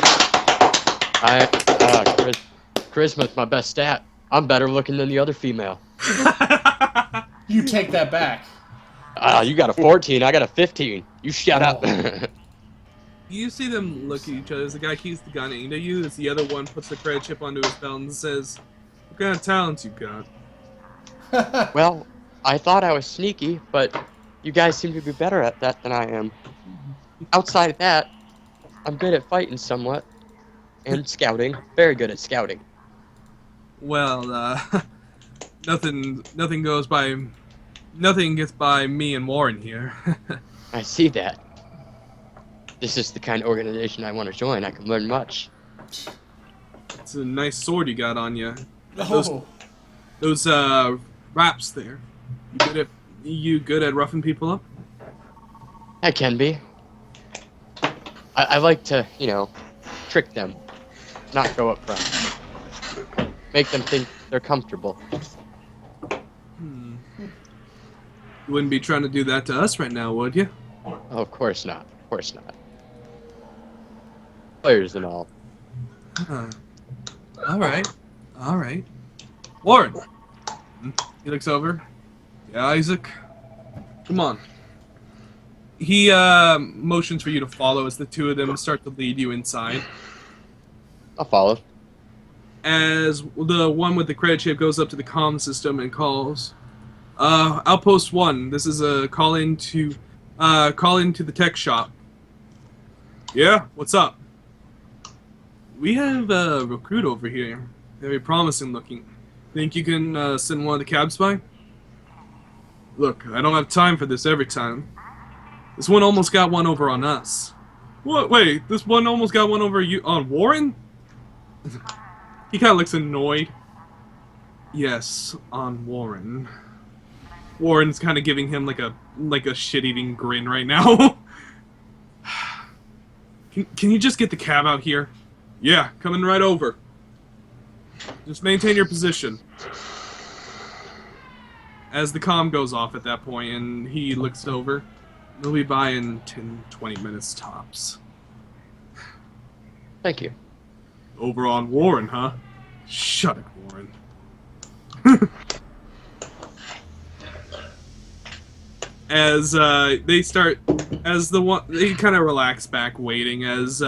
Charisma's my best stat. I'm better looking than the other female. You take that back. You got a 14, I got a 15. You shut up. You see them look at each other as the guy keeps the gun aimed at you, as the other one puts the credit chip onto his belt and says, "What kind of talents you got?" Well, I thought I was sneaky, but you guys seem to be better at that than I am. Outside of that, I'm good at fighting somewhat. And scouting. Very good at scouting. Well, nothing goes by, nothing gets by me and Warren here. I see that. This is the kind of organization I want to join. I can learn much. It's a nice sword you got on you. Oh. Those wraps there. You good at roughing people up? I can be. I like to, trick them. Not go up front. Make them think they're comfortable. You wouldn't be trying to do that to us right now, would you? Oh, of course not. Of course not. Players and all. All right. Warren. He looks over. Yeah, Isaac. Come on. He motions for you to follow as the two of them start to lead you inside. I'll follow. As the one with the credit chip goes up to the comm system and calls, Outpost 1, this is a call into the tech shop. Yeah, what's up? We have a recruit over here. Very promising looking. Think you can send one of the cabs by? Look, I don't have time for this every time. This one almost got one over on us. What? Wait, this one almost got one over you on Warren? He kind of looks annoyed. Yes, on Warren. Warren's kind of giving him like a shit-eating grin right now. Can you just get the cab out here? Yeah, coming right over. Just maintain your position. As the comm goes off at that point and he looks over, they'll be by in 10-20 minutes tops. Thank you. Over on Warren, huh? Shut it, Warren. As they kind of relax back, waiting. As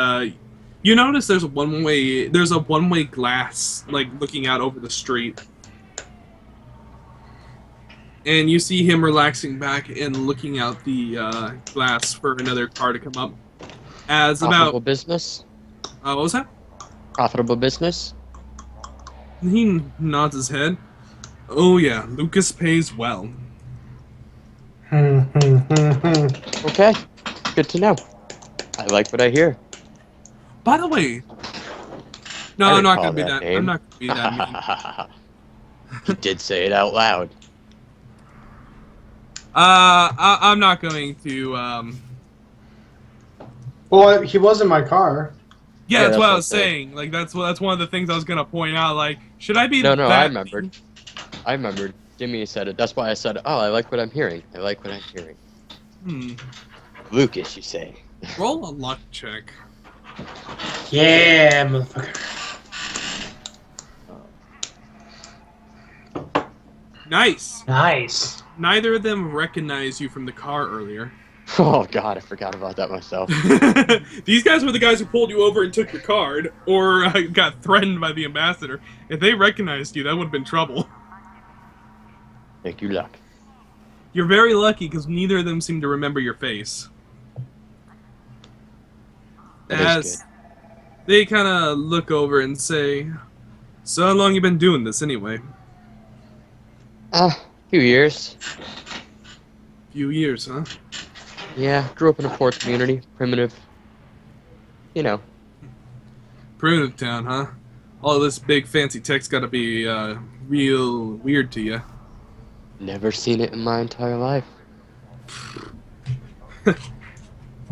you notice, there's a one-way glass like looking out over the street, and you see him relaxing back and looking out the glass for another car to come up. As Profitable about business? what was that? Profitable business? He nods his head. Oh yeah, Lucas pays well. Okay, good to know. I like what I hear. By the way, no, I I'm not recall gonna be that that. name. I'm not gonna be that mean. He did say it out loud. I'm not going to. Well, he was in my car. Yeah, that's what I was that's okay. saying. Like that's one of the things I was gonna point out. Like, should I be? No, that I remembered. I remembered. Jimmy said it. That's why I said, oh, I like what I'm hearing. I like what I'm hearing. Lucas, you say. Roll a luck check. Yeah, motherfucker. Nice. Nice. Neither of them recognize you from the car earlier. Oh God, I forgot about that myself. These guys were the guys who pulled you over and took your card, or got threatened by the ambassador. If they recognized you, that would have been trouble. Thank you, luck. You're very lucky because neither of them seem to remember your face. That is As they kind of look over and say, "So how long you been doing this anyway?" A few years. Few years, huh? Yeah, grew up in a poor community, primitive. You know. Primitive town, huh? All this big fancy tech's got to be real weird to you. Never seen it in my entire life.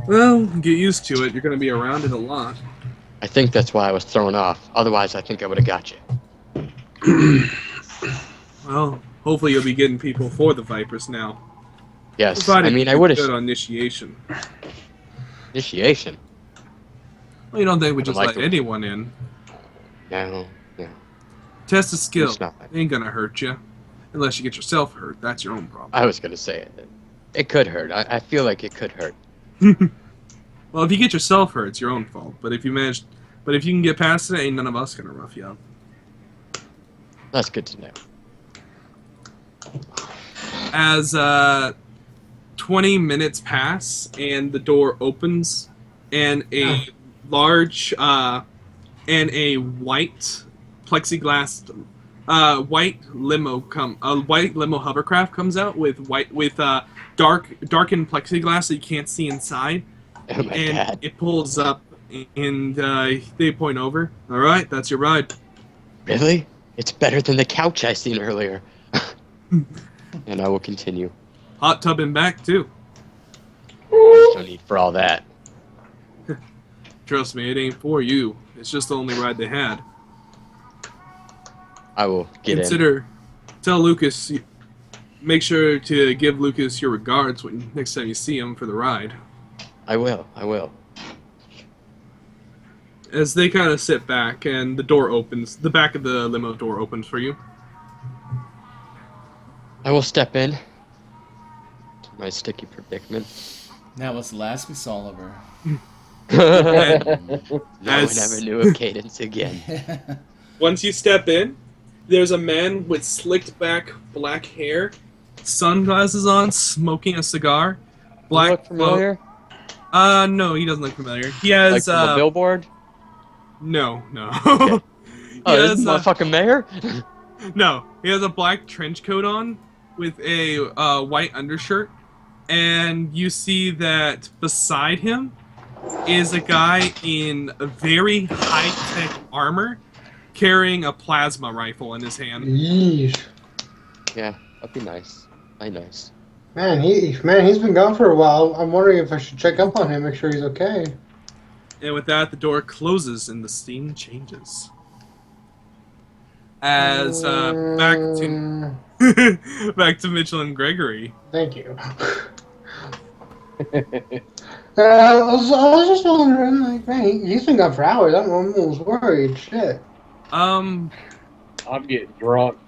Well, get used to it. You're going to be around it a lot. I think that's why I was thrown off. Otherwise, I think I would have got you. Well, hopefully you'll be getting people for the Vipers now. Yes, Provided I mean, I you're would have... good on initiation. Initiation? Well, you don't think we just like let the- anyone in. No. Test the skill. It's not. It ain't gonna hurt you. Unless you get yourself hurt. That's your own problem. I was going to say it. It could hurt. I feel like it could hurt. Well, if you get yourself hurt, it's your own fault. But if you can get past it, ain't none of us gonna rough you up. That's good to know. As 20 minutes pass and the door opens and a large and a white plexiglass white limo hovercraft comes out with darkened plexiglass so you can't see inside. Oh my And God. it pulls up and they point over. All right, that's your ride. Really? It's better than the couch I seen earlier. And I will continue. Hot tub and back too. There's no need for all that. Trust me, it ain't for you. It's just the only ride they had. I will get in. Tell Lucas, make sure to give Lucas your regards next time you see him for the ride. I will. As they kind of sit back and the door opens, the back of the limo door opens for you. I will step in to my sticky predicament. That was the last we saw of her. No one As- ever knew of Cadence again. Once you step in, there's a man with slicked back black hair, sunglasses on, smoking a cigar. Black Look familiar? no, he doesn't look familiar. He has Like from a billboard? no. Okay. He Oh, this has, is motherfucking mayor? no, he has a black trench coat on with a white undershirt, and you see that beside him is a guy in a very high-tech armor carrying a plasma rifle in his hand. Yeesh. Yeah, that'd be nice. Nice. Man, he's been gone for a while. I'm wondering if I should check up on him, make sure he's okay. And with that, the door closes and the scene changes. As back to Mitchell and Gregory. Thank you. I was just wondering, like, man, he's been gone for hours. I'm almost worried. Shit. I'm getting drunk.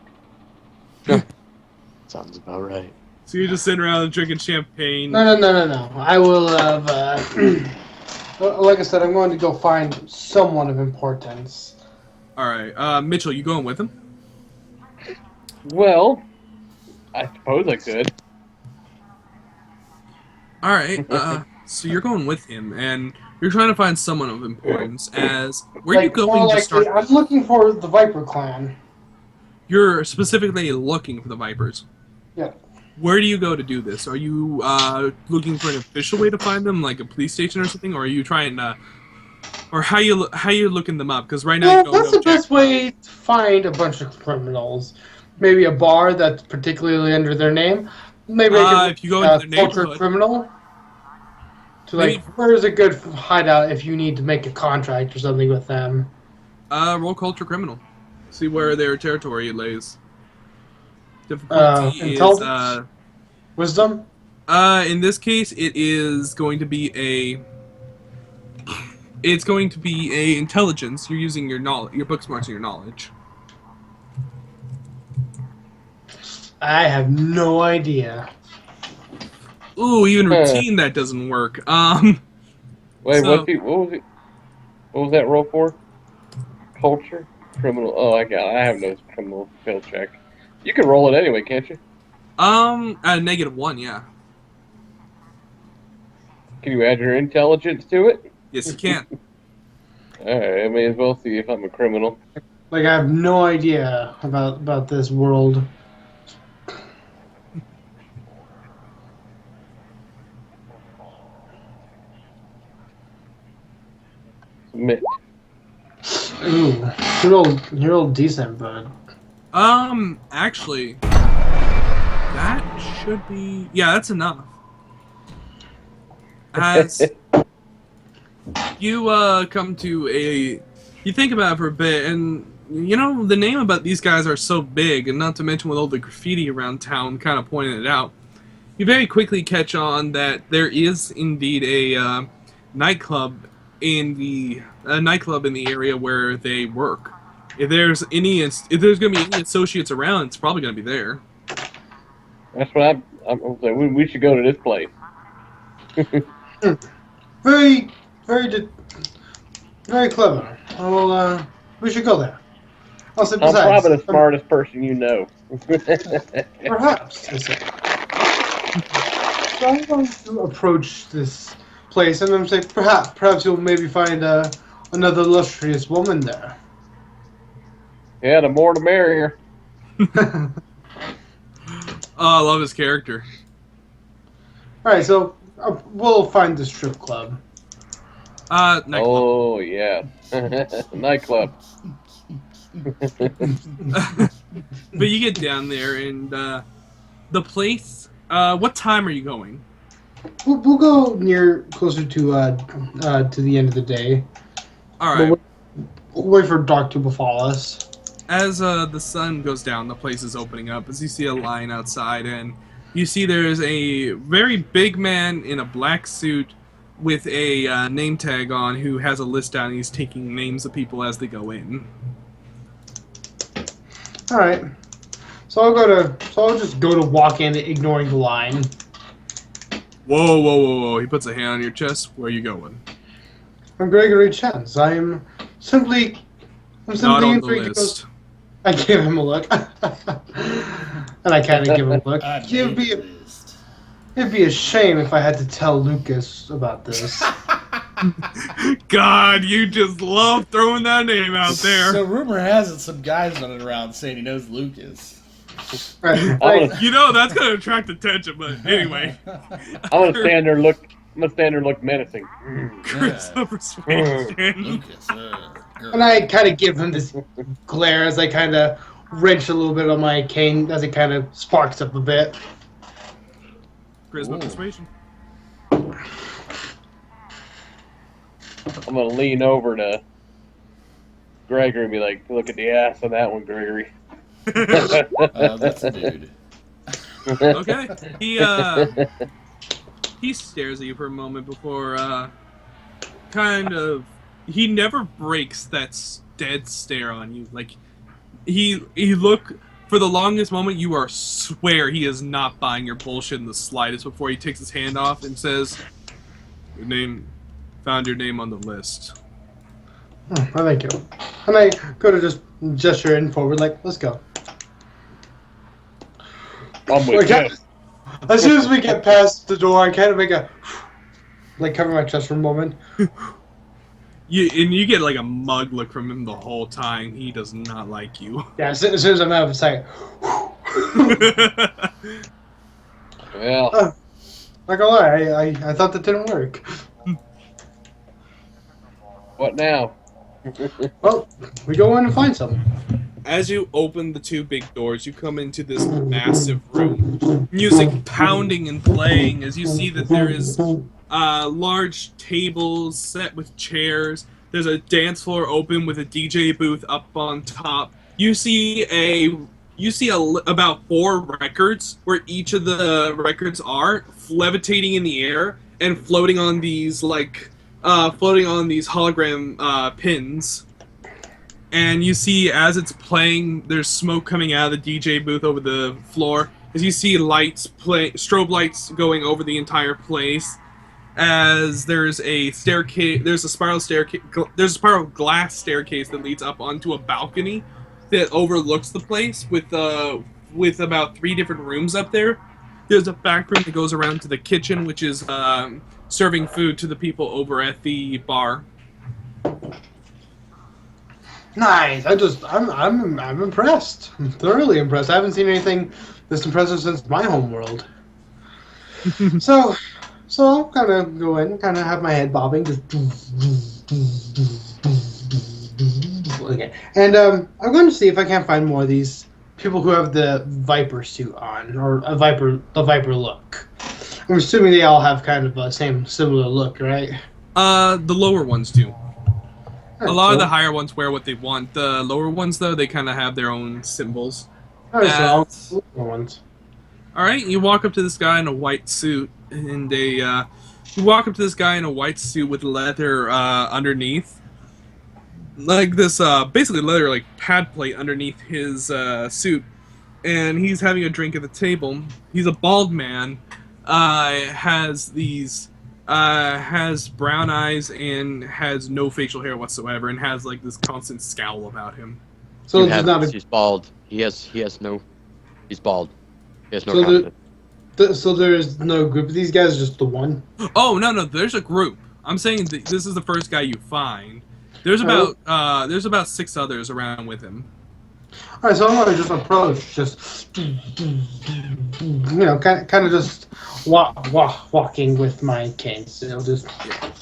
Sounds about right. So you're just sitting around drinking champagne. No. I will have. Like I said, I'm going to go find someone of importance. All right, Mitchell, you going with him? Well, I suppose I could. All right, so you're going with him, and you're trying to find someone of importance. As where are you going to start? I'm looking for the Viper clan. You're specifically looking for the Vipers. Yeah. Where do you go to do this? Are you looking for an official way to find them, like a police station or something, or are you trying to, or how you looking them up? Because right now you don't What's know the best jack- way to find a bunch of criminals? Maybe a bar that's particularly under their name. Maybe if you go into their culture neighborhood. criminal. To like, Maybe- where is a good hideout if you need to make a contract or something with them? Roll culture criminal. See where their territory lays. Difficulty is intelligence? Wisdom? in this case it is going to be a intelligence. You're using your knowledge, your book smarts, and your knowledge. I have no idea. Ooh, even routine that doesn't work. Wait, So- what was it? What was that roll for? Culture? Criminal. Oh, I have no criminal skill check. You can roll it anyway, can't you? -1, yeah. Can you add your intelligence to it? Yes, you can. Alright, I may as well see if I'm a criminal. Like, I have no idea about this world. Submit. Ooh, you're all decent, bud. Actually, that should be... Yeah, that's enough. As you, come to a... You think about it for a bit, and, you know, the name about these guys are so big, and not to mention with all the graffiti around town kind of pointing it out, you very quickly catch on that there is indeed a, nightclub in the area where they work. If there's going to be any associates around, it's probably going to be there. That's what I'm saying. We should go to this place. Very, very clever. Well, we should go there. Also, I'm besides, probably the smartest person you know. perhaps. I say. So I'm going to approach this place, and I'm saying, perhaps you'll maybe find another illustrious woman there. Yeah, the more the merrier. Oh, I love his character. All right, so we'll find the strip club. Nightclub. Oh yeah, nightclub. But you get down there, and the place. What time are you going? We'll go closer to the end of the day. All right. We'll wait for dark to befall us. As the sun goes down, the place is opening up. As you see a line outside, and you see there's a very big man in a black suit with a name tag on who has a list down. And he's taking names of people as they go in. All right. So I'll just go to walk in, ignoring the line. Whoa, whoa, whoa, whoa! He puts a hand on your chest. Where are you going? I'm Gregory Chance. I'm simply Not on the intrigued to go- list. I give him a look, and I kind of give him a look. I It'd made be, the list. it'd be a shame if I had to tell Lucas about this. God, you just love throwing that name out there. So rumor has it some guy's running around saying he knows Lucas. Right. You know that's gonna attract attention, but anyway. I'm gonna stand there and look. I'm gonna stand there and look menacing. Charisma persuasion. Lucas. And I kind of give him this glare as I kind of wrench a little bit on my cane as it kind of sparks up a bit. Charisma Ooh. persuasion. I'm gonna lean over to Gregory and be like, "Look at the ass on that one, Gregory." That's a dude. Okay. He stares at you for a moment before he never breaks that dead stare on you. Like he look for the longest moment you are swear he is not buying your bullshit in the slightest before he takes his hand off and says, found your name on the list. Oh, thank you. And I go to just gesture in forward, like, let's go. I'm with you. As soon as we get past the door, I kind of make cover my chest for a moment. You get like a mug look from him the whole time. He does not like you. Yeah, as soon as I'm out of sight. Well, Not gonna lie, I thought that didn't work. what now? Well, we go in and find something. As you open the two big doors, you come into this massive room. Music pounding and playing as you see that there is large tables set with chairs. There's a dance floor open with a DJ booth up on top. You see about 4 records where each of the records are levitating in the air and floating on these hologram pins. And you see as it's playing, there's smoke coming out of the DJ booth over the floor, as you see lights strobe lights going over the entire place. As there's a staircase, there's a spiral glass staircase that leads up onto a balcony that overlooks the place with about 3 different rooms up there. There's a back room that goes around to the kitchen, which is serving food to the people over at the bar. Nice. I'm impressed. I'm thoroughly impressed. I haven't seen anything this impressive since my homeworld. So I'll kind of go in, kind of have my head bobbing, just okay. And I'm going to see if I can't find more of these people who have the Viper suit on, or the Viper look. I'm assuming they all have kind of a similar look, right? The lower ones do. All right, A lot of cool. the higher ones wear what they want. The lower ones, though, they kind of have their own symbols. All right, so As- I'll lower ones. All right, you walk up to this guy in a white suit, and you walk up to this guy in a white suit with leather underneath, like this basically leather like pad plate underneath his suit, and he's having a drink at the table. He's a bald man, has brown eyes and has no facial hair whatsoever, and has like this constant scowl about him. So You there's have not this, a he's bald. He's bald. He has no So the- confidence. so there's no group of these guys, just the one. Oh no, there's a group. I'm saying this is the first guy you find. There's about 6 others around with him. All right, so I'm gonna just approach, just kind of just walking with my cane. So just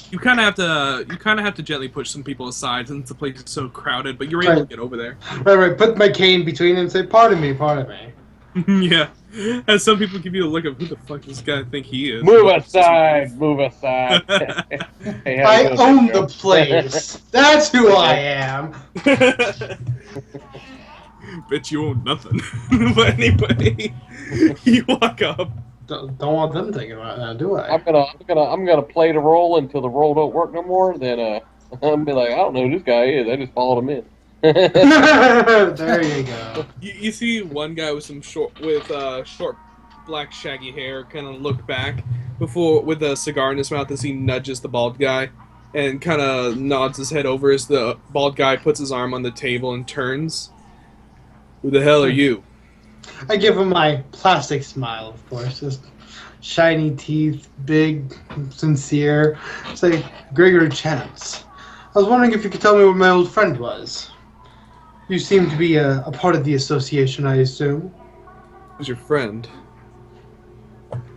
You kind of have to gently push some people aside since the place is so crowded, but you're able to Right. get over there. right, put my cane between them and say, "Pardon me." Yeah. As some people give you a look of who the fuck does this guy think he is. Move aside. Hey, how I you doing, own Joe? the place. That's who I am. Bet you own nothing. But anyway, you walk up. Don't want them thinking about that, do I? I'm gonna play the role until the role don't work no more. Then I'm be like, I don't know who this guy is. I just followed him in. There you go. You see one guy with short black shaggy hair kind of look back with a cigar in his mouth as he nudges the bald guy and kind of nods his head over as the bald guy puts his arm on the table and turns. Who the hell are you? I give him my plastic smile, of course. Just shiny teeth, big, sincere. Say, Gregory Chance. I was wondering if you could tell me where my old friend was. You seem to be a part of the association, I assume. Who's your friend?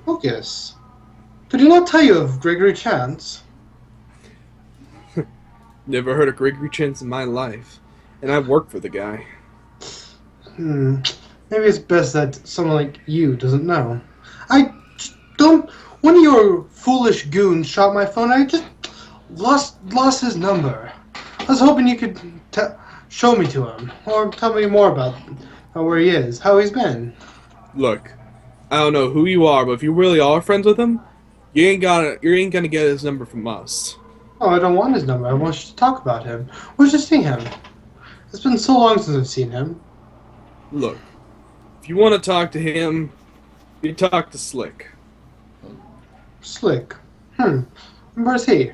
Lucas. Did he not tell you of Gregory Chance? Never heard of Gregory Chance in my life, and I've worked for the guy. Maybe it's best that someone like you doesn't know. One of your foolish goons shot my phone. I just lost his number. I was hoping you could show me to him, or tell me more about where he is, how he's been. Look, I don't know who you are, but if you really are friends with him, you ain't gonna get his number from us. Oh, I don't want his number. I want you to talk about him. Where's you see him? It's been so long since I've seen him. Look, if you want to talk to him, you talk to Slick. Slick. Where's he?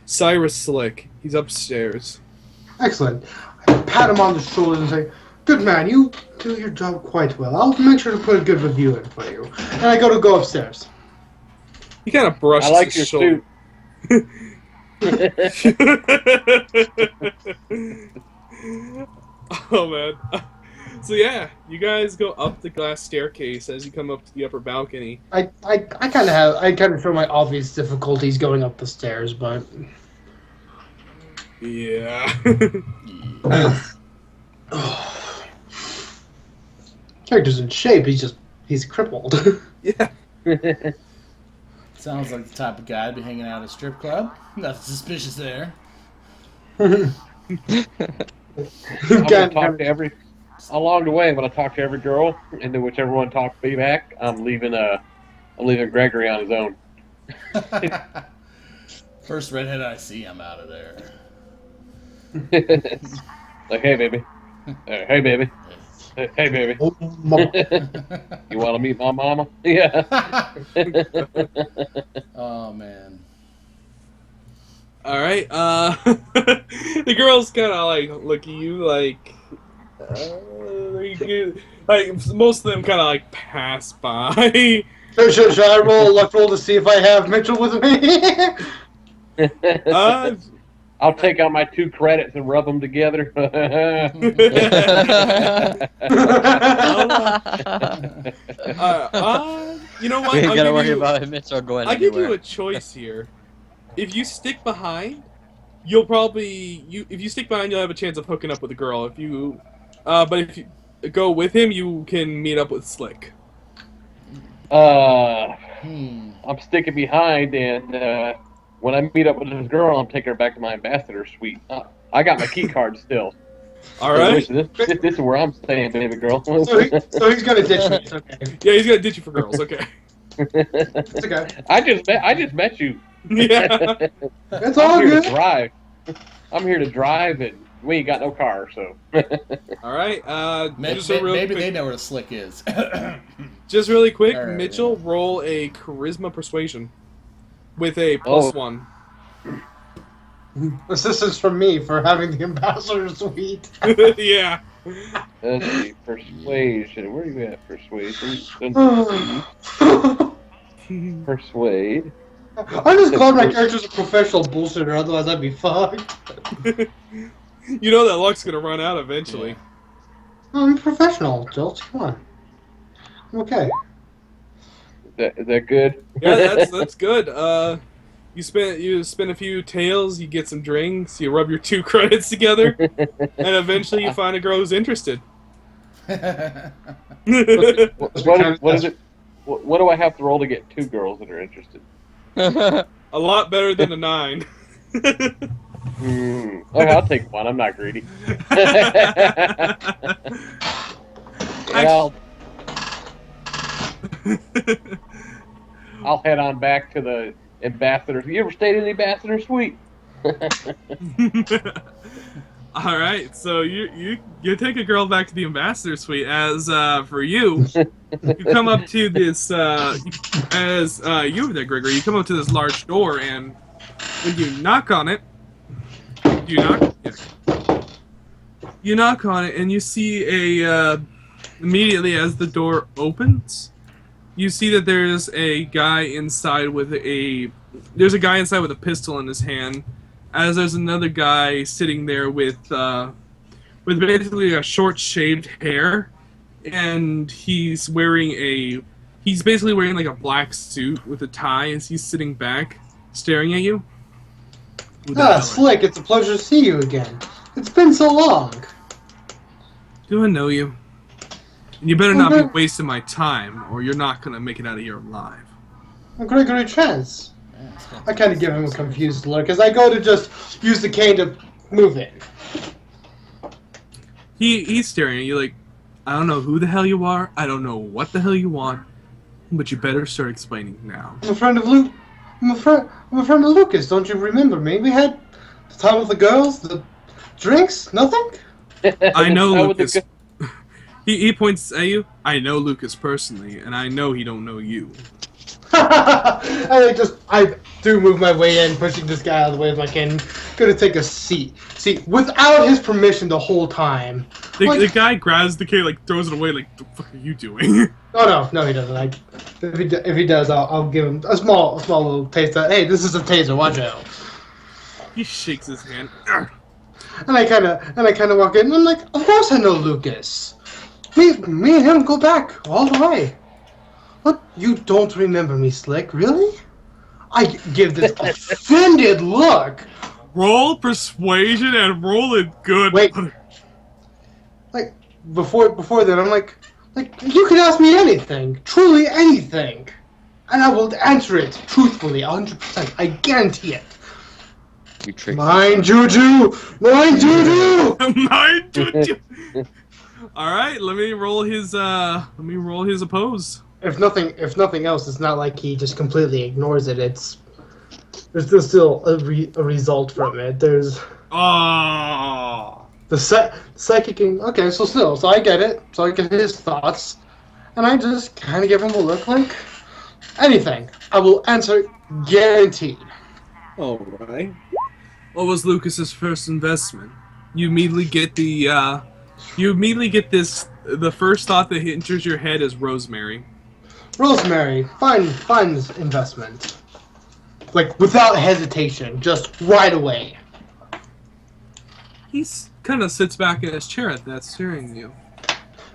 Cyrus Slick. He's upstairs. Excellent. I pat him on the shoulder and say, "Good man, you do your job quite well. I'll make sure to put a good review in for you." And I go upstairs. He kind of brushes I like his your shoulder. suit. Oh man. So yeah, you guys go up the glass staircase as you come up to the upper balcony. I kind of show my obvious difficulties going up the stairs, but Yeah. character's in shape. He's crippled. Yeah. Sounds like the type of guy to be hanging out at a strip club. Nothing suspicious there. I'm gonna talk to along the way. I'm gonna talk to every girl, and then whichever one talks me back, I'm leaving Gregory on his own. First redhead I see, I'm out of there. Like, hey baby, hey baby. Hey, baby. Oh, mama. You want to meet my mama? Yeah. Oh man. All right. The girls kind of like look at you like, like most of them kind of like pass by. Should I roll a luck roll to see if I have Mitchell with me? I'll take out my 2 credits and rub them together. You know what? We ain't I'll gotta give worry you- about Mitchell going I'll give anywhere. you a choice here. If you stick behind, you'll probably if you stick behind, you'll have a chance of hooking up with a girl. But if you go with him, you can meet up with Slick. I'm sticking behind, and when I meet up with this girl, I'm taking her back to my ambassador suite. I got my key card still. All right. This is where I'm staying, baby girl. so he's gonna ditch me. It's okay. Yeah, he's gonna ditch you for girls. Okay. It's okay. I just met you. Yeah. It's all I'm here good. to drive. I'm here to drive, and we ain't got no car, so. All right. Maybe, Just a real maybe they quick, know where the Slick is. just really quick, All right, Mitchell, roll a charisma persuasion with a +1. Assistance from me for having the ambassador suite. Yeah. Let's see, persuasion. Where are you at? Persuasion. Persuade. I'm just glad my character's a professional bullshitter, otherwise I'd be fucked. You know that luck's gonna run out eventually. I'm professional, Jilt. Come on. I'm okay. Is that good? Yeah, that's good. You spin a few tails, you get some drinks, you rub your 2 credits together, and eventually you find a girl who's interested. What is it? What do I have to roll to get 2 girls that are interested? A lot better than a 9. Okay, I'll take 1. I'm not greedy. I'll head on back to the ambassador. You ever stayed in the ambassador suite? All right, so you take a girl back to the ambassador suite. As for you, you come up to this you over there, Gregory. You come up to this large door, and when you knock on it, you knock. Yeah. You knock on it, and you see immediately as the door opens, you see that there's a guy inside with a pistol in his hand. As there's another guy sitting there with basically a short shaved hair, and he's basically wearing like a black suit with a tie as he's sitting back, staring at you. Slick, it's a pleasure to see you again. It's been so long. Do I know you? And you better not be wasting my time, or you're not gonna make it out of here alive. I'm Gregory Chance. I kind of give him a confused look as I go to just use the cane to move it. He's staring at you like, I don't know who the hell you are, I don't know what the hell you want, but you better start explaining now. I'm a friend of Luke. I'm a friend of Lucas. Don't you remember me? We had the time with the girls, the drinks, nothing. I know Lucas. He points at you. I know Lucas personally, and I know he don't know you. I do move my way in, pushing this guy out of the way with my cane. Gonna take a seat. See, without his permission the whole time. The guy grabs the cane, like throws it away, like the fuck are you doing? Oh no, he doesn't. If he does, I'll give him a small little taste. Hey, this is a taser. Watch out. He shakes his hand. And I kind of walk in, and I'm like, of course I know Lucas. Me and him go back all the way. What? You don't remember me, Slick? Really? I give this offended look. Roll persuasion and roll it good. Wait. Like before that, I'm like you can ask me anything, truly anything, and I will answer it truthfully, 100%. I guarantee it. You tricked Mind juju! Mind juju! Mind juju! Alright, let me roll his oppose. If nothing else, it's not like he just completely ignores it. There's still a result from it. There's Oh. The psychic king. Okay, so I get it. So I get his thoughts, and I just kind of give him a look like anything. I will answer, guaranteed. All right. What was Lucas's first investment? You immediately get the the first thought that enters your head is Rosemary. Rosemary, fine investment. Like without hesitation, just right away. He kind of sits back in his chair at that, staring at you.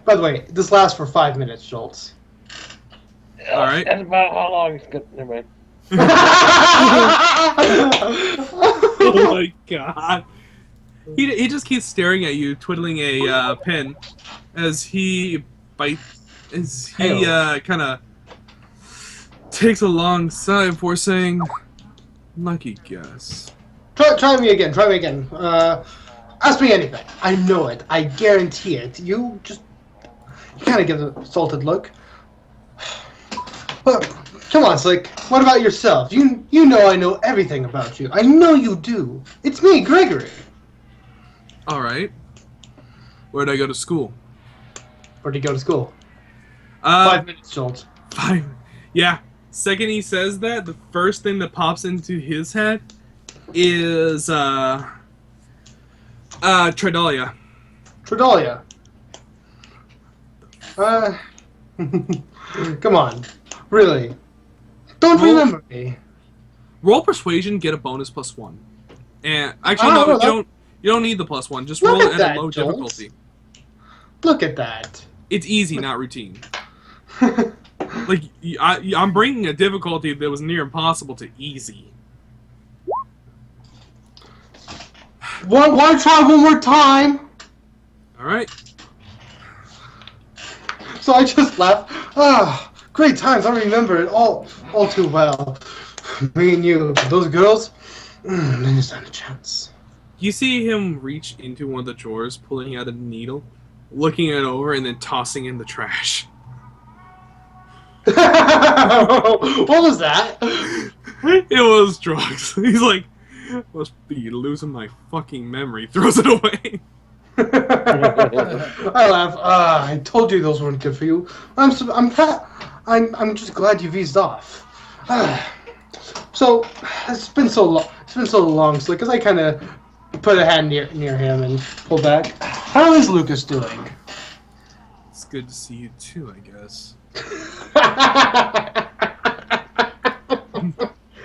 By the way, this lasts for 5 minutes, Schultz. All right. That's about how long it's good. Never mind. Oh my god. He just keeps staring at you, twiddling a pen, as he kind of takes a long sigh before saying, "Lucky guess." Try me again. Ask me anything. I know it. I guarantee it. You kind of give a salted look. But come on, Slick. What about yourself? You know I know everything about you. I know you do. It's me, Gregory. All right. Where'd I go to school? Where'd you go to school? 5 minutes, Schultz. 5. Yeah. Second he says that, the first thing that pops into his head is Tridalia. Tridalia. Come on. Really. Don't remember me. Roll persuasion, get a bonus +1. And actually no, you don't need the +1. Just roll it at a low difficulty. Look at that. It's easy, not routine. Like I'm bringing a difficulty that was near impossible to easy. Want to try one more time? All right. So I just laughed. Ah, great times. I remember it all too well. Me and you, those girls. Then you stand a chance. You see him reach into one of the drawers, pulling out a needle, looking it over, and then tossing in the trash. What was that? It was drugs. He's like, must be losing my fucking memory. Throws it away. I laugh. I told you those weren't good for you. I'm just glad you've eased off. So it's been so long. It's been so long, Slick. As I kind of put a hand near him and pull back. How is Lucas doing? It's good to see you too, I guess.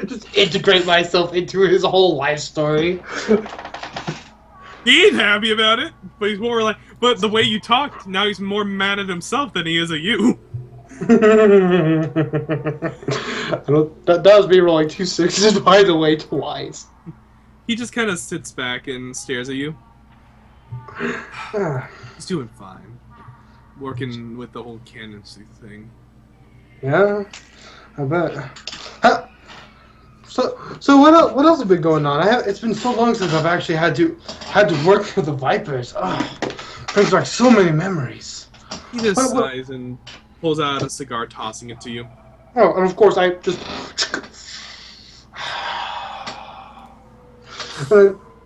Just integrate myself into his whole life story. He ain't happy about it, but he's more like. But the way you talked, now he's more mad at himself than he is at you. That was me rolling 2 6s, by the way, twice. He just kind of sits back and stares at you. He's doing fine. Working with the whole canoncy thing. Yeah, I bet. So what else has been going on? It's been so long since I've actually had to work for the Vipers. Brings back so many memories. He just sighs and pulls out a cigar, tossing it to you. Oh, and of course I just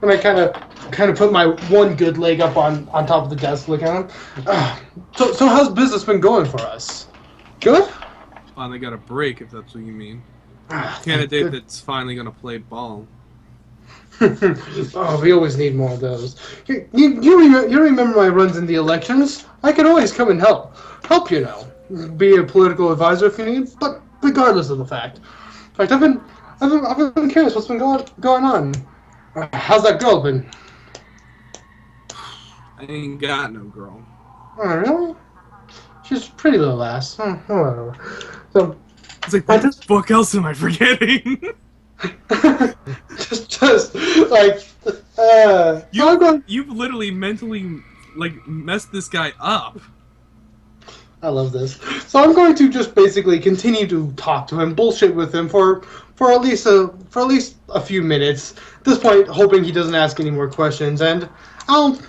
and I kind of put my one good leg up on top of the desk, looking at him. So how's business been going for us? Good. Finally got a break, if that's what you mean. Candidate that's finally gonna play ball. Oh, we always need more of those. You remember my runs in the elections? I could always come and help, you know. Be a political advisor if you need, but regardless of the fact. In fact, I've been curious what's been going on. How's that girl been? I ain't got no girl. Oh, really? She's a pretty little ass. Whatever. So, it's like, what the fuck else am I forgetting? just like you've literally mentally messed this guy up. I love this. So I'm going to just basically continue to talk to him, bullshit with him for at least a few minutes. At this point, hoping he doesn't ask any more questions, and I'll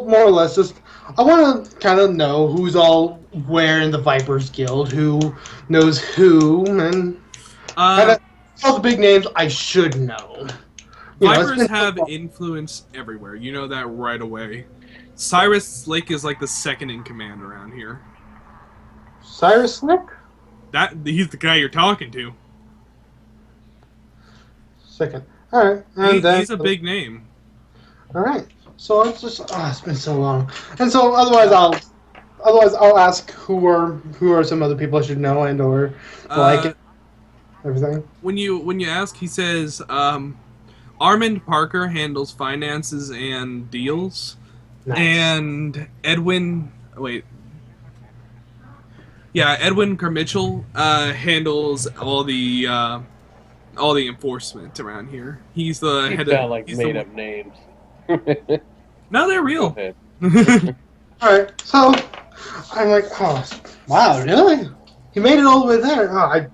more or less I want to kind of know who's all where in the Vipers Guild, who knows who, and kind of all the big names I should know. it's Vipers been have influence everywhere. You know that right away. Cyrus Slick is like the second in command around here. Cyrus Slick. He's the guy you're talking to. Second. All right, and then He's a big name. All right. So it's just it's been so long, and so otherwise I'll ask who are some other people I should know and or like it, everything. When you ask, he says Armand Parker handles finances and deals, Nice. and Edwin Carmichael handles all the enforcement around here. He's the You head sound of like made up names. No, they're Go real. ahead. All right. So I'm like, oh wow, really? He made it all the way there.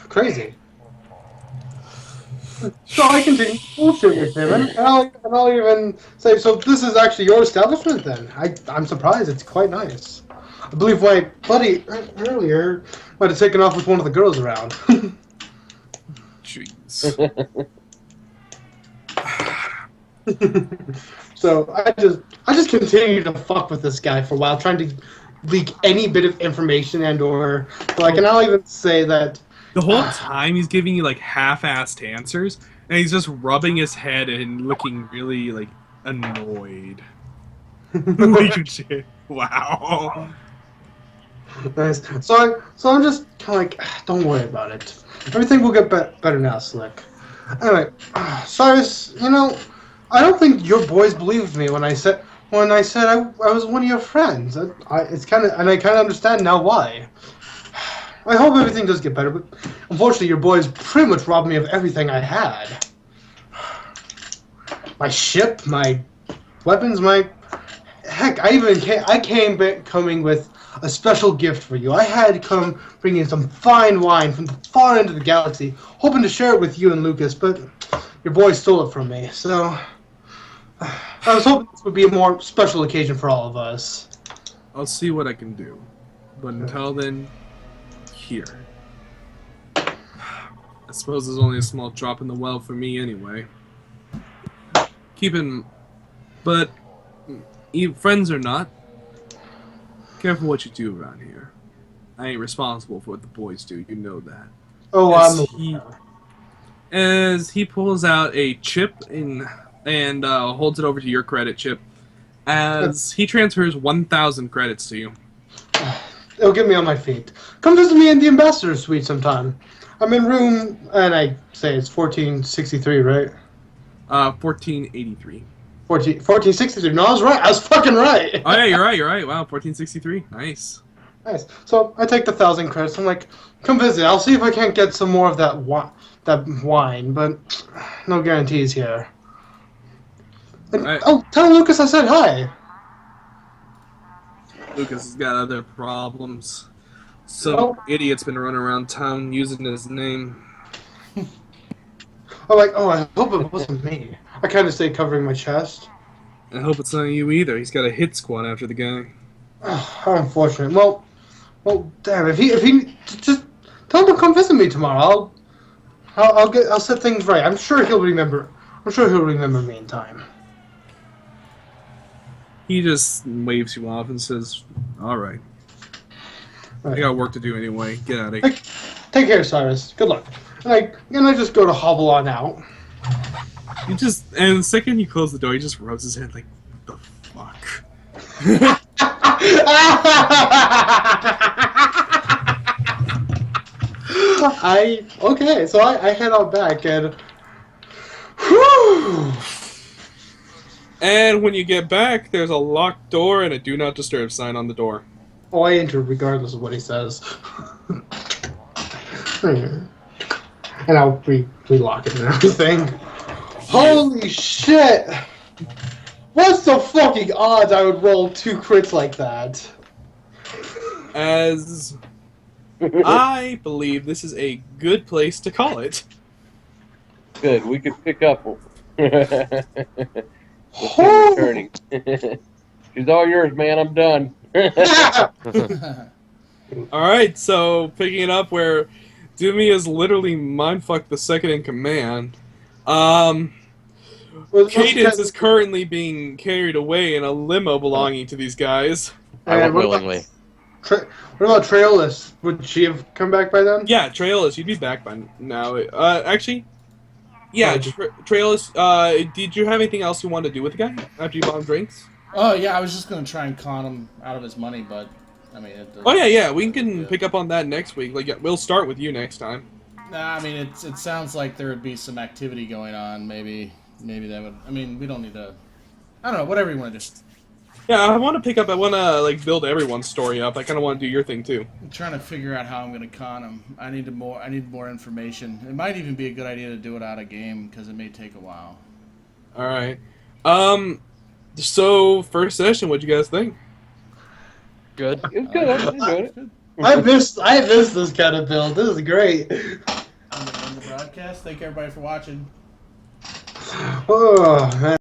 Crazy. So I continue bullshit with him, and I'll even say, so this is actually your establishment then? I'm surprised. It's quite nice. I believe my buddy earlier might have taken off with one of the girls around. Jeez. So I just continue to fuck with this guy for a while, trying to leak any bit of information and or and I'll even say that The whole time he's giving you like half-assed answers, and he's just rubbing his head and looking really like annoyed. Like, shit. Wow. nice. So I'm just kind of like, don't worry about it. Everything will get better now, Slick. Anyway, Cyrus, I don't think your boys believed me when I said I was one of your friends. I kind of understand now why. I hope everything does get better, but unfortunately, your boys pretty much robbed me of everything I had. My ship, my weapons, I came back coming with a special gift for you. I had come bringing some fine wine from the far end of the galaxy, hoping to share it with you and Lucas, but your boys stole it from me. So I was hoping this would be a more special occasion for all of us. I'll see what I can do. But until then, here. I suppose there's only a small drop in the well for me anyway. But friends or not, careful what you do around here. I ain't responsible for what the boys do, you know that. Oh, As he pulls out a chip and holds it over to your credit chip, as he transfers 1,000 credits to you. It'll get me on my feet. Come visit me in the ambassador's suite sometime. I'm in room, and I say it's 1463, right? 1483. 1463. No, I was right. I was fucking right. Oh yeah, you're right. Wow, 1463. Nice. Nice. So I take the 1,000 credits. I'm like, come visit. I'll see if I can't get some more of that wine, but no guarantees here. And, Right. Oh, tell Lucas I said hi. Lucas has got other problems. Some idiot's been running around town using his name. I'm like, I hope it wasn't me. I kind of stay covering my chest. I hope it's not you either. He's got a hit squad after the guy. How unfortunate. Well, damn. If he just tell him to come visit me tomorrow. I'll set things right. I'm sure he'll remember me in time. He just waves you off and says, "All right. I got work to do anyway. Get out of here." Take care, Cyrus. Good luck. And I just go to hobble on out. And the second you close the door, he just rubs his head like, "What the fuck?" So I head out back and whew. And when you get back, there's a locked door and a "Do Not Disturb" sign on the door. Oh, I enter regardless of what he says. And I'll relock it and everything. Holy shit! What's the fucking odds I would roll 2 crits like that? As I believe this is a good place to call it. Good, we could pick up with him Oh. returning. She's all yours, man. I'm done. Alright, so picking it up where Doomy has literally mindfucked the second in command. Well, what's Cadence the- is currently being carried away in a limo belonging to these guys. I went And what about- willingly. What about Trailless? Would she have come back by then? Yeah, Trailless, you'd be back by now. Actually, yeah, Oh. Trailless, did you have anything else you wanted to do with the guy after you bought him drinks? Oh yeah, I was just gonna try and con him out of his money, but I mean, Oh, yeah, we can pick up on that next week. Like, yeah, we'll start with you next time. Nah, I mean, it sounds like there would be some activity going on. Maybe that would. I mean, we don't need to. I don't know. Whatever you want to do. Yeah, I want to pick up, I want to, like, build everyone's story up. I kind of want to do your thing, too. I'm trying to figure out how I'm going to con him. I need more information. It might even be a good idea to do it out of game because it may take a while. All right. So, first session, what'd you guys think? Good. It was good. I enjoyed it. I missed this kind of build. This is great. On the broadcast. Thank everybody for watching. Oh man.